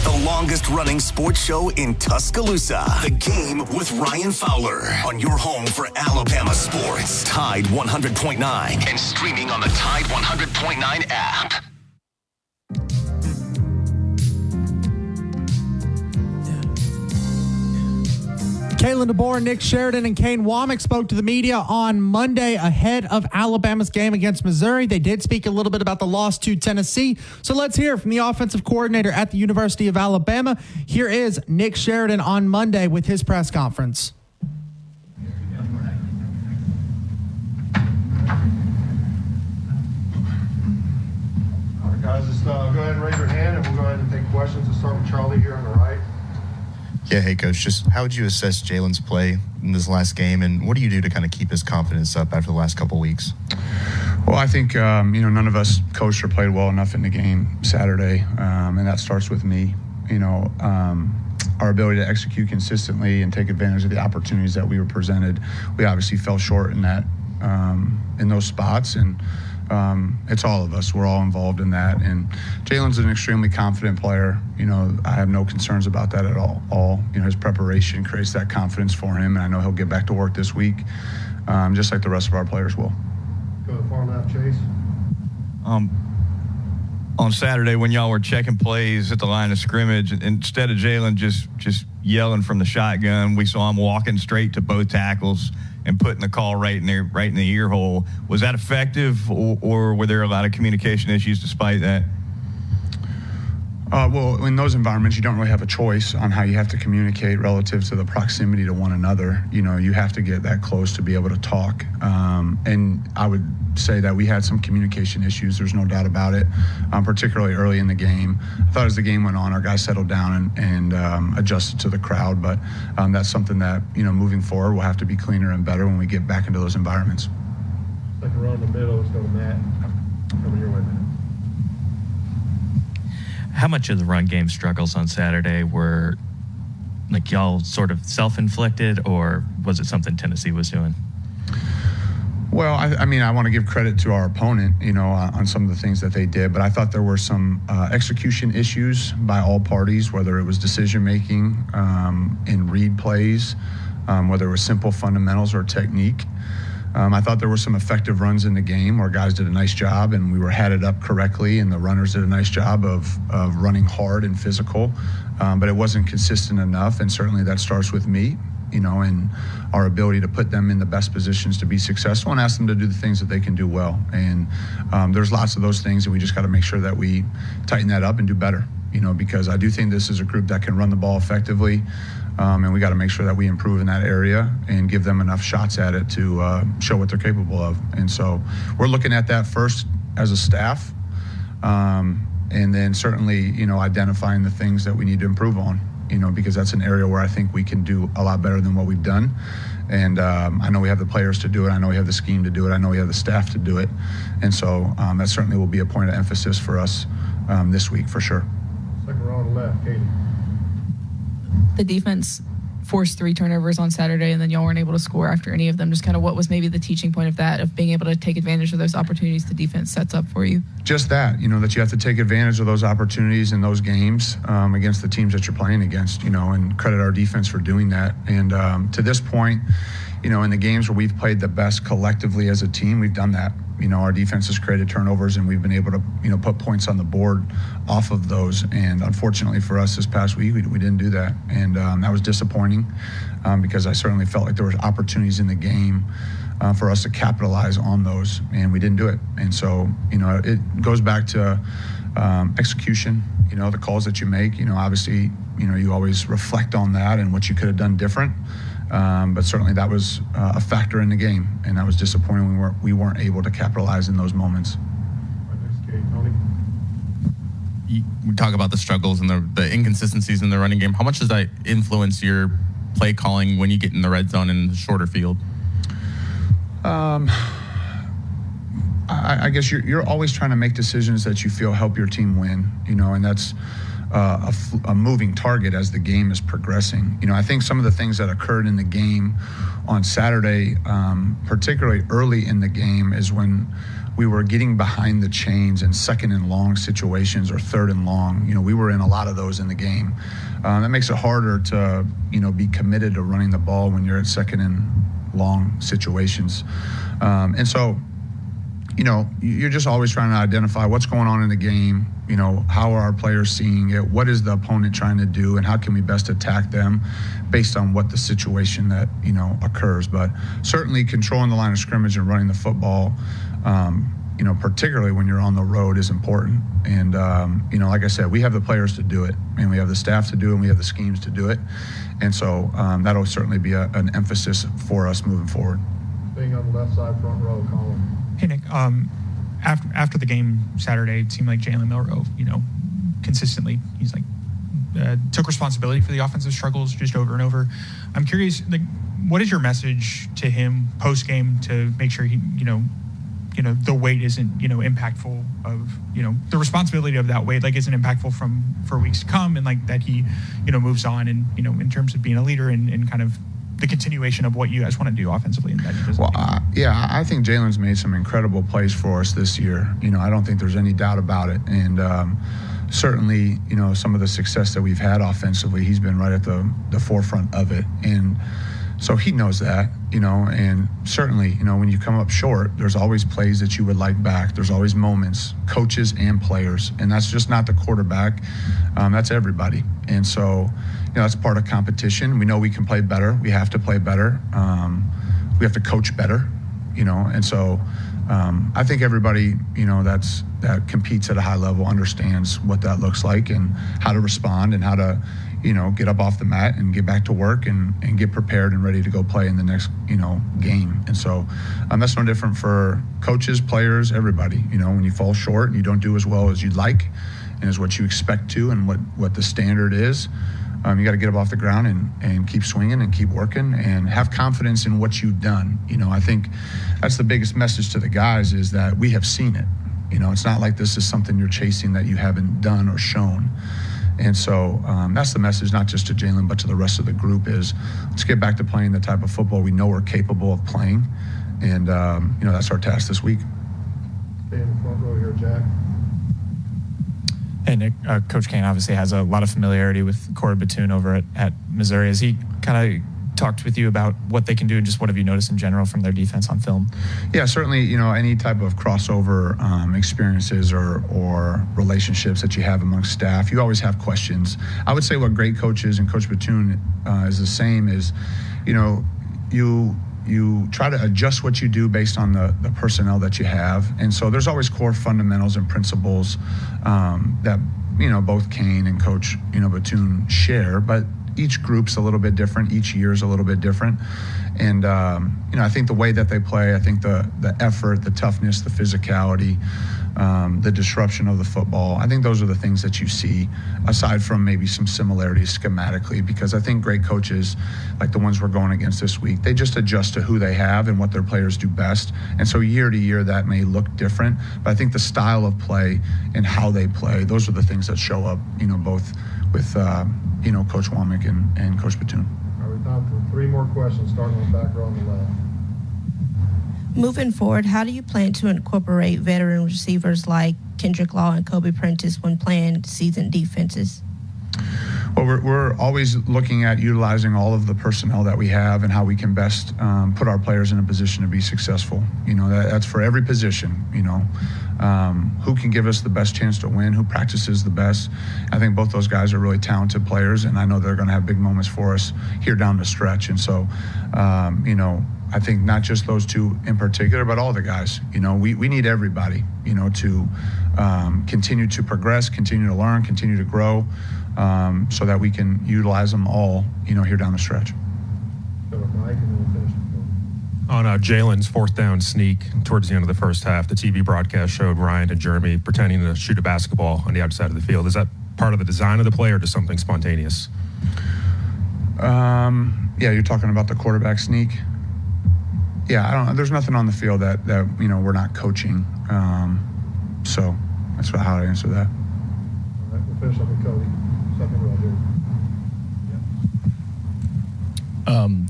The longest running sports show in Tuscaloosa. The Game with Ryan Fowler on your home for Alabama sports. Tide 100.9 and streaming on the Tide 100.9 app. Kalen DeBoer, Nick Sheridan, and Kane Womack spoke to the media on Monday ahead of Alabama's game against Missouri. They did speak a little bit about the loss to Tennessee. So let's hear from the offensive coordinator at the University of Alabama. Here is Nick Sheridan on Monday with his press conference. All right, guys, just go ahead and raise your hand, and we'll go ahead and take questions. We'll start with Charlie here on the right. Yeah, hey, Coach, just how would you assess Jalen's play in this last game, and what do you do to kind of keep his confidence up after the last couple weeks? Well, I think, none of us coached or played well enough in the game Saturday, and that starts with me. Our ability to execute consistently and take advantage of the opportunities that we were presented. We obviously fell short in that, in those spots, and it's all of us. We're all involved in that. And Jalen's an extremely confident player. I have no concerns about that at all. His preparation creates that confidence for him, and I know he'll get back to work this week, just like the rest of our players will. Go to the far left, Chase. On Saturday, when y'all were checking plays at the line of scrimmage, instead of Jalen just yelling from the shotgun, we saw him walking straight to both tackles and putting the call right in the ear hole. Was that effective, or were there a lot of communication issues despite that? Well, in those environments, you don't really have a choice on how you have to communicate relative to the proximity to one another. You have to get that close to be able to talk. And I would say that we had some communication issues. There's no doubt about it, particularly early in the game. I thought as the game went on, our guys settled down and adjusted to the crowd. But that's something that, moving forward, we'll have to be cleaner and better when we get back into those environments. Second row in the middle, let's go to Matt. Coming your way, Matt. How much of the run game struggles on Saturday were y'all sort of self-inflicted, or was it something Tennessee was doing? Well, I want to give credit to our opponent, on some of the things that they did, but I thought there were some execution issues by all parties, whether it was decision-making in read plays, whether it was simple fundamentals or technique. I thought there were some effective runs in the game where guys did a nice job and we were headed up correctly, and the runners did a nice job of running hard and physical, but it wasn't consistent enough, and certainly that starts with me, and our ability to put them in the best positions to be successful and ask them to do the things that they can do well. And there's lots of those things, and we just got to make sure that we tighten that up and do better, because I do think this is a group that can run the ball effectively. And we got to make sure that we improve in that area and give them enough shots at it to show what they're capable of. And so we're looking at that first as a staff, and then certainly, identifying the things that we need to improve on, because that's an area where I think we can do a lot better than what we've done. And I know we have the players to do it. I know we have the scheme to do it. I know we have the staff to do it. And so that certainly will be a point of emphasis for us this week for sure. Second row on the left, Katie. The defense forced 3 turnovers on Saturday, and then y'all weren't able to score after any of them. Just kind of what was maybe the teaching point of that, of being able to take advantage of those opportunities the defense sets up for you? Just that, that you have to take advantage of those opportunities in those games against the teams that you're playing against, and credit our defense for doing that. And to this point, in the games where we've played the best collectively as a team, we've done that. Our defense has created turnovers, and we've been able to, put points on the board off of those. And unfortunately for us this past week, we didn't do that. And that was disappointing because I certainly felt like there were opportunities in the game for us to capitalize on those, and we didn't do it. And so, it goes back to execution, the calls that you make. Obviously, you always reflect on that and what you could have done different. But certainly that was a factor in the game, and that was disappointing. We weren't able to capitalize in those moments. We talk about the struggles and the inconsistencies in the running game. How much does that influence your play calling when you get in the red zone in the shorter field? I guess you're always trying to make decisions that you feel help your team win, and that's a moving target as the game is progressing. I think some of the things that occurred in the game on Saturday, particularly early in the game, is when we were getting behind the chains in second and long situations or third and long. We were in a lot of those in the game. That makes it harder to, be committed to running the ball when you're at second and long situations. And so, you're just always trying to identify what's going on in the game. How are our players seeing it? What is the opponent trying to do? And how can we best attack them based on what the situation that, occurs? But certainly controlling the line of scrimmage and running the football, particularly when you're on the road, is important. And, like I said, we have the players to do it, and we have the staff to do it, and we have the schemes to do it. And so that'll certainly be an emphasis for us moving forward. Being on the left side, front row, Colin. Hey, Nick, after the game Saturday, it seemed like Jalen Milroe, consistently, he's took responsibility for the offensive struggles just over and over. I'm curious, what is your message to him post-game to make sure he, the weight isn't, impactful of, the responsibility of that weight, isn't impactful for weeks to come, and that he, moves on and, in terms of being a leader and kind of the continuation of what you guys want to do offensively. And I think Jalen's made some incredible plays for us this year. I don't think there's any doubt about it. And certainly, some of the success that we've had offensively, he's been right at the forefront of it. And so he knows that, and certainly, when you come up short, there's always plays that you would like back. There's always moments, coaches and players, and that's just not the quarterback. That's everybody. And so, that's part of competition. We know we can play better. We have to play better. We have to coach better, and so I think everybody, that competes at a high level understands what that looks like and how to respond and how to, get up off the mat and get back to work and get prepared and ready to go play in the next, game. And so that's no different for coaches, players, everybody. When you fall short and you don't do as well as you'd like and as what you expect to and what the standard is, you got to get up off the ground and keep swinging and keep working and have confidence in what you've done. I think that's the biggest message to the guys, is that we have seen it. It's not like this is something you're chasing that you haven't done or shown. And so that's the message, not just to Jalen, but to the rest of the group, is let's get back to playing the type of football we know we're capable of playing. And, that's our task this week. Stay in the front row here, Jack. Hey, Nick, Coach Kane obviously has a lot of familiarity with Corey Batoon over at Missouri. Has he kind of talked with you about what they can do and just what have you noticed in general from their defense on film? Yeah, certainly, any type of crossover experiences or relationships that you have amongst staff, you always have questions. I would say what great coaches, and Coach Batoon is the same, is, you try to adjust what you do based on the personnel that you have. And so there's always core fundamentals and principles that, both Kane and Coach, Batoon share, but each group's a little bit different. Each year's a little bit different. And, I think the way that they play, I think the effort, the toughness, the physicality, the disruption of the football, I think those are the things that you see, aside from maybe some similarities schematically, because I think great coaches, like the ones we're going against this week, they just adjust to who they have and what their players do best. And so year to year, that may look different, but I think the style of play and how they play, those are the things that show up, both with, Coach Womack and Coach Batoon. All right, time for 3 more questions, starting on the back row on the left. Moving forward, how do you plan to incorporate veteran receivers like Kendrick Law and Kobe Prentice when playing seasoned defenses? Well, we're always looking at utilizing all of the personnel that we have and how we can best put our players in a position to be successful. That's for every position, who can give us the best chance to win, who practices the best. I think both those guys are really talented players, and I know they're going to have big moments for us here down the stretch. And so, I think not just those two in particular, but all the guys. We need everybody, to continue to progress, continue to learn, continue to grow, so that we can utilize them all, here down the stretch. Go to Mike, and then we'll finish. On Jalen's fourth down sneak towards the end of the first half, the TV broadcast showed Ryan and Jeremy pretending to shoot a basketball on the outside of the field. Is that part of the design of the play or just something spontaneous? Yeah, you're talking about the quarterback sneak. Yeah, there's nothing on the field that we're not coaching. So that's how I answer that. All right, we'll finish up with Cody. Second row, dude.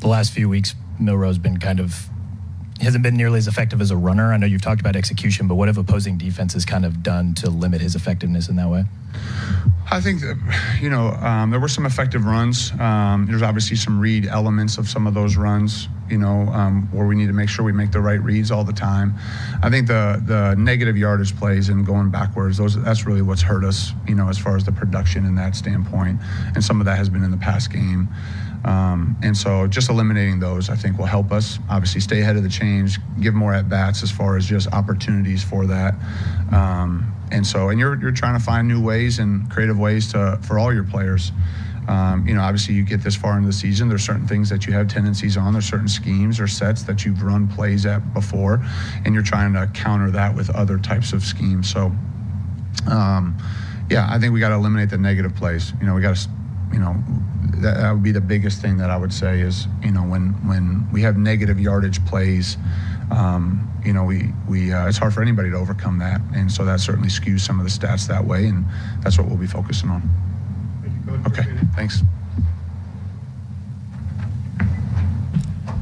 The last few weeks, Milrow's been hasn't been nearly as effective as a runner. I know you've talked about execution, but what have opposing defenses kind of done to limit his effectiveness in that way? I think that, there were some effective runs. There's obviously some read elements of some of those runs, where we need to make sure we make the right reads all the time. I think the negative yardage plays and going backwards, that's really what's hurt us, as far as the production in that standpoint. And some of that has been in the past game. And so just eliminating those, I think, will help us obviously stay ahead of the change, give more at-bats as far as just opportunities for that. And you're trying to find new ways and creative ways for all your players. Obviously you get this far into the season, there's certain things that you have tendencies on, there's certain schemes or sets that you've run plays at before, and you're trying to counter that with other types of schemes. So, I think we got to eliminate the negative plays. We got to, that would be the biggest thing that I would say is, when we have negative yardage plays, it's hard for anybody to overcome that. And so that certainly skews some of the stats that way. And that's what we'll be focusing on. Thank you, Coach. Okay, thanks.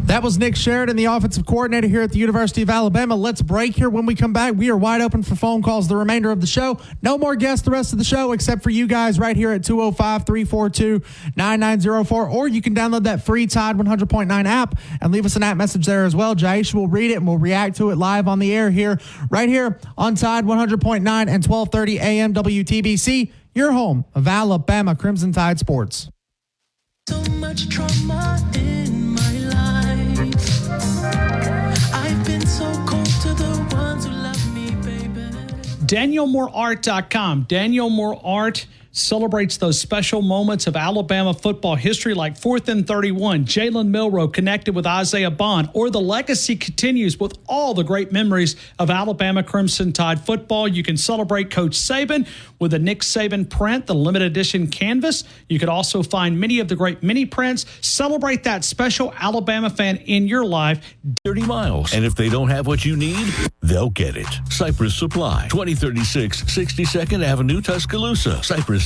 That was Nick Sheridan, the offensive coordinator here at the University of Alabama. Let's break here. When we come back, we are wide open for phone calls the remainder of the show. No more guests the rest of the show except for you guys right here at 205-342-9904. Or you can download that free Tide 100.9 app and leave us an app message there as well. Jaish will read it and we'll react to it live on the air here, right here on Tide 100.9 and 1230 AM WTBC, your home of Alabama Crimson Tide Sports. So much trauma in my life. I've been so cold to the ones who love me, baby. DanielMooreArt.com. Daniel Moore Art celebrates those special moments of Alabama football history like 4th and 31, Jalen Milroe connected with Isaiah Bond, or the legacy continues with all the great memories of Alabama Crimson Tide football. You can celebrate Coach Saban with a Nick Saban print, the limited edition canvas. You could also find many of the great mini prints. Celebrate that special Alabama fan in your life. 30 miles. And if they don't have what you need, they'll get it. Cypress Supply, 2036 62nd Avenue, Tuscaloosa. Cypress-supply.com.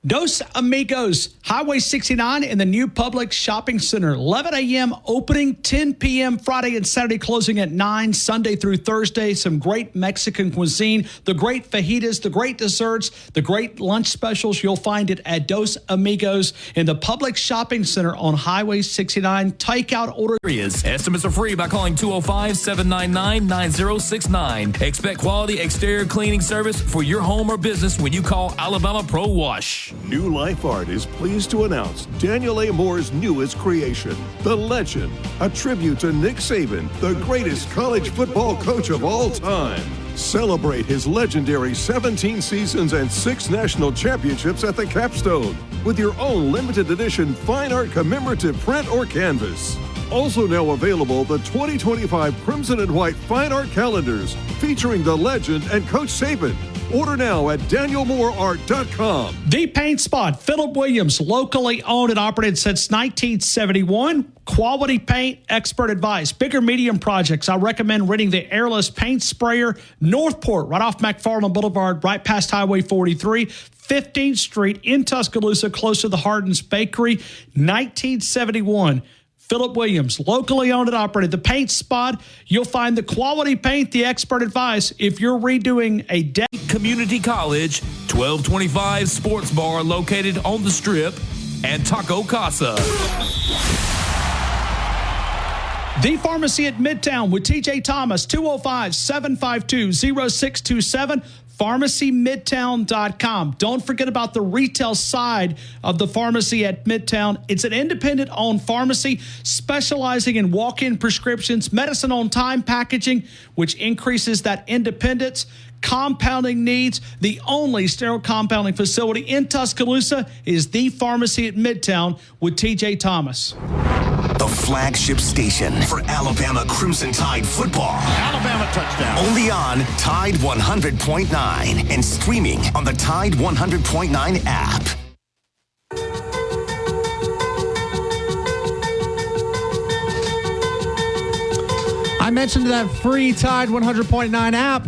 Dos Amigos, Highway 69 in the new Publix Shopping Center. 11 a.m. opening, 10 p.m. Friday and Saturday closing at 9, Sunday through Thursday. Some great Mexican cuisine, the great fajitas, the great desserts, the great lunch specials. You'll find it at Dos Amigos in the Publix Shopping Center on Highway 69. Takeout order. Estimates are free by calling 205-799-9069. Expect quality exterior cleaning service for your home or business when you call Alabama Pro Wash. New Life Art is pleased to announce Daniel A. Moore's newest creation, The Legend, a tribute to Nick Saban, the greatest college football coach of all time. Celebrate his legendary 17 seasons and 6 national championships at the capstone with your own limited edition fine art commemorative print or canvas. Also now available, the 2025 Crimson and White Fine Art Calendars featuring the legend and Coach Saban. Order now at DanielMooreArt.com. The Paint Spot, Philip Williams, locally owned and operated since 1971. Quality paint, expert advice. Bigger medium projects, I recommend renting the airless paint sprayer. Northport, right off McFarland Boulevard, right past Highway 43. 15th Street in Tuscaloosa, close to the Hardin's Bakery. 1971. Philip Williams, locally owned and operated. The Paint Spot, you'll find the quality paint, the expert advice. If you're redoing a deck. Community College, 1225 Sports Bar located on the Strip, and Taco Casa. The Pharmacy at Midtown with TJ Thomas, 205-752-0627. PharmacyMidtown.com. Don't forget about the retail side of the pharmacy at Midtown. It's an independent-owned pharmacy specializing in walk-in prescriptions, medicine on time packaging, which increases that independence. Compounding needs. The only sterile compounding facility in Tuscaloosa is the pharmacy at Midtown with TJ Thomas. The flagship station for Alabama Crimson Tide football. Alabama touchdown. Only on Tide 100.9 and streaming on the Tide 100.9 app. I mentioned that free Tide 100.9 app.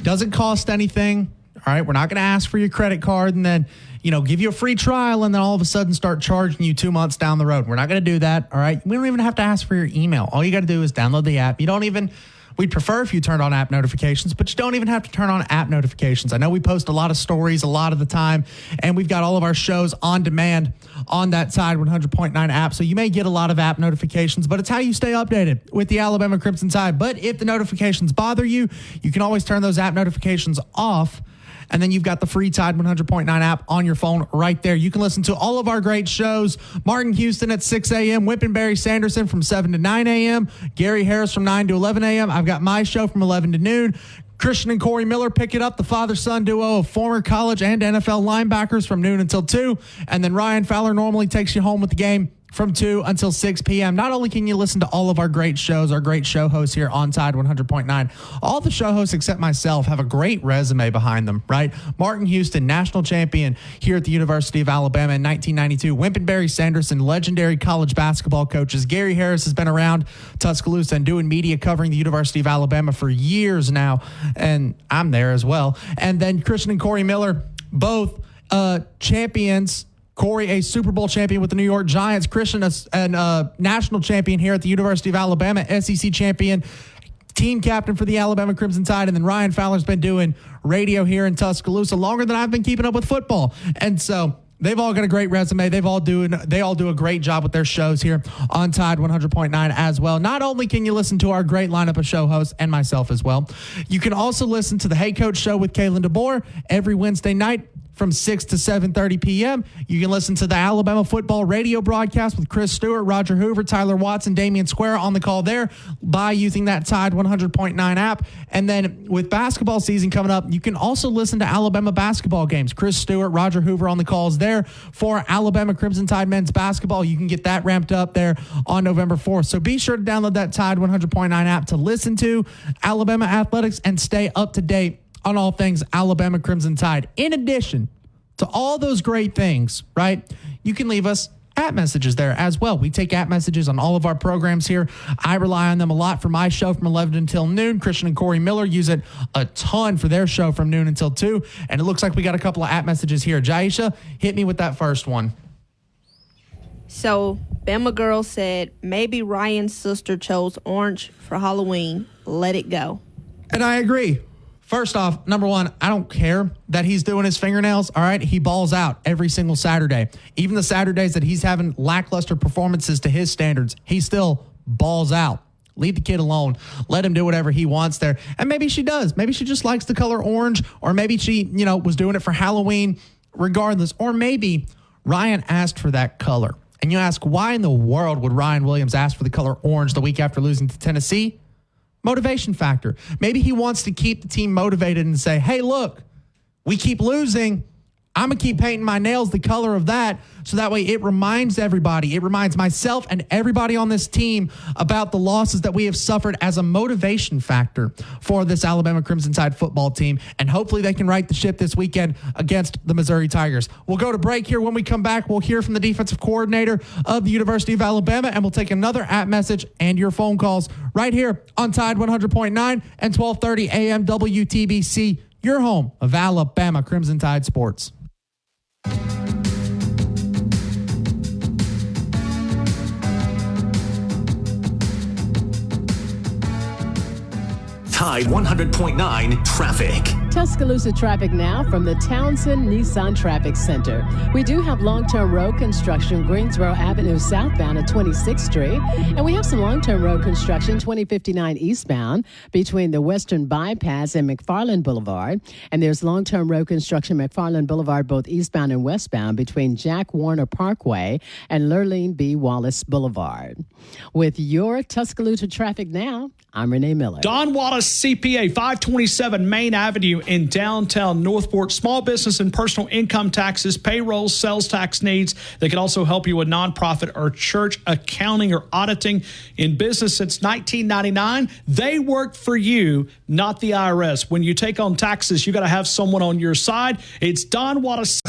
Doesn't cost anything. All right, we're not going to ask for your credit card and then, give you a free trial and then all of a sudden start charging you 2 months down the road. We're not going to do that. All right, we don't even have to ask for your email. All you got to do is download the app. We'd prefer if you turned on app notifications, but you don't even have to turn on app notifications. I know we post a lot of stories a lot of the time, and we've got all of our shows on demand on that Tide 100.9 app. So you may get a lot of app notifications, but it's how you stay updated with the Alabama Crimson Tide. But if the notifications bother you, you can always turn those app notifications off. And then you've got the free Tide 100.9 app on your phone right there. You can listen to all of our great shows. Martin Houston at 6 a.m., Whip and Barry Sanderson from 7 to 9 a.m., Gary Harris from 9 to 11 a.m. I've got my show from 11 to noon. Christian and Corey Miller pick it up, the father-son duo of former college and NFL linebackers from noon until 2. And then Ryan Fowler normally takes you home with the game from 2 until 6 p.m. Not only can you listen to all of our great shows, our great show hosts here on Tide 100.9, all the show hosts except myself have a great resume behind them, right? Martin Houston, national champion here at the University of Alabama in 1992. Wimp and Barry Sanderson, legendary college basketball coaches. Gary Harris has been around Tuscaloosa and doing media covering the University of Alabama for years now, and I'm there as well. And then Christian and Corey Miller, both champions. Corey, a Super Bowl champion with the New York Giants. Christian, a national champion here at the University of Alabama, SEC champion, team captain for the Alabama Crimson Tide. And then Ryan Fowler's been doing radio here in Tuscaloosa longer than I've been keeping up with football. And so they've all got a great resume. They all do a great job with their shows here on Tide 100.9 as well. Not only can you listen to our great lineup of show hosts and myself as well, you can also listen to the Hey Coach Show with Kalen DeBoer every Wednesday night from 6 to 7:30 p.m. You can listen to the Alabama football radio broadcast with Chris Stewart, Roger Hoover, Tyler Watson, Damian Square on the call there by using that Tide 100.9 app. And then with basketball season coming up, you can also listen to Alabama basketball games. Chris Stewart, Roger Hoover on the calls there for Alabama Crimson Tide men's basketball. You can get that ramped up there on November 4th. So be sure to download that Tide 100.9 app to listen to Alabama athletics and stay up to date on all things Alabama Crimson Tide. In addition to all those great things, right, you can leave us app messages there as well. We take app messages on all of our programs here. I rely on them a lot for my show from 11 until noon. Christian and Corey Miller use it a ton for their show from noon until 2. And it looks like we got a couple of app messages here. Jaisha, hit me with that first one. So, Bama Girl said, maybe Ryan's sister chose orange for Halloween. Let it go. And I agree. First off, number one, I don't care that he's doing his fingernails. All right. He balls out every single Saturday. Even the Saturdays that he's having lackluster performances to his standards, he still balls out. Leave the kid alone. Let him do whatever he wants there. And maybe she does. Maybe she just likes the color orange, or maybe she, was doing it for Halloween regardless. Or maybe Ryan asked for that color. And you ask, why in the world would Ryan Williams ask for the color orange the week after losing to Tennessee? Motivation factor. Maybe he wants to keep the team motivated and say, hey, look, we keep losing. I'm going to keep painting my nails the color of that, so that way it reminds everybody, it reminds myself and everybody on this team about the losses that we have suffered as a motivation factor for this Alabama Crimson Tide football team. And hopefully they can right the ship this weekend against the Missouri Tigers. We'll go to break here. When we come back, we'll hear from the defensive coordinator of the University of Alabama, and we'll take another app message and your phone calls right here on Tide 100.9 and 1230 AM WTBC, your home of Alabama Crimson Tide sports. Tide 100.9 traffic. Tuscaloosa traffic now from the Townsend Nissan Traffic Center. We do have long-term road construction Greensboro Avenue southbound at 26th Street. And we have some long-term road construction 2059 eastbound between the Western Bypass and McFarland Boulevard. And there's long-term road construction McFarland Boulevard both eastbound and westbound between Jack Warner Parkway and Lurleen B. Wallace Boulevard. With your Tuscaloosa traffic now, I'm Renee Miller. Don Wallace CPA, 527 Main Avenue in downtown Northport. Small business and personal income taxes, payroll, sales tax needs. They can also help you with nonprofit or church accounting or auditing. In business since 1999, they work for you, not the IRS. When you take on taxes, you got to have someone on your side. It's Don Wallace.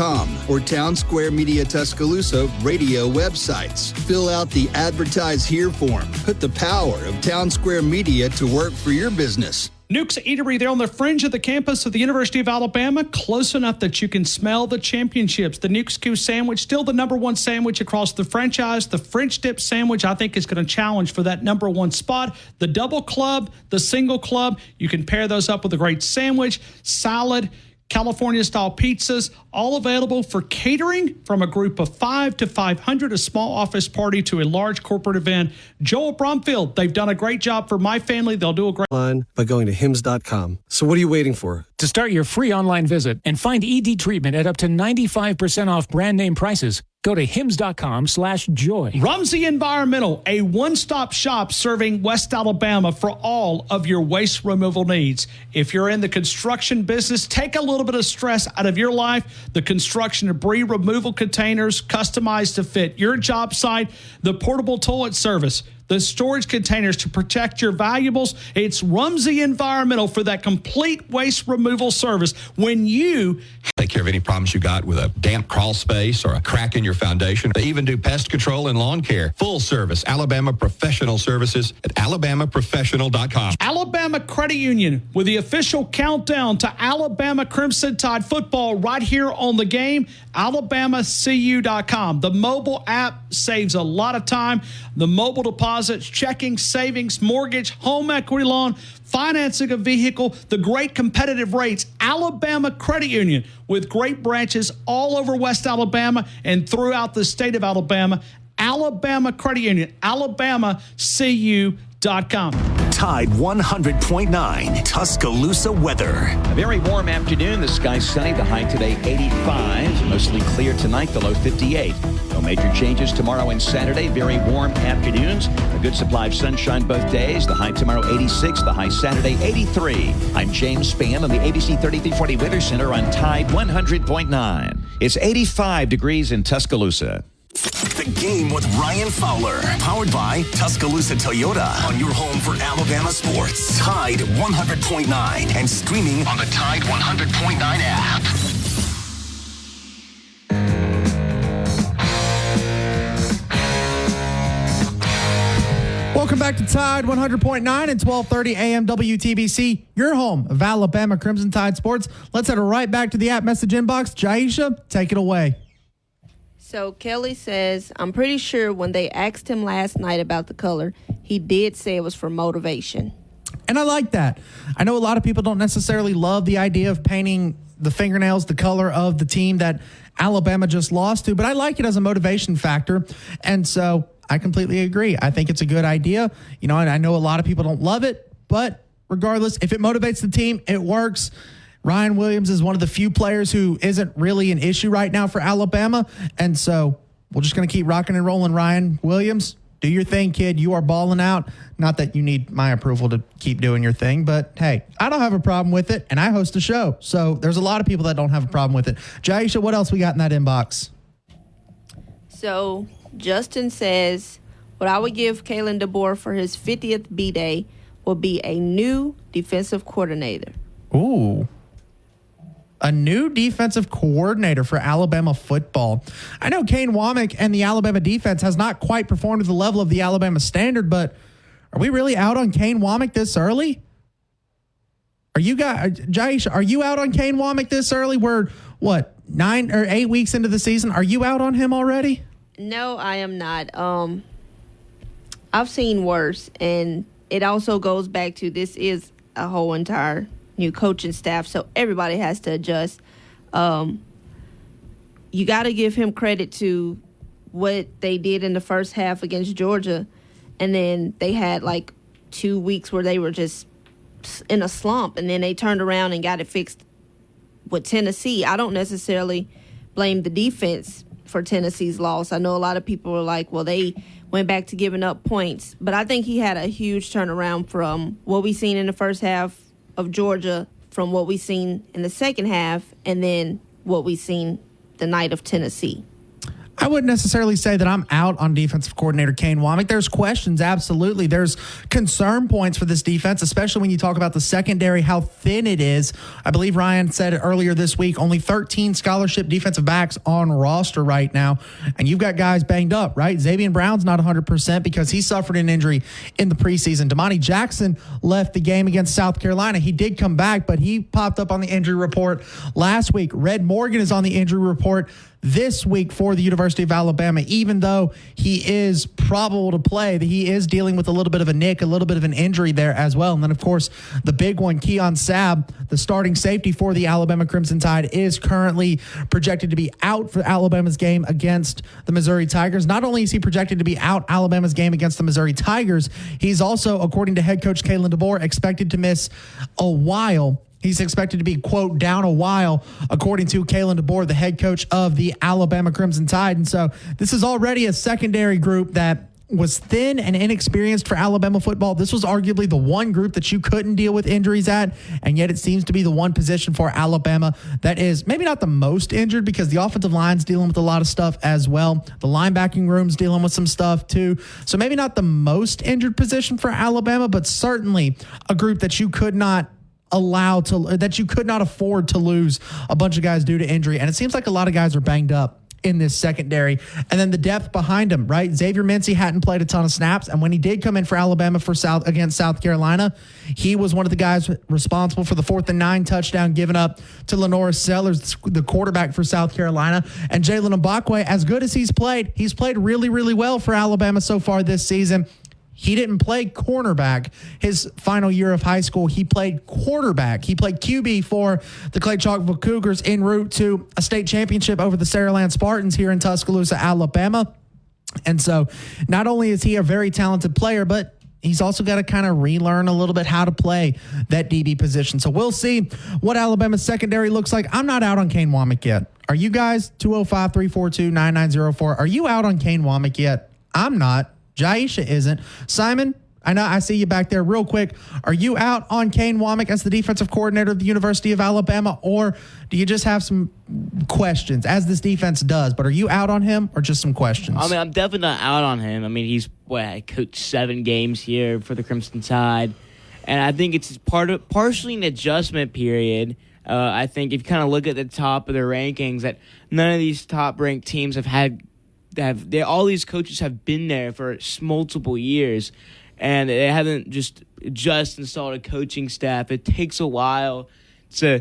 Or Town Square Media Tuscaloosa radio websites. Fill out the Advertise Here form. Put the power of Town Square Media to work for your business. Nuke's Eatery, they're on the fringe of the campus of the University of Alabama, close enough that you can smell the championships. The Nuke's Q sandwich, still the number one sandwich across the franchise. The French dip sandwich, I think, is going to challenge for that number one spot. The double club, the single club, you can pair those up with a great sandwich, salad, California-style pizzas, all available for catering from a group of 5 to 500, a small office party to a large corporate event. Joel Bromfield, they've done a great job for my family. They'll do a great line by going to hims.com. So what are you waiting for? To start your free online visit and find ED treatment at up to 95% off brand name prices, go to hims.com/joy. Rumsey Environmental, a one-stop shop serving West Alabama for all of your waste removal needs. If you're in the construction business, take a little bit of stress out of your life. The construction debris removal containers customized to fit your job site, the portable toilet service, the storage containers to protect your valuables. It's Rumsey Environmental for that complete waste removal service. When you take care of any problems you got with a damp crawl space or a crack in your foundation, they even do pest control and lawn care. Full service, Alabama Professional Services at alabamaprofessional.com. Alabama Credit Union with the official countdown to Alabama Crimson Tide football right here on the game, alabamacu.com. The mobile app saves a lot of time. The mobile deposits, checking, savings, mortgage, home equity loan, financing a vehicle, the great competitive rates. Alabama Credit Union with great branches all over West Alabama and throughout the state of Alabama. Alabama Credit Union, alabamacu.com. Tide 100.9 Tuscaloosa weather. A very warm afternoon. The sky's sunny. The high today 85. Mostly clear tonight. The low 58. No major changes tomorrow and Saturday. Very warm afternoons. A good supply of sunshine both days. The high tomorrow 86. The high Saturday 83. I'm James Spann on the ABC 3340 Weather Center on Tide 100.9. It's 85 degrees in Tuscaloosa. The Game with Ryan Fowler, powered by Tuscaloosa Toyota, on your home for Alabama sports. Tide 100.9 and streaming on the Tide 100.9 app. Welcome back to Tide 100.9 and 1230 AM WTBC, your home of Alabama Crimson Tide sports. Let's head right back to the app message inbox. Jaisha, take it away. So Kelly says, I'm pretty sure when they asked him last night about the color, he did say it was for motivation. And I like that. I know a lot of people don't necessarily love the idea of painting the fingernails the color of the team that Alabama just lost to, but I like it as a motivation factor. And so I completely agree. I think it's a good idea. You know, and I know a lot of people don't love it, but regardless, if it motivates the team, it works. Ryan Williams is one of the few players who isn't really an issue right now for Alabama. And so we're just going to keep rocking and rolling. Ryan Williams, do your thing, kid. You are balling out. Not that you need my approval to keep doing your thing, but hey, I don't have a problem with it, and I host a show. So there's a lot of people that don't have a problem with it. Jaisha, what else we got in that inbox? So Justin says, what I would give Kalen DeBoer for his 50th B-Day will be a new defensive coordinator. Ooh. A new defensive coordinator for Alabama football. I know Kane Womack and the Alabama defense has not quite performed to the level of the Alabama standard, but are we really out on Kane Womack this early? Are you guys, Jaisha, are you out on Kane Womack this early? We're, 9 or 8 weeks into the season? Are you out on him already? No, I am not. I've seen worse, and it also goes back to this is a whole entire new coaching staff, so everybody has to adjust. You got to give him credit to what they did in the first half against Georgia, and then they had like 2 weeks where they were just in a slump, and then they turned around and got it fixed with Tennessee. I don't necessarily blame the defense for Tennessee's loss. I know a lot of people were like, well, they went back to giving up points, but I think he had a huge turnaround from what we seen in the first half of Georgia, from what we seen in the second half, and then what we seen the night of Tennessee. I wouldn't necessarily say that I'm out on defensive coordinator Kane Womack. There's questions, absolutely. There's concern points for this defense, especially when you talk about the secondary, how thin it is. I believe Ryan said earlier this week, only 13 scholarship defensive backs on roster right now. And you've got guys banged up, right? Xavier Brown's not 100% because he suffered an injury in the preseason. Damani Jackson left the game against South Carolina. He did come back, but he popped up on the injury report last week. Red Morgan is on the injury report this week for the University of Alabama, even though he is probable to play, that he is dealing with a little bit of a nick, a little bit of an injury there as well. And then, of course, the big one, Keon Sabb, the starting safety for the Alabama Crimson Tide, is currently projected to be out for Alabama's game against the Missouri Tigers. Not only is he projected to be out Alabama's game against the Missouri Tigers, he's also, according to head coach Kalen DeBoer, expected to miss a while. He's expected to be, quote, down a while, according to Kalen DeBoer, the head coach of the Alabama Crimson Tide. And so this is already a secondary group that was thin and inexperienced for Alabama football. This was arguably the one group that you couldn't deal with injuries at, and yet it seems to be the one position for Alabama that is maybe not the most injured, because the offensive line's dealing with a lot of stuff as well. The linebacking room's dealing with some stuff too. So maybe not the most injured position for Alabama, but certainly a group that you could not afford to lose a bunch of guys due to injury. And it seems like a lot of guys are banged up in this secondary. And then the depth behind him, right? Xavier Mincy hadn't played a ton of snaps, and when he did come in for Alabama against South Carolina, he was one of the guys responsible for the 4th and 9 touchdown given up to Lenora Sellers, the quarterback for South Carolina. And Jalen Mbakwe, as good as he's played really, really well for Alabama so far this season. He didn't play cornerback his final year of high school. He played quarterback. He played QB for the Clay Chalkville Cougars en route to a state championship over the Saraland Spartans here in Tuscaloosa, Alabama. And so not only is he a very talented player, but he's also got to kind of relearn a little bit how to play that DB position. So we'll see what Alabama's secondary looks like. I'm not out on Kane Womack yet. Are you guys? 205-342-9904. Are you out on Kane Womack yet? I'm not. Jaisha isn't. Simon, I know I see you back there real quick. Are you out on Kane Womack as the defensive coordinator of the University of Alabama, or do you just have some questions, as this defense does? But are you out on him or just some questions? I mean, I'm definitely not out on him. I mean, he's coached 7 games here for the Crimson Tide, and I think it's partially an adjustment period. I think if you kind of look at the top of the rankings, that none of these top-ranked teams all these coaches have been there for multiple years, and they haven't just installed a coaching staff. It takes a while to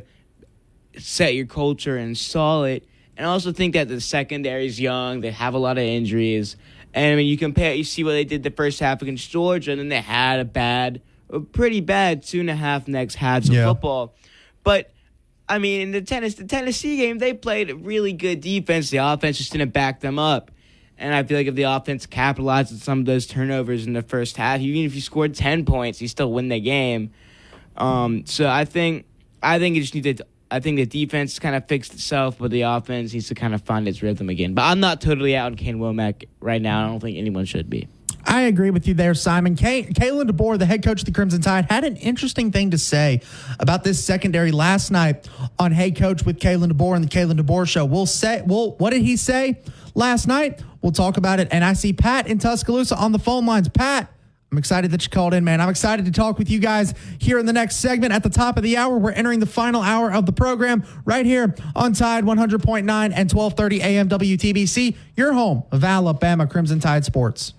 set your culture and install it. And I also think that the secondary is young. They have a lot of injuries. And I mean, you see what they did the first half against Georgia, and then they had a pretty bad 2.5 next halves of football. But I mean, in the Tennessee game, they played a really good defense. The offense just didn't back them up. And I feel like if the offense capitalized on some of those turnovers in the first half, even if you scored 10 points, you still win the game. So I think the defense kind of fixed itself, but the offense needs to kind of find its rhythm again. But I'm not totally out on Kane Womack right now. I don't think anyone should be. I agree with you there, Simon. Kalen DeBoer, the head coach of the Crimson Tide, had an interesting thing to say about this secondary last night on Hey Coach with Kalen DeBoer and the Kalen DeBoer Show. What did he say last night? We'll talk about it. And I see Pat in Tuscaloosa on the phone lines. Pat, I'm excited that you called in, man. I'm excited to talk with you guys here in the next segment at the top of the hour. We're entering the final hour of the program right here on Tide 100.9 and 1230 AM WTBC, your home of Alabama Crimson Tide Sports.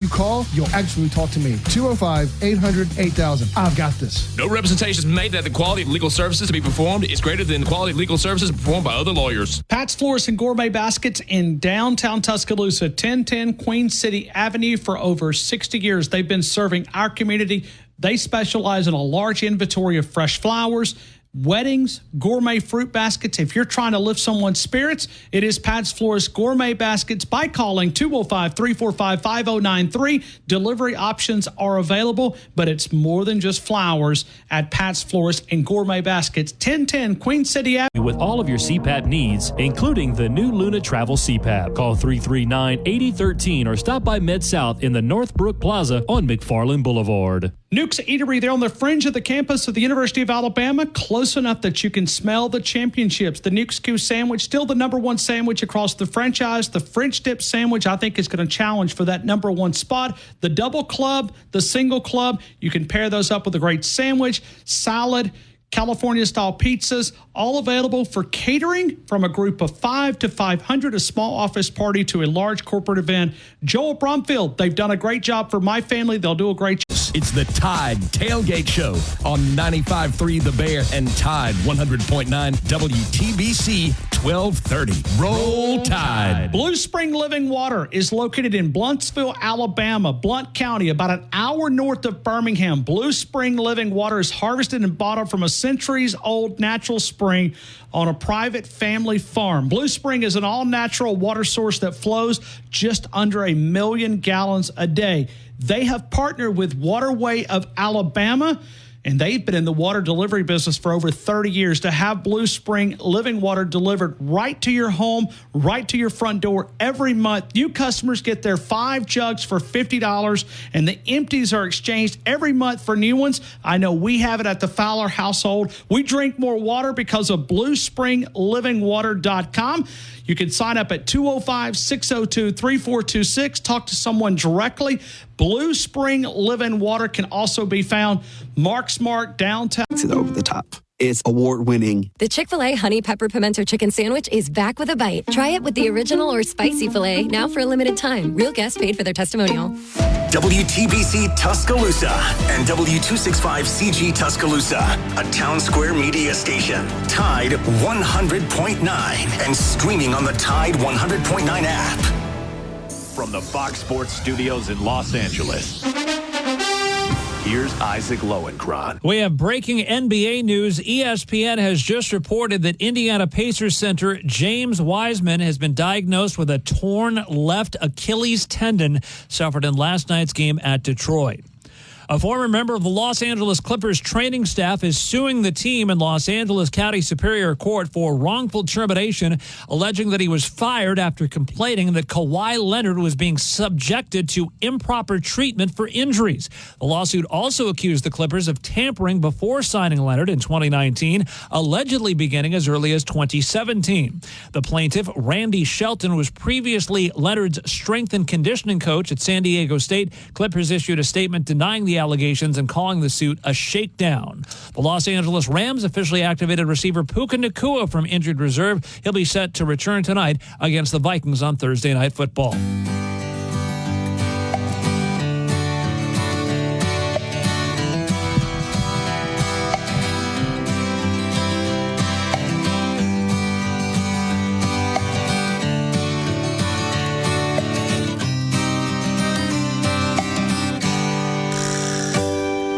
You call, you'll actually talk to me. 205-800-8000. I've got this. No representations made that the quality of legal services to be performed is greater than the quality of legal services performed by other lawyers. Pat's Florist and Gourmet Baskets in downtown Tuscaloosa, 1010 Queen City Avenue. For over 60 years, they've been serving our community. They specialize in a large inventory of fresh flowers, weddings, gourmet fruit baskets. If you're trying to lift someone's spirits, it is Pat's Florist Gourmet Baskets by calling 205-345-5093. Delivery options are available, but it's more than just flowers at Pat's Florist and Gourmet Baskets, 1010 Queen City Avenue. With all of your CPAP needs, including the new Luna Travel CPAP. Call 339-8013 or stop by Mid-South in the Northbrook Plaza on McFarland Boulevard. Nuke's Eatery, they're on the fringe of the campus of the University of Alabama, close enough that you can smell the championships. The Nuke's Q sandwich, still the number one sandwich across the franchise. The French dip sandwich, I think, is going to challenge for that number one spot. The double club, the single club, you can pair those up with a great sandwich, salad, California-style pizzas, all available for catering from a group of 5 to 500, a small office party to a large corporate event. Joel Bromfield, they've done a great job for my family. They'll do a great job. It's the Tide Tailgate Show on 95.3 The Bear and Tide 100.9 WTBC 1230. Roll Tide. Blue Spring Living Water is located in Bluntsville, Alabama, Blount County, about an hour north of Birmingham. Blue Spring Living Water is harvested and bottled from a centuries-old natural spring on a private family farm. Blue Spring is an all-natural water source that flows just under 1 million gallons a day. They have partnered with Waterway of Alabama, and they've been in the water delivery business for over 30 years. To have Blue Spring Living Water delivered right to your home, right to your front door every month. New customers get their 5 jugs for $50, and the empties are exchanged every month for new ones. I know we have it at the Fowler household. We drink more water because of BlueSpringLivingWater.com. You can sign up at 205-602-3426. Talk to someone directly. Blue Spring Living Water can also be found Mark's Mark downtown. It's over the top. It's award-winning. The Chick-fil-A Honey Pepper Pimento Chicken Sandwich is back with a bite. Try it with the original or spicy filet, now for a limited time. Real guests paid for their testimonial. WTBC Tuscaloosa and W265CG Tuscaloosa, a Town Square media station. Tide 100.9 and streaming on the Tide 100.9 app. From the Fox Sports Studios in Los Angeles, here's Isaac Lowenkron. We have breaking NBA news. ESPN has just reported that Indiana Pacers center James Wiseman has been diagnosed with a torn left Achilles tendon suffered in last night's game at Detroit. A former member of the Los Angeles Clippers training staff is suing the team in Los Angeles County Superior Court for wrongful termination, alleging that he was fired after complaining that Kawhi Leonard was being subjected to improper treatment for injuries. The lawsuit also accused the Clippers of tampering before signing Leonard in 2019, allegedly beginning as early as 2017. The plaintiff, Randy Shelton, was previously Leonard's strength and conditioning coach at San Diego State. Clippers issued a statement denying the allegations and calling the suit a shakedown. The Los Angeles Rams officially activated receiver Puka Nacua from injured reserve. He'll be set to return tonight against the Vikings on Thursday Night Football.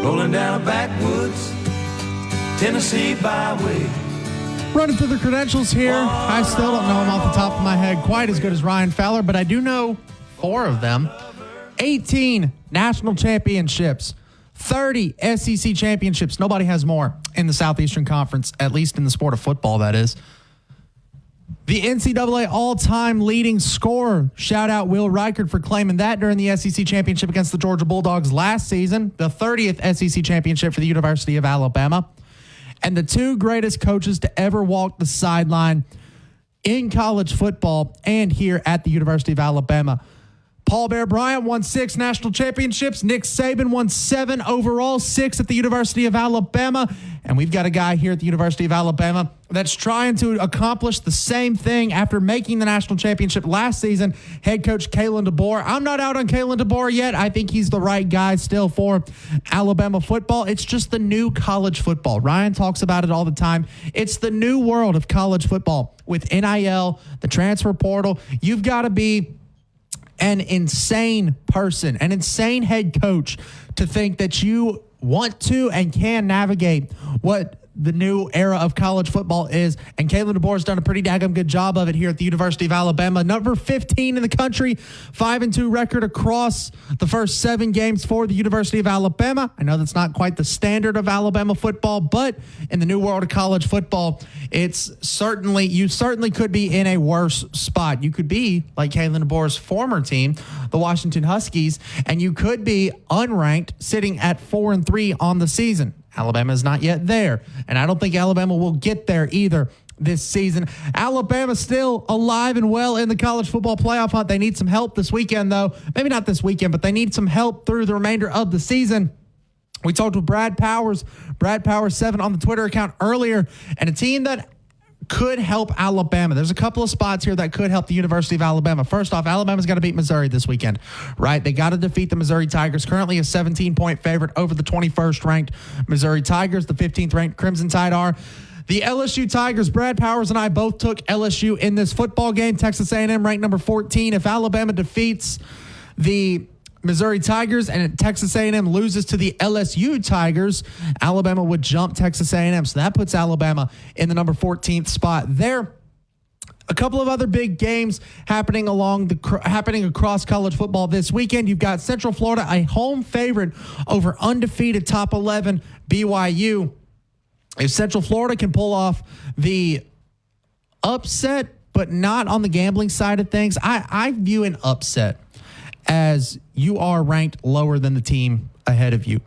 Rolling down a backwoods Tennessee byway. Running through the credentials here. I still don't know them off the top of my head quite as good as Ryan Fowler, but I do know 4 of them. 18 national championships, 30 SEC championships. Nobody has more in the Southeastern Conference, at least in the sport of football, that is. The NCAA all-time leading scorer. Shout out Will Reichard for claiming that during the SEC championship against the Georgia Bulldogs last season. The 30th SEC championship for the University of Alabama. And the 2 greatest coaches to ever walk the sideline in college football and here at the University of Alabama. Paul Bear Bryant won 6 national championships. Nick Saban won 7 overall, 6 at the University of Alabama. And we've got a guy here at the University of Alabama that's trying to accomplish the same thing after making the national championship last season. Head coach Kalen DeBoer. I'm not out on Kalen DeBoer yet. I think he's the right guy still for Alabama football. It's just the new college football. Ryan talks about it all the time. It's the new world of college football with NIL, the transfer portal. You've got to be an insane person, an insane head coach to think that you want to and can navigate what the new era of college football is. And Kalen DeBoer's done a pretty daggum good job of it here at the University of Alabama. Number 15 in the country, 5-2 record across the first 7 games for the University of Alabama. I know that's not quite the standard of Alabama football, but in the new world of college football, you certainly could be in a worse spot. You could be like Kalen DeBoer's former team, the Washington Huskies, and you could be unranked, sitting at 4-3 on the season. Alabama is not yet there, and I don't think Alabama will get there either this season. Alabama still alive and well in the college football playoff hunt. They need some help this weekend, though. Maybe not this weekend, but they need some help through the remainder of the season. We talked with Brad Powers 7 on the Twitter account earlier, and a team that could help Alabama. There's a couple of spots here that could help the University of Alabama. First off, Alabama's got to beat Missouri this weekend, right? They got to defeat the Missouri Tigers, currently a 17-point favorite over the 21st ranked Missouri Tigers. The 15th ranked Crimson Tide are. The LSU Tigers, Brad Powers and I both took LSU in this football game. Texas A&M ranked number 14. If Alabama defeats the Missouri Tigers and Texas A&M loses to the LSU Tigers, Alabama would jump Texas A&M. So that puts Alabama in the number 14th spot there. A couple of other big games happening across college football this weekend. You've got Central Florida, a home favorite over undefeated top 11 BYU. If Central Florida can pull off the upset, but not on the gambling side of things, I view an upset as you are ranked lower than the team ahead of you,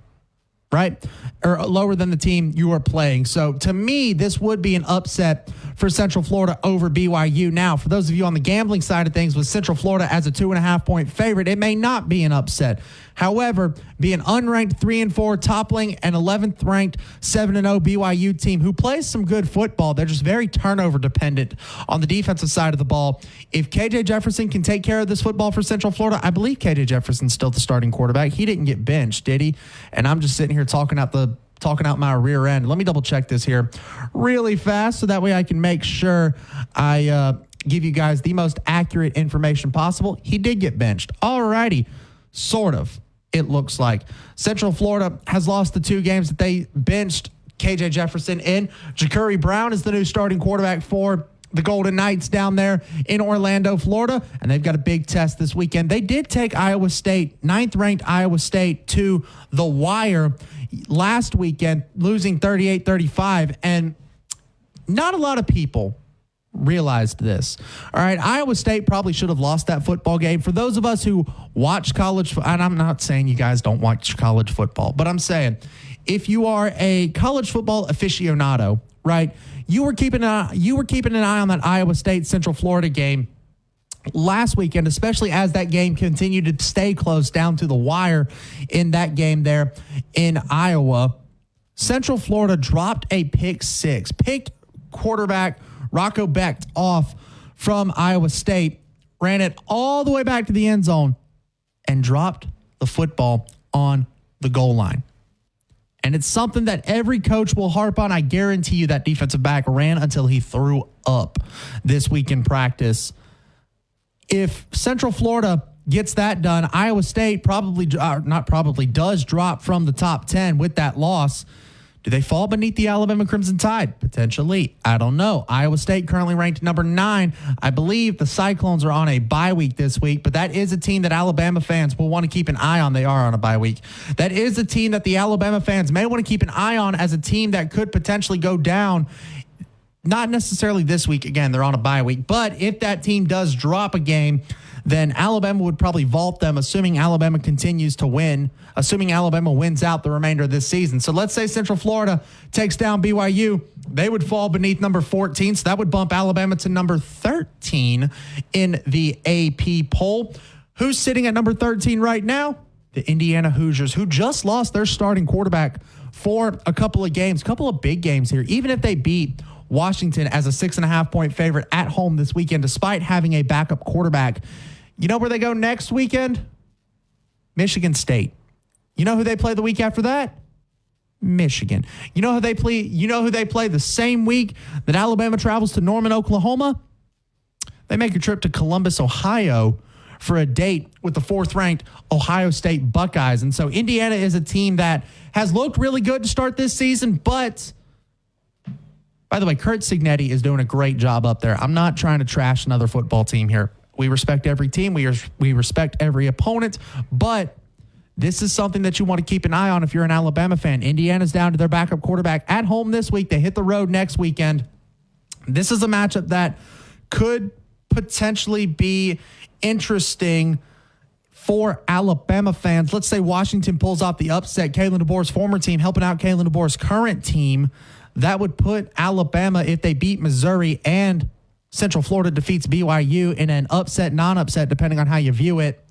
right? Or lower than the team you are playing. So to me, this would be an upset for Central Florida over BYU. Now, for those of you on the gambling side of things, with Central Florida as a 2.5-point favorite, it may not be an upset. However, be an unranked 3-4 toppling an 11th ranked 7-0 BYU team who plays some good football. They're just very turnover dependent on the defensive side of the ball. If KJ Jefferson can take care of this football for Central Florida, I believe KJ Jefferson's still the starting quarterback. He didn't get benched, did he? And I'm just sitting here talking out my rear end. Let me double check this here really fast so that way I can make sure I give you guys the most accurate information possible. He did get benched. All righty. Sort of. It looks like Central Florida has lost the 2 games that they benched KJ Jefferson in. Ja'Curry Brown is the new starting quarterback for the Golden Knights down there in Orlando, Florida, and they've got a big test this weekend. They did take Iowa State, 9th-ranked Iowa State, to the wire last weekend, losing 38-35, and not a lot of people realized this. All right, Iowa State probably should have lost that football game. For those of us who watch college, and I'm not saying you guys don't watch college football, but I'm saying if you are a college football aficionado, right, you were keeping an eye on that Iowa State Central Florida game last weekend, especially as that game continued to stay close down to the wire in that game there in Iowa. Central Florida dropped a pick 6, picked quarterback Rocco Becht off from Iowa State, ran it all the way back to the end zone, and dropped the football on the goal line. And it's something that every coach will harp on. I guarantee you that defensive back ran until he threw up this week in practice. If Central Florida gets that done, Iowa State does drop from the top 10 with that loss. Do they fall beneath the Alabama Crimson Tide? Potentially. I don't know. Iowa State currently ranked number 9. I believe the Cyclones are on a bye week this week, but that is a team that Alabama fans will want to keep an eye on. They are on a bye week. That is a team that the Alabama fans may want to keep an eye on as a team that could potentially go down. Not necessarily this week. Again, they're on a bye week. But if that team does drop a game, then Alabama would probably vault them, assuming Alabama continues to win, assuming Alabama wins out the remainder of this season. So let's say Central Florida takes down BYU. They would fall beneath number 14, so that would bump Alabama to number 13 in the AP poll. Who's sitting at number 13 right now? The Indiana Hoosiers, who just lost their starting quarterback for a couple of games, couple of big games here. Even if they beat Washington as a 6.5-point favorite at home this weekend, despite having a backup quarterback, you know where they go next weekend? Michigan State. You know who they play the week after that? Michigan. You know who they play? You know who they play the same week that Alabama travels to Norman, Oklahoma? They make a trip to Columbus, Ohio for a date with the 4th-ranked Ohio State Buckeyes. And so Indiana is a team that has looked really good to start this season, but by the way, Kurt Cignetti is doing a great job up there. I'm not trying to trash another football team here. We respect every team. We respect every opponent, but this is something that you want to keep an eye on if you're an Alabama fan. Indiana's down to their backup quarterback at home this week. They hit the road next weekend. This is a matchup that could potentially be interesting for Alabama fans. Let's say Washington pulls off the upset. Kalen DeBoer's former team helping out Kalen DeBoer's current team. That would put Alabama, if they beat Missouri and Central Florida defeats BYU in an upset, non-upset, depending on how you view it,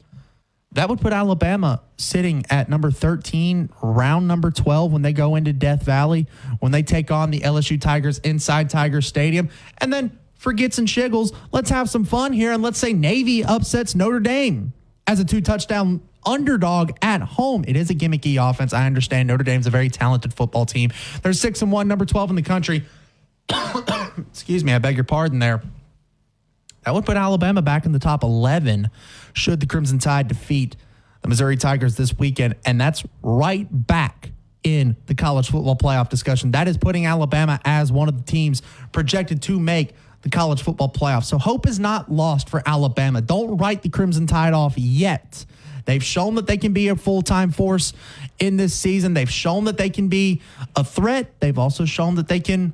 that would put Alabama sitting at number 13, round number 12 when they go into Death Valley, when they take on the LSU Tigers inside Tiger Stadium. And then for Gits and Shiggles, let's have some fun here, and let's say Navy upsets Notre Dame as a 2-touchdown underdog at home. It is a gimmicky offense. I understand Notre Dame's a very talented football team. They're 6-1, number 12 in the country. Excuse me, I beg your pardon there. That would put Alabama back in the top 11 should the Crimson Tide defeat the Missouri Tigers this weekend. And that's right back in the college football playoff discussion. That is putting Alabama as one of the teams projected to make the college football playoff. So hope is not lost for Alabama. Don't write the Crimson Tide off yet. They've shown that they can be a full-time force in this season. They've shown that they can be a threat. They've also shown that they can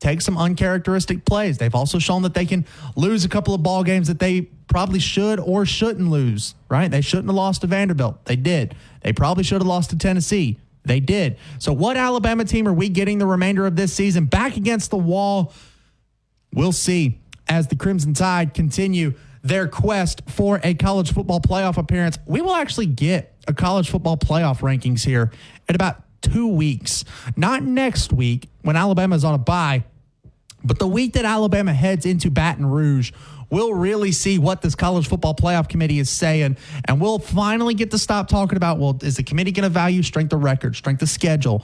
take some uncharacteristic plays. They've also shown that they can lose a couple of ball games that they probably should or shouldn't lose, right? They shouldn't have lost to Vanderbilt. They did. They probably should have lost to Tennessee. They did. So what Alabama team are we getting the remainder of this season? Back against the wall. We'll see as the Crimson Tide continue their quest for a college football playoff appearance. We will actually get a college football playoff rankings here in about 2 weeks. Not next week when Alabama's on a bye, but the week that Alabama heads into Baton Rouge, we'll really see what this college football playoff committee is saying, and we'll finally get to stop talking about, well, is the committee going to value strength of record, strength of schedule,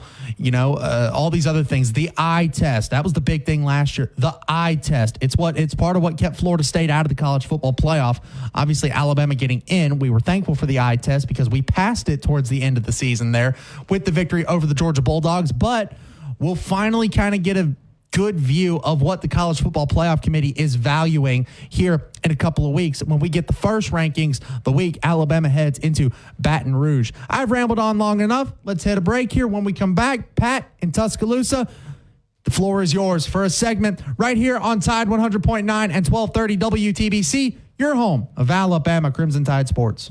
all these other things. The eye test, that was the big thing last year. The eye test, it's part of what kept Florida State out of the college football playoff. Obviously, Alabama getting in, we were thankful for the eye test because we passed it towards the end of the season there with the victory over the Georgia Bulldogs, but we'll finally kind of get a good view of what the college football playoff committee is valuing here in a couple of weeks when we get the first rankings the week Alabama heads into Baton Rouge. I've rambled on long enough. Let's hit a break here. When we come back, Pat in Tuscaloosa, the floor is yours for a segment right here on Tide 100.9 and 1230 WTBC, your home of Alabama Crimson Tide Sports.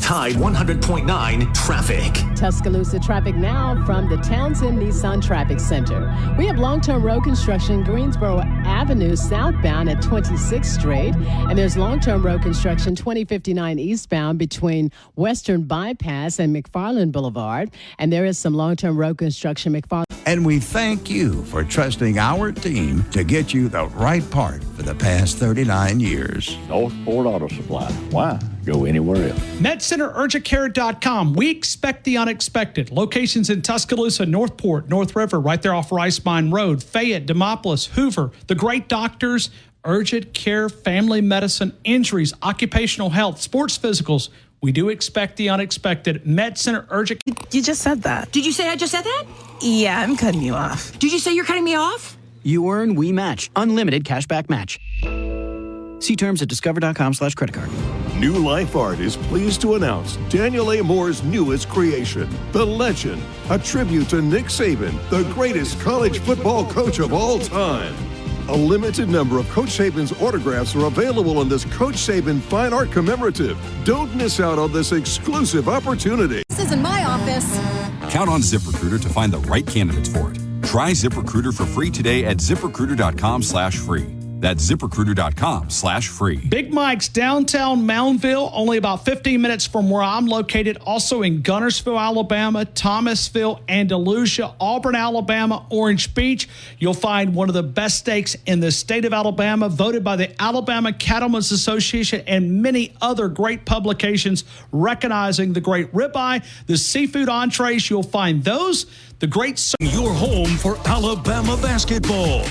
Tide 100.9 traffic. Tuscaloosa traffic now from the Townsend Nissan Traffic Center. We have long-term road construction Greensboro Avenue southbound at 26th Street. And there's long-term road construction 2059 eastbound between Western Bypass and McFarland Boulevard. And there is some long-term road construction McFarland. And we thank you for trusting our team to get you the right part for the past 39 years. Northport Auto Supply. Why go anywhere else? MedCenterUrgentCare.com. We expect the unexpected. Locations in Tuscaloosa, Northport, North River, right there off Rice Mine Road, Fayette, Demopolis, Hoover. The great doctors, urgent care, family medicine, injuries, occupational health, sports physicals. We do expect the unexpected. MedCenter Urgent. You just said that. Did you say I just said that? Yeah, I'm cutting you off. Did you say you're cutting me off? You earn We Match. Unlimited cashback match. See terms at discover.com/creditcard. New Life Art is pleased to announce Daniel A. Moore's newest creation, The Legend, a tribute to Nick Saban, the greatest college football coach of all time. A limited number of Coach Saban's autographs are available in this Coach Saban Fine Art Commemorative. Don't miss out on this exclusive opportunity. This isn't my office. Count on ZipRecruiter to find the right candidates for it. Try ZipRecruiter for free today at ZipRecruiter.com/free. That's ZipRecruiter.com/free. Big Mike's downtown Moundville, only about 15 minutes from where I'm located. Also in Gunnersville, Alabama, Thomasville, Andalusia, Auburn, Alabama, Orange Beach. You'll find one of the best steaks in the state of Alabama, voted by the Alabama Cattlemen's Association and many other great publications recognizing the great ribeye, the seafood entrees. You'll find those, the great... Your home for Alabama basketball.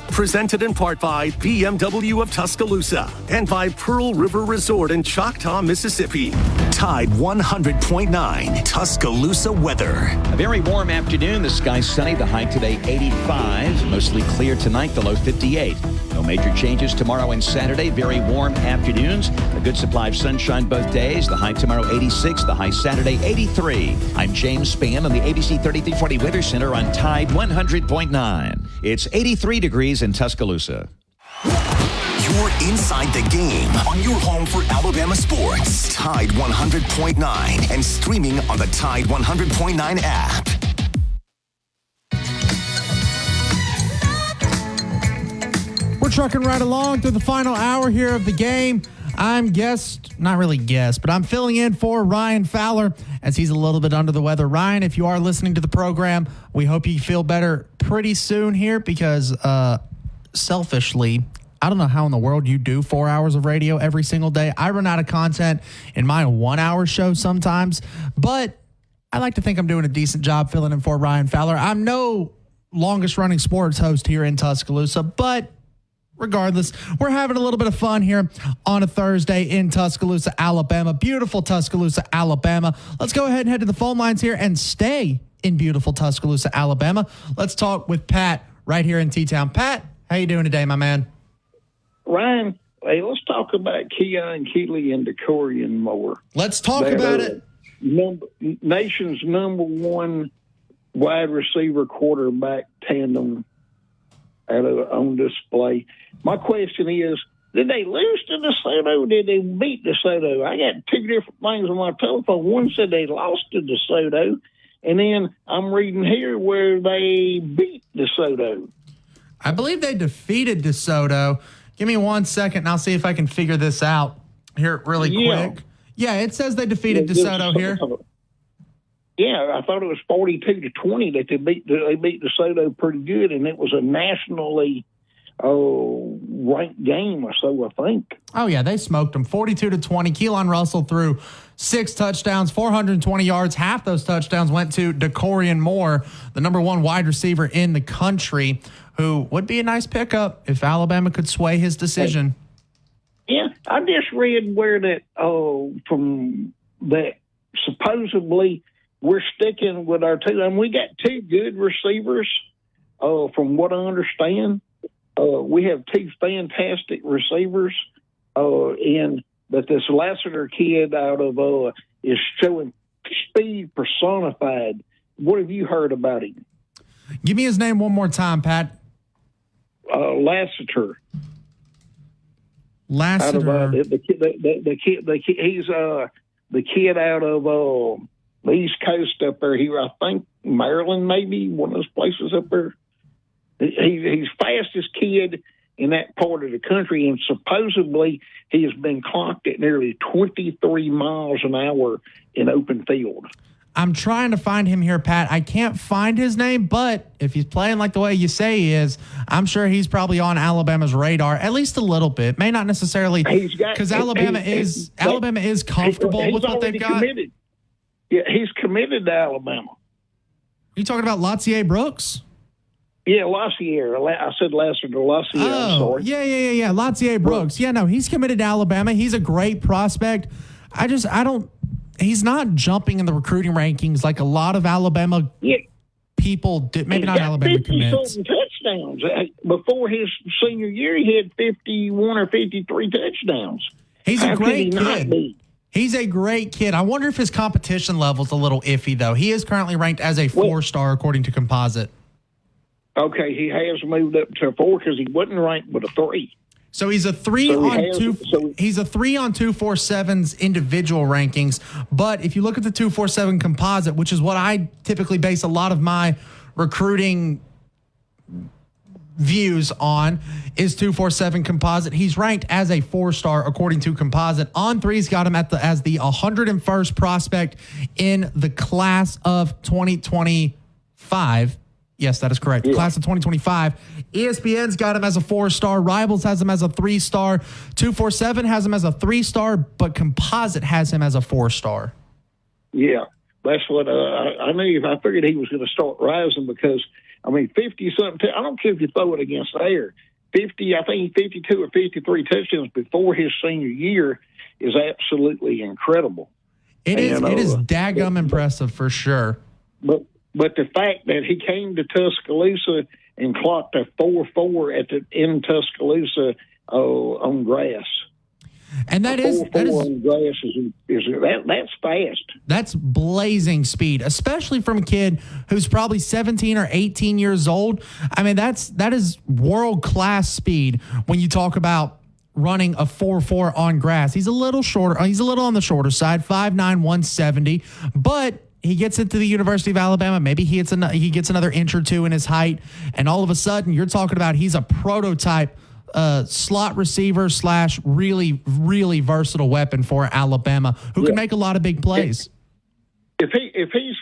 Presented in part by BMW of Tuscaloosa and by Pearl River Resort in Choctaw, Mississippi. Tide 100.9 Tuscaloosa weather. A very warm afternoon. The sky's sunny. The high today 85. Mostly clear tonight. The low 58. No major changes tomorrow and Saturday. Very warm afternoons. A good supply of sunshine both days. The high tomorrow 86. The high Saturday 83. I'm James Spann on the ABC 3340 Weather Center on Tide 100.9. It's 83 degrees in Tuscaloosa. You're inside the game on your home for Alabama sports. Tide 100.9 and streaming on the Tide 100.9 app. We're trucking right along through the final hour here of the game. I'm not really guest, but I'm filling in for Ryan Fowler as he's a little bit under the weather. Ryan, if you are listening to the program, we hope you feel better pretty soon here because selfishly, I don't know how in the world you do 4 hours of radio every single day. I run out of content in my 1 hour show sometimes, but I like to think I'm doing a decent job filling in for Ryan Fowler. I'm no longest running sports host here in Tuscaloosa, but regardless, we're having a little bit of fun here on a Thursday in Tuscaloosa, Alabama. Beautiful Tuscaloosa, Alabama. Let's go ahead and head to the phone lines here and stay in beautiful Tuscaloosa, Alabama. Let's talk with Pat right here in T-Town. Pat, how you doing today, my man? Ryan, hey, let's talk about Keon Keeley and Decorian Moore. Let's talk about it. Nation's number one wide receiver quarterback tandem on display. My question is, did they lose to DeSoto or did they beat DeSoto? I got two different things on my telephone. One said they lost to DeSoto, and then I'm reading here where they beat DeSoto. I believe they defeated DeSoto. Give me 1 second, and I'll see if I can figure this out here really quick. Yeah, it says they defeated DeSoto here. Yeah, I thought it was 42-20 that they beat DeSoto pretty good, and it was a nationally ranked game or so, I think. Oh, yeah, they smoked them 42-20. Keelan Russell threw 6 touchdowns, 420 yards. Half those touchdowns went to Decorian Moore, the number one wide receiver in the country, who would be a nice pickup if Alabama could sway his decision. Yeah, I just read where that from that supposedly we're sticking with our two, and we got two good receivers. From what I understand, we have two fantastic receivers, and that this Lassiter kid out of is showing speed personified. What have you heard about him? Give me his name one more time, Pat. Lassiter. Lassiter. Out of, the kid. He's the kid out of the East Coast up there. I think Maryland, maybe one of those places up there. He's fastest kid in that part of the country, and supposedly he has been clocked at nearly 23 miles an hour in open field. I'm trying to find him here, Pat. I can't find his name, but if he's playing like the way you say he is, I'm sure he's probably on Alabama's radar at least a little bit. May not necessarily, because Alabama is comfortable with what they've got. Committed. Yeah, he's committed to Alabama. You talking about Lassier Brooks? Yeah, Lassier. I said Lassiter. Lassier. I'm sorry. Yeah. Lassier Brooks. Yeah, no, he's committed to Alabama. He's a great prospect. He's not jumping in the recruiting rankings like a lot of Alabama people did. Maybe not Alabama commits. Touchdowns. Before his senior year, he had 51 or 53 touchdowns. He's a great kid. He's a great kid. I wonder if his competition level's a little iffy, though. He is currently ranked as a 4-star according to Composite. Okay, he has moved up to a 4 because he wasn't ranked with a 3. So he's a 3 he's a 3 on 247's individual rankings. But if you look at the 247 composite, which is what I typically base a lot of my recruiting views on is 247 Composite. He's ranked as a 4-star according to Composite. On3's got him as the 101st prospect in the class of 2025. Yes, that is correct. Class of 2025. ESPN's got him as a 4-star. Rivals has him as a 3-star. 247 has him as a 3-star, but Composite has him as a 4-star. Yeah, that's what I knew. I figured he was going to start rising because, 50-something. I don't care if you throw it against the air. 50, I think 52 or 53 touchdowns before his senior year is absolutely incredible. It is daggum impressive for sure. But the fact that he came to Tuscaloosa and clocked a 4.4 in Tuscaloosa on grass. And that is on grass that's fast. That's blazing speed, especially from a kid who's probably 17 or 18 years old. That is world-class speed when you talk about running a 4.4 on grass. He's a little shorter. He's a little on the shorter side, 5'9", 170, but he gets into the University of Alabama. Maybe he gets another inch or two in his height, and all of a sudden you're talking about he's a prototype slot receiver / really, really versatile weapon for Alabama who can make a lot of big plays. If he's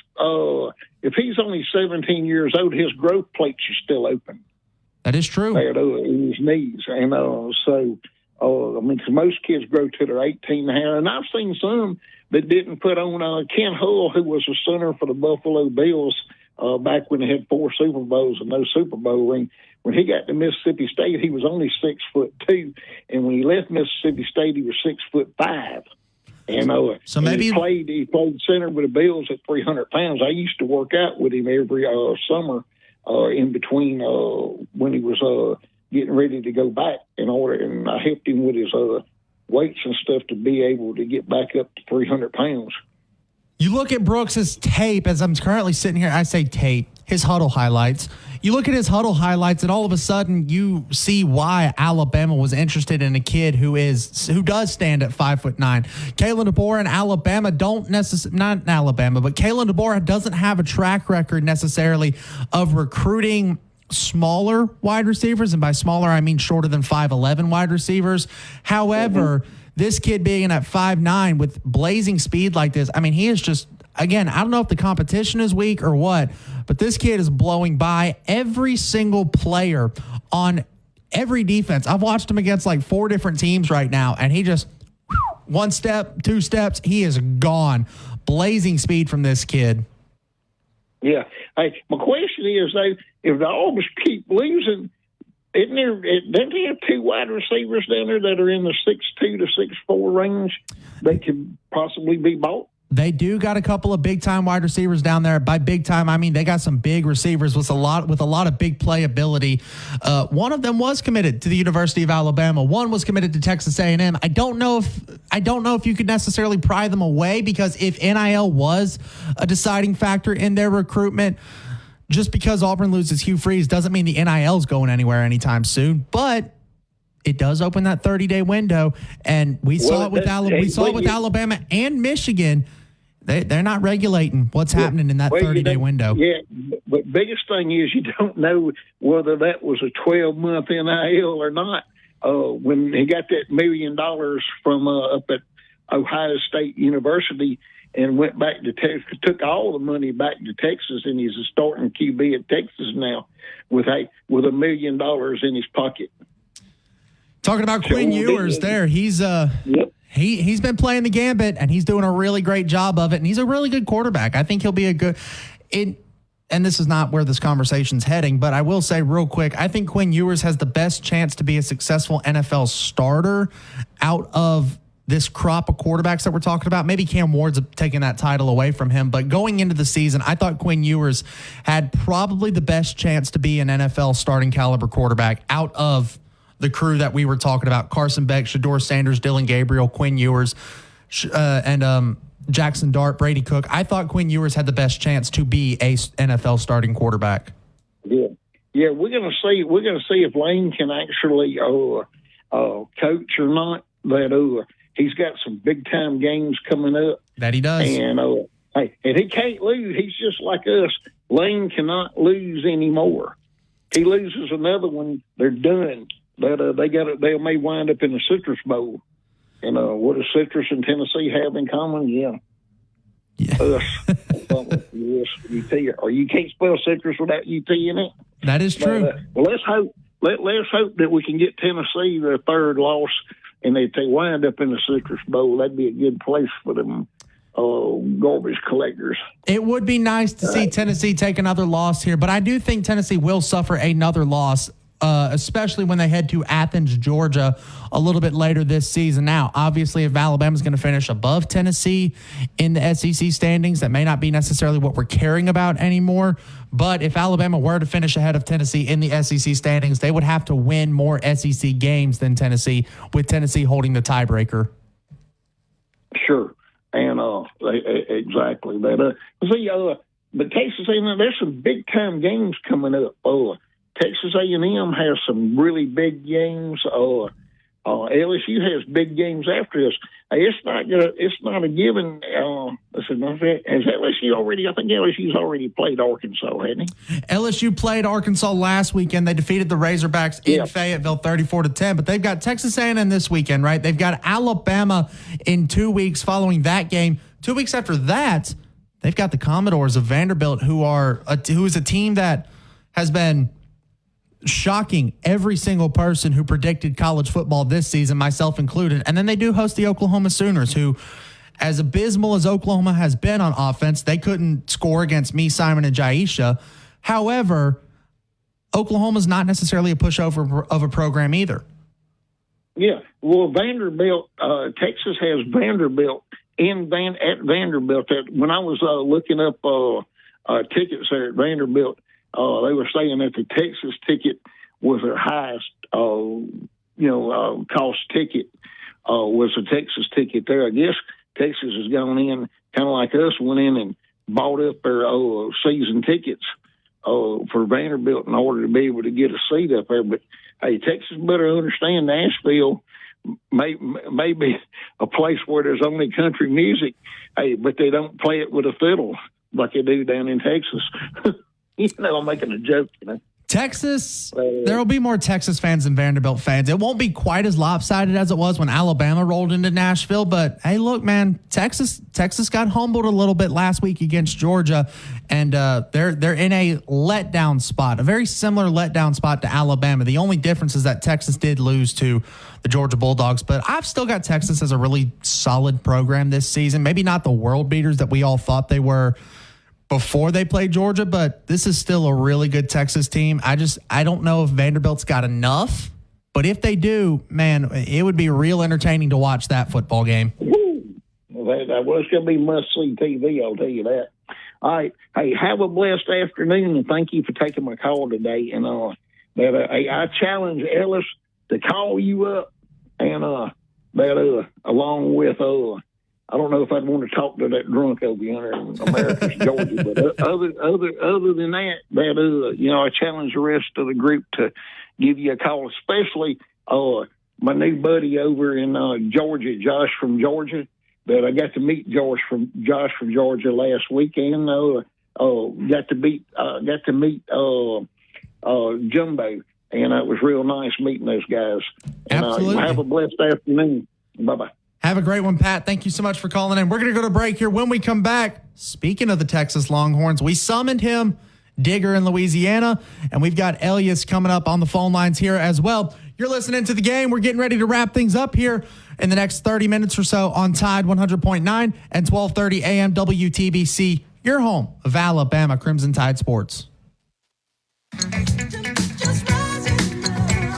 only 17 years old, his growth plates are still open. That is true. In his knees, and because most kids grow to their 18 now, and I've seen some that didn't put on. Ken Hull, who was a center for the Buffalo Bills back when they had 4 Super Bowls and no Super Bowl ring. When he got to Mississippi State, he was only 6'2", and when he left Mississippi State, he was 6'5". So maybe he played center with the Bills at 300 pounds. I used to work out with him every summer in between when he was getting ready to go back and I helped him with his weights and stuff to be able to get back up to 300 pounds. You look at Brooks's tape, as I'm currently sitting here, I say tape, his huddle highlights. You look at his huddle highlights, and all of a sudden you see why Alabama was interested in a kid who does stand at 5'9". Kalen DeBoer and Alabama not Alabama, but Kalen DeBoer doesn't have a track record necessarily of recruiting smaller wide receivers, and by smaller I mean shorter than 5'11" wide receivers. However, this kid being at 5'9" with blazing speed like this, he is just, again, I don't know if the competition is weak or what, but this kid is blowing by every single player on every defense. I've watched him against like 4 different teams right now, and he just 1 step, 2 steps, he is gone. Blazing speed from this kid. Yeah. Hey, my question is, though, if the Auburn's keep losing, doesn't he have 2 wide receivers down there that are in the 6'2" to 6'4" range that could possibly be bought? They do got a couple of big-time wide receivers down there. By big-time, I mean they got some big receivers with a lot of big playability. One of them was committed to the University of Alabama. One was committed to Texas A&M. I don't know if you could necessarily pry them away, because if NIL was a deciding factor in their recruitment, just because Auburn loses Hugh Freeze doesn't mean the NIL is going anywhere anytime soon. But it does open that 30-day window, and we saw it with Alabama and Michigan. They're not regulating what's happening in that 30-day window. Yeah, but biggest thing is you don't know whether that was a 12-month NIL or not. When he got that $1 million from up at Ohio State University and went back to Texas, took all the money back to Texas, and he's a starting QB at Texas now with $1 million in his pocket. Talking about Quinn Ewers there, he's he's been playing the gambit, and he's doing a really great job of it, and he's a really good quarterback. I think he'll be a good and this is not where this conversation's heading, but I will say real quick, I think Quinn Ewers has the best chance to be a successful NFL starter out of this crop of quarterbacks that we're talking about. Maybe Cam Ward's taking that title away from him, but going into the season, I thought Quinn Ewers had probably the best chance to be an NFL starting caliber quarterback out of the crew that we were talking about: Carson Beck, Shedeur Sanders, Dylan Gabriel, Quinn Ewers, and Jackson Dart, Brady Cook. I thought Quinn Ewers had the best chance to be a NFL starting quarterback. Yeah, we're gonna see. We're gonna see if Lane can actually coach or not. That he's got some big time games coming up. That he does, and he can't lose. He's just like us. Lane cannot lose anymore. He loses another one, they're done. But they may wind up in the Citrus Bowl. And what does Citrus and Tennessee have in common? Yeah. Us. Yes, UT. Or you can't spell citrus without UT in it. That is true. Well, let's hope. Let's hope that we can get Tennessee their third loss, and they wind up in the Citrus Bowl. That'd be a good place for them garbage collectors. It would be nice to see Tennessee take another loss here, but I do think Tennessee will suffer another loss, especially when they head to Athens, Georgia, a little bit later this season. Now, obviously, if Alabama's going to finish above Tennessee in the SEC standings, that may not be necessarily what we're caring about anymore. But if Alabama were to finish ahead of Tennessee in the SEC standings, they would have to win more SEC games than Tennessee, with Tennessee holding the tiebreaker. Sure. And exactly. But Texas A&M, there's some big time games coming up. Texas A&M has some really big games. LSU has big games after this. It's not a given. Has LSU already? I think LSU's already played Arkansas, hasn't he? LSU played Arkansas last weekend. They defeated the Razorbacks in Fayetteville 34-10. But they've got Texas A&M this weekend, right? They've got Alabama in 2 weeks following that game. 2 weeks after that, they've got the Commodores of Vanderbilt, who is a team that has been shocking every single person who predicted college football this season, myself included. And then they do host the Oklahoma Sooners, who, as abysmal as Oklahoma has been on offense, they couldn't score against me, Simon, and Jaisha. However, Oklahoma's not necessarily a pushover of a program either. Yeah. Well, Vanderbilt, Texas has Vanderbilt at Vanderbilt. When I was looking up tickets there at Vanderbilt, they were saying that the Texas ticket was their highest, cost ticket, was the Texas ticket there. I guess Texas has gone in, kind of like us, went in and bought up their season tickets for Vanderbilt in order to be able to get a seat up there. But, hey, Texas better understand Nashville may be a place where there's only country music, hey, but they don't play it with a fiddle like they do down in Texas. I'm making a joke, Texas, there will be more Texas fans than Vanderbilt fans. It won't be quite as lopsided as it was when Alabama rolled into Nashville. But, hey, look, man, Texas got humbled a little bit last week against Georgia, and they're in a letdown spot, a very similar letdown spot to Alabama. The only difference is that Texas did lose to the Georgia Bulldogs. But I've still got Texas as a really solid program this season. Maybe not the world beaters that we all thought they were before they played Georgia, but this is still a really good Texas team. I don't know if Vanderbilt's got enough, but if they do, man, it would be real entertaining to watch that football game. Well, it's going to be must-see TV, I'll tell you that. All right. Hey, have a blessed afternoon, and thank you for taking my call today. And I challenge Ellis to call you up, and along with I don't know if I'd want to talk to that drunk over yonder in Americus, Georgia, but other than that, I challenge the rest of the group to give you a call, especially my new buddy over in Georgia, Josh from Georgia. But I got to meet Josh from Georgia last weekend. Got to meet Jumbo, and it was real nice meeting those guys. And, absolutely. Have a blessed afternoon. Bye-bye. Have a great one, Pat. Thank you so much for calling in. We're going to go to break here. When we come back, speaking of the Texas Longhorns, we summoned him, Digger in Louisiana, and we've got Elias coming up on the phone lines here as well. You're listening to The Game. We're getting ready to wrap things up here in the next 30 minutes or so on Tide 100.9 and 1230 AM WTBC, your home of Alabama Crimson Tide Sports.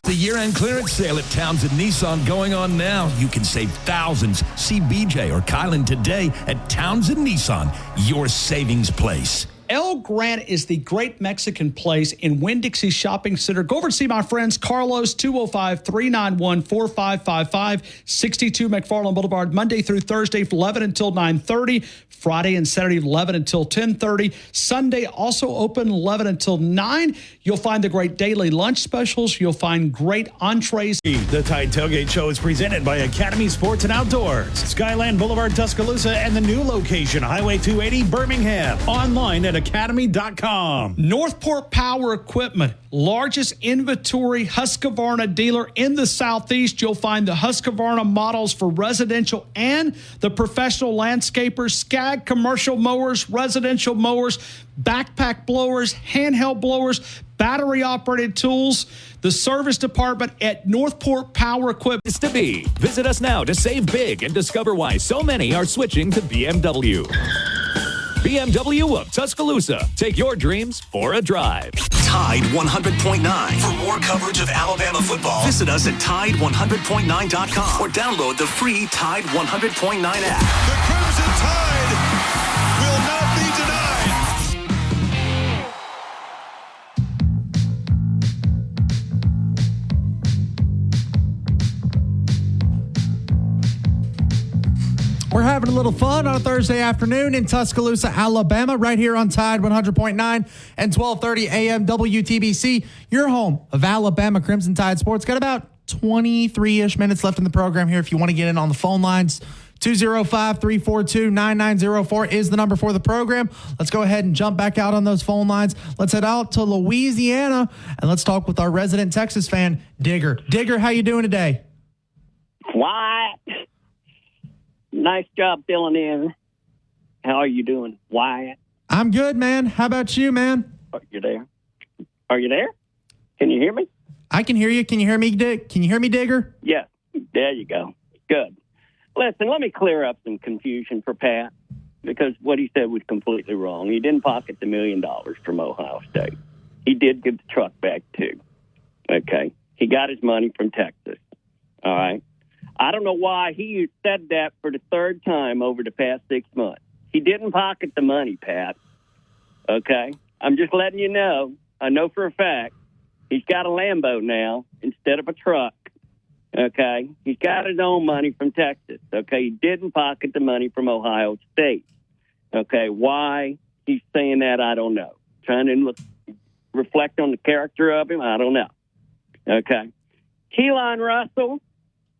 The year-end clearance sale at Townsend Nissan going on now. You can save thousands. See BJ or Kylan today at Townsend Nissan, your savings place. El Grant is the great Mexican place in Winn-Dixie Shopping Center. Go over and see my friends Carlos, 205-391-4555, 62 McFarland Boulevard, Monday through Thursday from 11 until 9:30, Friday and Saturday 11 until 10:30, Sunday also open 11 until 9. You'll find the great daily lunch specials. You'll find great entrees. The Tide Tailgate Show is presented by Academy Sports and Outdoors, Skyland Boulevard, Tuscaloosa, and the new location, Highway 280, Birmingham. Online at at academy.com. Northport Power Equipment, largest inventory Husqvarna dealer in the Southeast. You'll find the Husqvarna models for residential and the professional landscapers, Skag commercial mowers, residential mowers, backpack blowers, handheld blowers, battery-operated tools. The service department at Northport Power Equipment. It's to be. Visit us now to save big and discover why so many are switching to BMW. BMW of Tuscaloosa. Take your dreams for a drive. Tide 100.9. For more coverage of Alabama football, visit us at Tide100.9.com or download the free Tide 100.9 app. The Crimson Tide will not be denied. We're having a little fun on a Thursday afternoon in Tuscaloosa, Alabama, right here on Tide 100.9 and 1230 AM WTBC, your home of Alabama Crimson Tide Sports. Got about 23-ish minutes left in the program here. If you want to get in on the phone lines, 205-342-9904 is the number for the program. Let's go ahead and jump back out on those phone lines. Let's head out to Louisiana, and let's talk with our resident Texas fan, Digger. Digger, how you doing today? Wyatt. Nice job filling in. How are you doing, Wyatt? I'm good, man. How about you, man? Are you there? Are you there? Can you hear me? I can hear you. Can you hear me, Dick? Can you hear me, Digger? Yeah. There you go. Good. Listen, let me clear up some confusion for Pat, because what he said was completely wrong. He didn't pocket the $1 million from Ohio State. He did give the truck back, too. Okay? He got his money from Texas. All right? I don't know why he said that for the third time over the past 6 months. He didn't pocket the money, Pat. Okay? I'm just letting you know. I know for a fact he's got a Lambo now instead of a truck. Okay? He's got his own money from Texas. Okay? He didn't pocket the money from Ohio State. Okay? Why he's saying that, I don't know. Trying to reflect on the character of him, I don't know. Okay? Keelan Russell.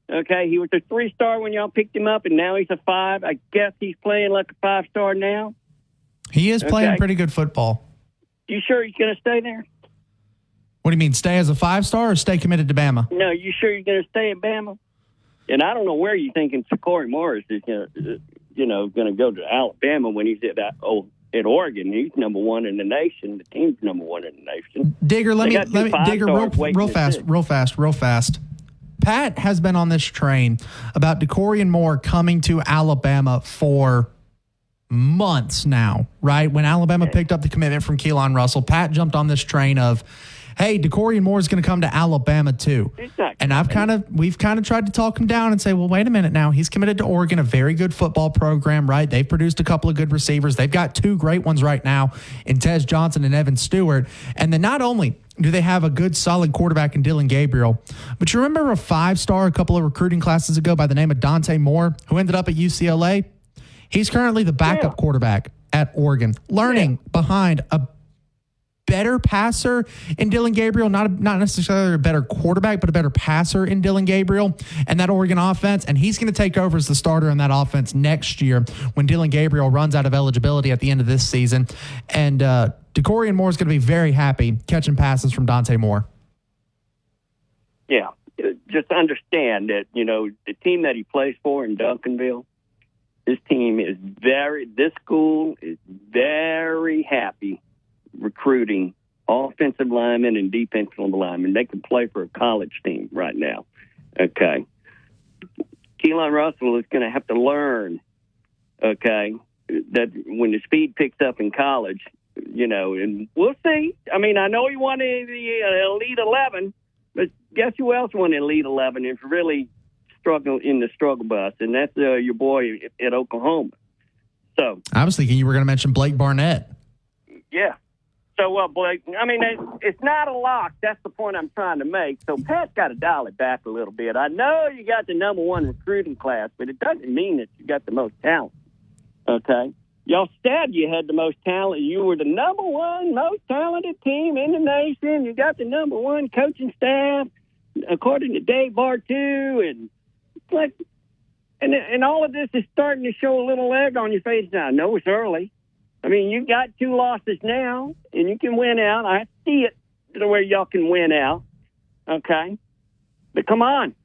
Okay, he was a 3-star when y'all picked him up, and now he's a 5. I guess he's playing like a 5-star now. He is playing pretty good football. You sure he's going to stay there? What do you mean, stay as a 5-star or stay committed to Bama? No, you sure you're going to stay at Bama? And I don't know where you're thinking Corey Morris is going to go to Alabama when he's at Oregon. He's number one in the nation. The team's number one in the nation. Digger, let me Digger real fast. Pat has been on this train about DeCorian Moore coming to Alabama for months now, right? When Alabama picked up the commitment from Keelan Russell, Pat jumped on this train of, hey, DeCorian Moore is going to come to Alabama too. And we've kind of tried to talk him down and say, well, wait a minute now. He's committed to Oregon, a very good football program, right? They've produced a couple of good receivers. They've got 2 great ones right now in Tez Johnson and Evan Stewart. And then not only do they have a good, solid quarterback in Dylan Gabriel, but you remember a 5-star a couple of recruiting classes ago by the name of Dante Moore, who ended up at UCLA? He's currently the backup quarterback at Oregon, learning behind a better passer in Dylan Gabriel, not necessarily a better quarterback, but a better passer in Dylan Gabriel and that Oregon offense. And he's going to take over as the starter in that offense next year when Dylan Gabriel runs out of eligibility at the end of this season. And DeCorian Moore is going to be very happy catching passes from Dante Moore. Yeah. Just understand that, the team that he plays for in Duncanville, this school is very happy recruiting offensive linemen and defensive linemen. They can play for a college team right now. Okay. Keelan Russell is going to have to learn, okay, that when the speed picks up in college, and we'll see. I mean, I know he won the Elite 11, but guess who else won the Elite 11 and really struggled in the struggle bus? And that's your boy at Oklahoma. So I was thinking you were going to mention Blake Barnett. Yeah. So, Blake, I mean, it's not a lock. That's the point I'm trying to make. So Pat's got to dial it back a little bit. I know you got the number 1 recruiting class, but it doesn't mean that you got the most talent. Okay? Y'all said you had the most talent. You were the number 1 most talented team in the nation. You got the number 1 coaching staff, according to Dave Bartu. And all of this is starting to show a little egg on your face now. I know it's early. I mean, you got 2 losses now, and you can win out. I see it to where y'all can win out, okay? But come on.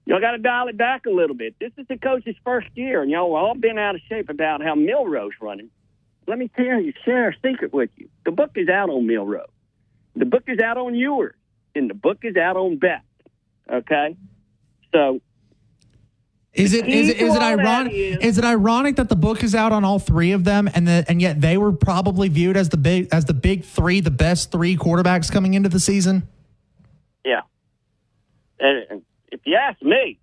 Y'all got to dial it back a little bit. This is the coach's first year, and y'all all been out of shape about how Milroe's running. Let me share a secret with you. The book is out on Milroe. The book is out on Ewers, and the book is out on Beck, okay? So... Is it ironic? Is it ironic that the book is out on all 3 of them, and yet they were probably viewed as the big 3, the best 3 quarterbacks coming into the season? Yeah, and if you ask me,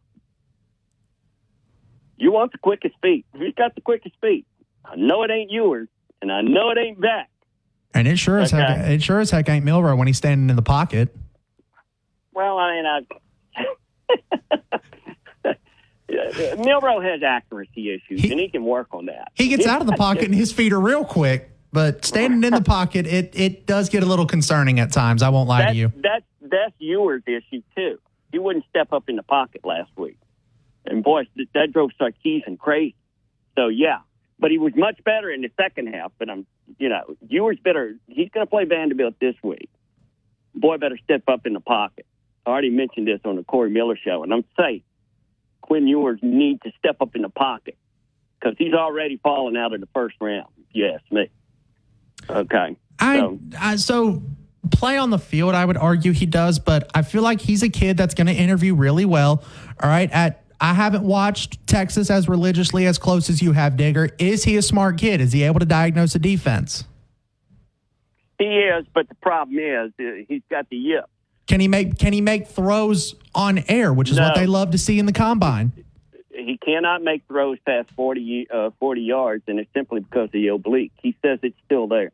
you want the quickest feet. Who's got the quickest feet? I know it ain't Ewers, and I know it ain't Beck. And it sure as heck ain't Milroe when he's standing in the pocket. Well, I mean, Milroe has accuracy issues, and he can work on that. He gets out of the pocket, and his feet are real quick. But standing in the pocket, it does get a little concerning at times. I won't lie to you. That's Ewers' issue too. He wouldn't step up in the pocket last week, and boy, that drove Sarkisian crazy. So yeah, but he was much better in the second half. But Ewers better. He's going to play Vanderbilt this week. Boy, better step up in the pocket. I already mentioned this on the Corey Miller show, and I'm saying Quinn Ewers needs to step up in the pocket because he's already fallen out of the first round, if you ask me. Okay. So play on the field, I would argue he does, but I feel like he's a kid that's going to interview really well. All right. I haven't watched Texas as religiously as close as you have, Digger. Is he a smart kid? Is he able to diagnose a defense? He is, but the problem is he's got the yip. Can he make throws on air, which is what they love to see in the combine? He cannot make throws past 40 yards, and it's simply because of the oblique. He says it's still there.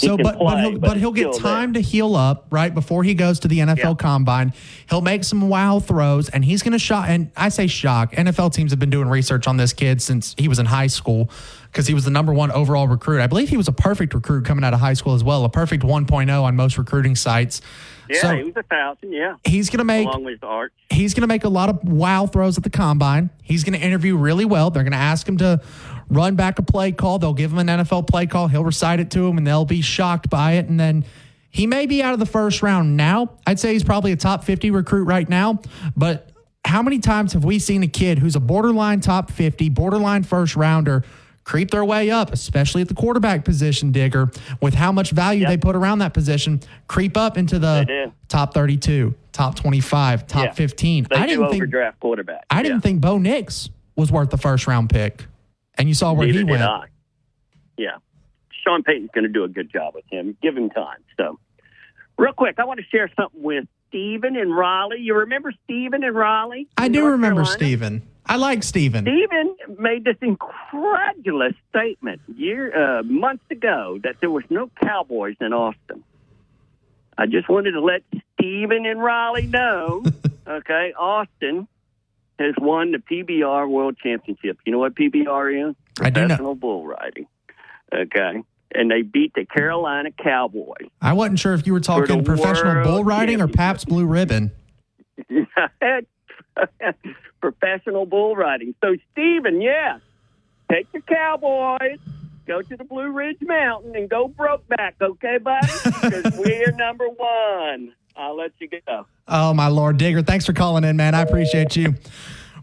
But he'll get time to heal up right before he goes to the NFL Combine. He'll make some wow throws, and he's going to shock. And I say shock. NFL teams have been doing research on this kid since he was in high school because he was the #1 overall recruit. I believe he was a perfect recruit coming out of high school as well, a perfect 1.0 on most recruiting sites. Yeah, so he was 1,000. Yeah, he's going to make along with Art. He's going to make a lot of wow throws at the Combine. He's going to interview really well. They're going to ask him to run back a play call. They'll give him an NFL play call. He'll recite it to him, and they'll be shocked by it. And then he may be out of the first round now. I'd say he's probably a top 50 recruit right now. But how many times have we seen a kid who's a borderline top 50, borderline first rounder creep their way up, especially at the quarterback position, Digger, with how much value they put around that position, creep up into the top 32, top 25, top 15. They do overdraft quarterback. I didn't think Bo Nix was worth the first round pick. And you saw where he went. Yeah. Sean Payton's going to do a good job with him. Give him time. So, real quick, I want to share something with Stephen in Raleigh. You remember Stephen in Raleigh? I do remember Stephen. I like Stephen. Stephen made this incredulous statement months ago that there was no Cowboys in Austin. I just wanted to let Stephen in Raleigh know, okay, Austin has won the PBR World Championship. You know what PBR is? I do know. Professional bull riding. Okay. And they beat the Carolina Cowboys. I wasn't sure if you were talking professional bull riding or Pabst Blue Ribbon. Professional bull riding. So, Stephen, take your Cowboys, go to the Blue Ridge Mountain, and go Brokeback, okay, buddy? Because we're #1. I'll let you go. Oh, my Lord. Digger, thanks for calling in, man. I appreciate you.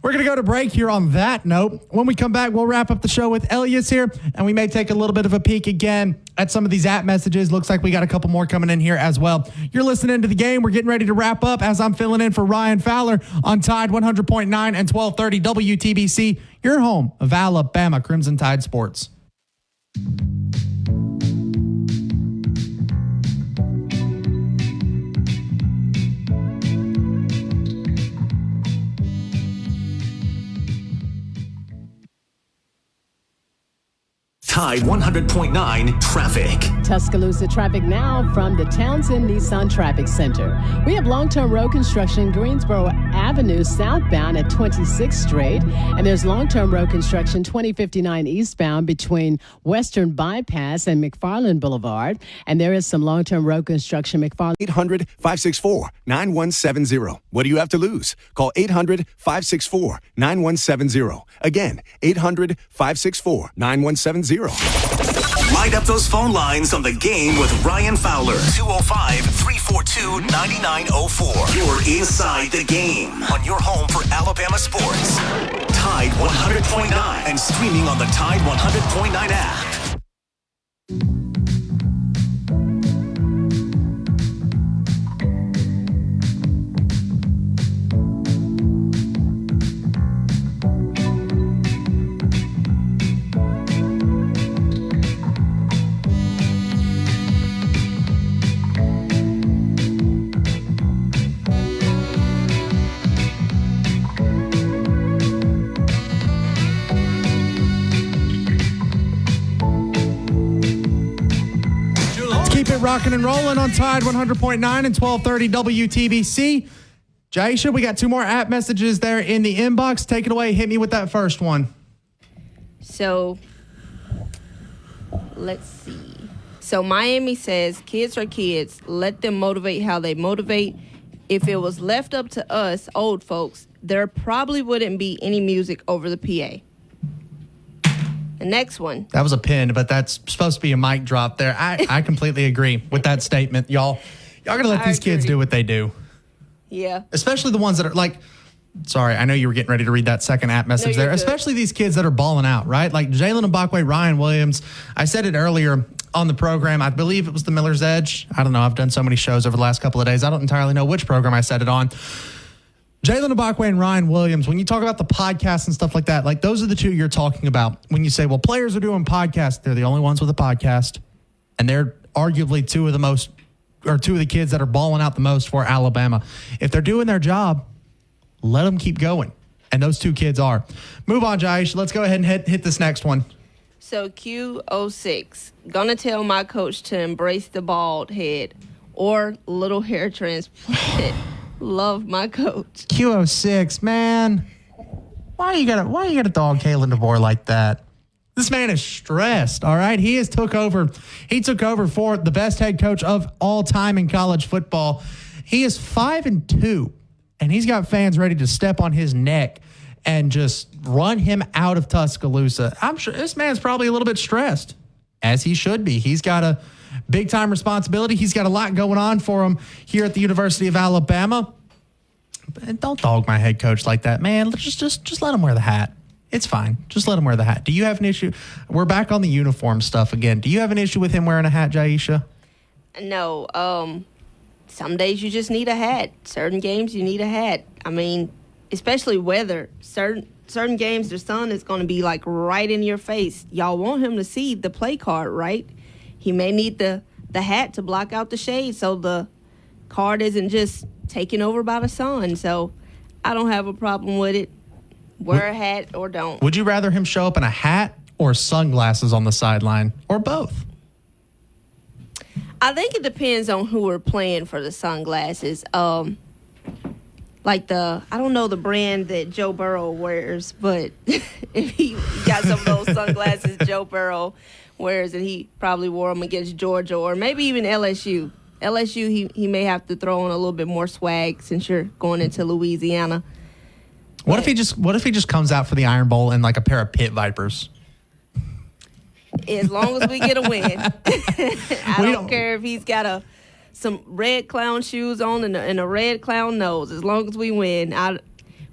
We're going to go to break here on that note. When we come back, we'll wrap up the show with Elias here, and we may take a little bit of a peek again at some of these app messages. Looks like we got a couple more coming in here as well. You're listening to The Game. We're getting ready to wrap up as I'm filling in for Ryan Fowler on Tide 100.9 and 1230 WTBC, your home of Alabama Crimson Tide Sports. Tide 100.9 traffic. Tuscaloosa traffic now from the Townsend Nissan Traffic Center. We have long-term road construction Greensboro Avenue southbound at 26th Street. And there's long-term road construction 2059 eastbound between Western Bypass and McFarland Boulevard. And there is some long-term road construction McFarland. 800-564-9170. What do you have to lose? Call 800-564-9170. Again, 800-564-9170. Light up those phone lines on The Game with Ryan Fowler. 205-342-9904. You're inside The Game on your home for Alabama sports. Tide 100.9 and streaming on the Tide 100.9 app. Rocking and rolling on Tide 100.9 and 1230 WTBC. Jaisha, we got 2 more app messages there in the inbox. Take it away. Hit me with that first one. So, let's see. So, Miami says, kids are kids. Let them motivate how they motivate. If it was left up to us, old folks, there probably wouldn't be any music over the PA. The next one. That was a pin, but that's supposed to be a mic drop there. I completely agree with that statement. Y'all got to let these kids do what they do. Yeah. Especially the ones that are like, sorry, I know you were getting ready to read that second app message there. Good. Especially these kids that are balling out, right? Like Jalen Mbakwe, Ryan Williams. I said it earlier on the program. I believe it was the Miller's Edge. I don't know. I've done so many shows over the last couple of days. I don't entirely know which program I said it on. Jalen Mbakwe and Ryan Williams, when you talk about the podcast and stuff like that, like those are the two you're talking about. When you say, well, players are doing podcasts, they're the only ones with a podcast. And they're arguably two of the kids that are balling out the most for Alabama. If they're doing their job, let them keep going. And those 2 kids are. Move on, Jaish. Let's go ahead and hit this next one. So Q06, gonna tell my coach to embrace the bald head or little hair transplant. Love my coach. Q06, man. Why you gotta dog Kalen DeVore like that? This man is stressed, all right? He took over for the best head coach of all time in college football. He is 5-2, and he's got fans ready to step on his neck and just run him out of Tuscaloosa. I'm sure this man's probably a little bit stressed, as he should be. He's got a big-time responsibility. He's got a lot going on for him here at the University of Alabama. But don't dog my head coach like that, man. Just let him wear the hat. It's fine. Just let him wear the hat. Do you have an issue? We're back on the uniform stuff again. Do you have an issue with him wearing a hat, Jaisha? No. Some days you just need a hat. Certain games you need a hat. I mean, especially weather. Certain games the sun is going to be like right in your face. Y'all want him to see the play card, right? He may need the hat to block out the shade so the card isn't just taken over by the sun. So I don't have a problem with it. Wear a hat or don't. Would you rather him show up in a hat or sunglasses on the sideline or both? I think it depends on who we're playing for the sunglasses. Like I don't know the brand that Joe Burrow wears, but if he got some of those sunglasses Joe Burrow wears, and he probably wore them against Georgia or maybe even LSU. LSU, he may have to throw in a little bit more swag since you're going into Louisiana. What if he just comes out for the Iron Bowl in like a pair of Pit Vipers? As long as we get a win. I don't care if he's got some red clown shoes on and a red clown nose. As long as we win,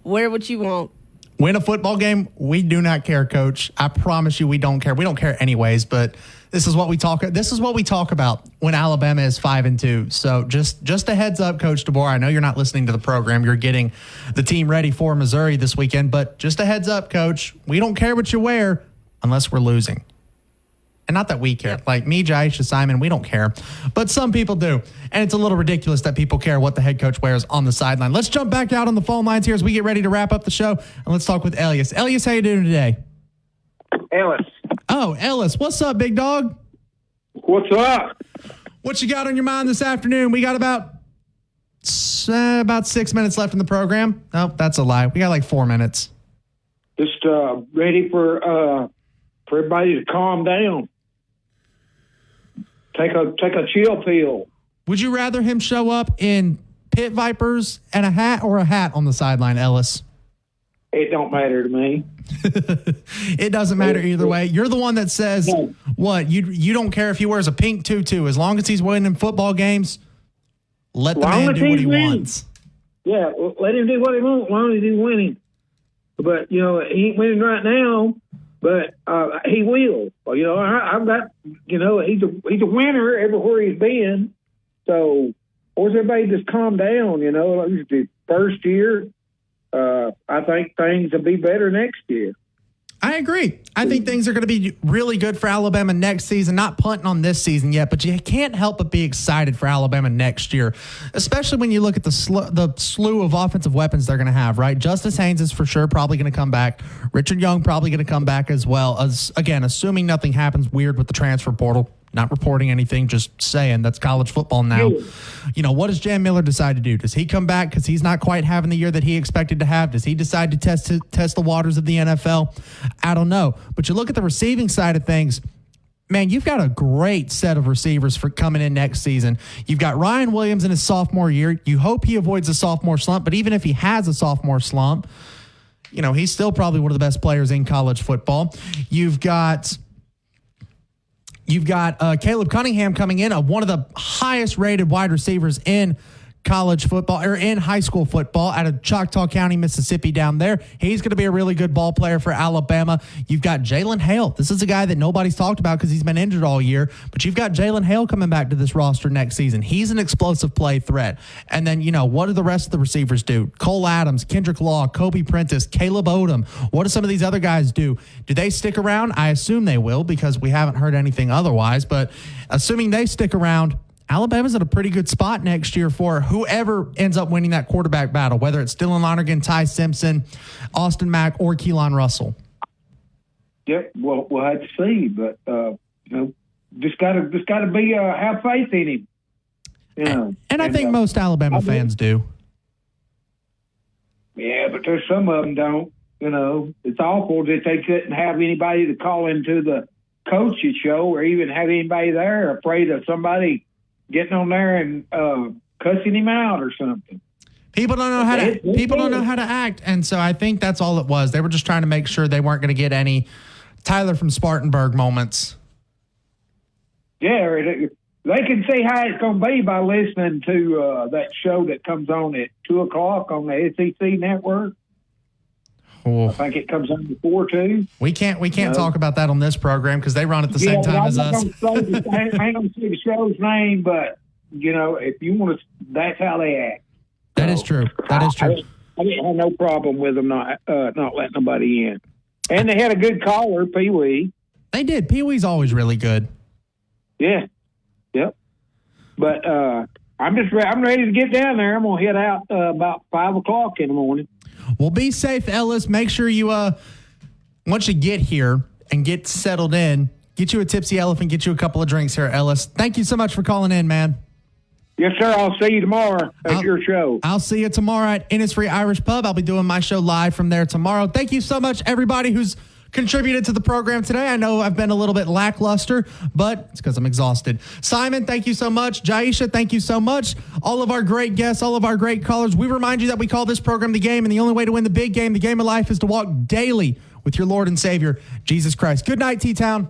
wear what you want. Win a football game, we do not care, Coach. I promise you we don't care. We don't care anyways, but this is what we talk about when Alabama is 5-2. So just a heads up, Coach DeBoer. I know you're not listening to the program. You're getting the team ready for Missouri this weekend, but just a heads up, Coach. We don't care what you wear unless we're losing. And not that we care. Like me, Jaisha, Simon, we don't care. But some people do. And it's a little ridiculous that people care what the head coach wears on the sideline. Let's jump back out on the phone lines here as we get ready to wrap up the show. And let's talk with Elias. Elias, how you doing today? Ellis. Oh, Ellis. What's up, big dog? What's up? What you got on your mind this afternoon? We got about 6 minutes left in the program. Oh, that's a lie. We got like 4 minutes. Just ready for everybody to calm down. Take a chill pill. Would you rather him show up in Pit Vipers and a hat or a hat on the sideline, Ellis? it don't matter to me. It doesn't matter either way. You're the one that says what you don't care if he wears a pink tutu as long as he's winning football games. Let the man do what he wants. Yeah, well, let him do what he wants as long as he's winning. But he ain't winning right now. But he will. I've got. He's a winner everywhere he's been. So, or everybody just calm down. It's the first year. I think things will be better next year. I agree. I think things are going to be really good for Alabama next season. Not punting on this season yet, but you can't help but be excited for Alabama next year, especially when you look at the slew of offensive weapons they're going to have, right? Justice Haynes is for sure probably going to come back. Richard Young probably going to come back as well. Again, assuming nothing happens weird with the transfer portal. Not reporting anything, just saying that's college football now. What does Jan Miller decide to do? Does he come back because he's not quite having the year that he expected to have? Does he decide to test the waters of the NFL? I don't know. But you look at the receiving side of things, man, you've got a great set of receivers for coming in next season. You've got Ryan Williams in his sophomore year. You hope he avoids a sophomore slump, but even if he has a sophomore slump, he's still probably one of the best players in college football. You've got Caleb Cunningham coming in, one of the highest rated wide receivers in college football or in high school football out of Choctaw County, Mississippi down there. He's going to be a really good ball player for Alabama. You've got Jalen Hale. This is a guy that nobody's talked about because he's been injured all year, but you've got Jalen Hale coming back to this roster next season. He's an explosive play threat. And then, what do the rest of the receivers do? Cole Adams, Kendrick Law, Kobe Prentice, Caleb Odom. What do some of these other guys do? Do they stick around? I assume they will because we haven't heard anything otherwise, but assuming they stick around, Alabama's in a pretty good spot next year for whoever ends up winning that quarterback battle, whether it's Dylan Lonergan, Ty Simpson, Austin Mack, or Keelan Russell. Yep, well, we'll have to see, but just gotta be have faith in him. And I think most Alabama fans do. Yeah, but there's some of them don't. It's awful that they couldn't have anybody to call into the coach's show or even have anybody there afraid of somebody getting on there and cussing him out or something. People don't know how to act, and so I think that's all it was. They were just trying to make sure they weren't going to get any Tyler from Spartanburg moments. Yeah, they can see how it's going to be by listening to that show that comes on at 2:00 on the SEC network. Oh. I think it comes on before too. We can't talk about that on this program because they run at the same time as us. I ain't going to say the show's name, but if you want to, that's how they act. That is true. That is true. I didn't have no problem with them not letting nobody in, and they had a good caller, Pee Wee. They did. Pee Wee's always really good. Yeah. Yep. But I'm ready to get down there. I'm gonna head out about 5:00 in the morning. Well, be safe, Ellis. Make sure you, once you get here and get settled in, get you a Tipsy Elephant, get you a couple of drinks here, Ellis. Thank you so much for calling in, man. Yes, sir. I'll see you tomorrow at your show. I'll see you tomorrow at Innisfree Irish Pub. I'll be doing my show live from there tomorrow. Thank you so much, everybody who's contributed to the program today. I know I've been a little bit lackluster, but it's because I'm exhausted. Simon, thank you so much. Jaisha, thank you so much. All of our great guests, all of our great callers. We remind you that we call this program The Game, and the only way to win the big game, the game of life, is to walk daily with your Lord and Savior, Jesus Christ. Good night, T-Town.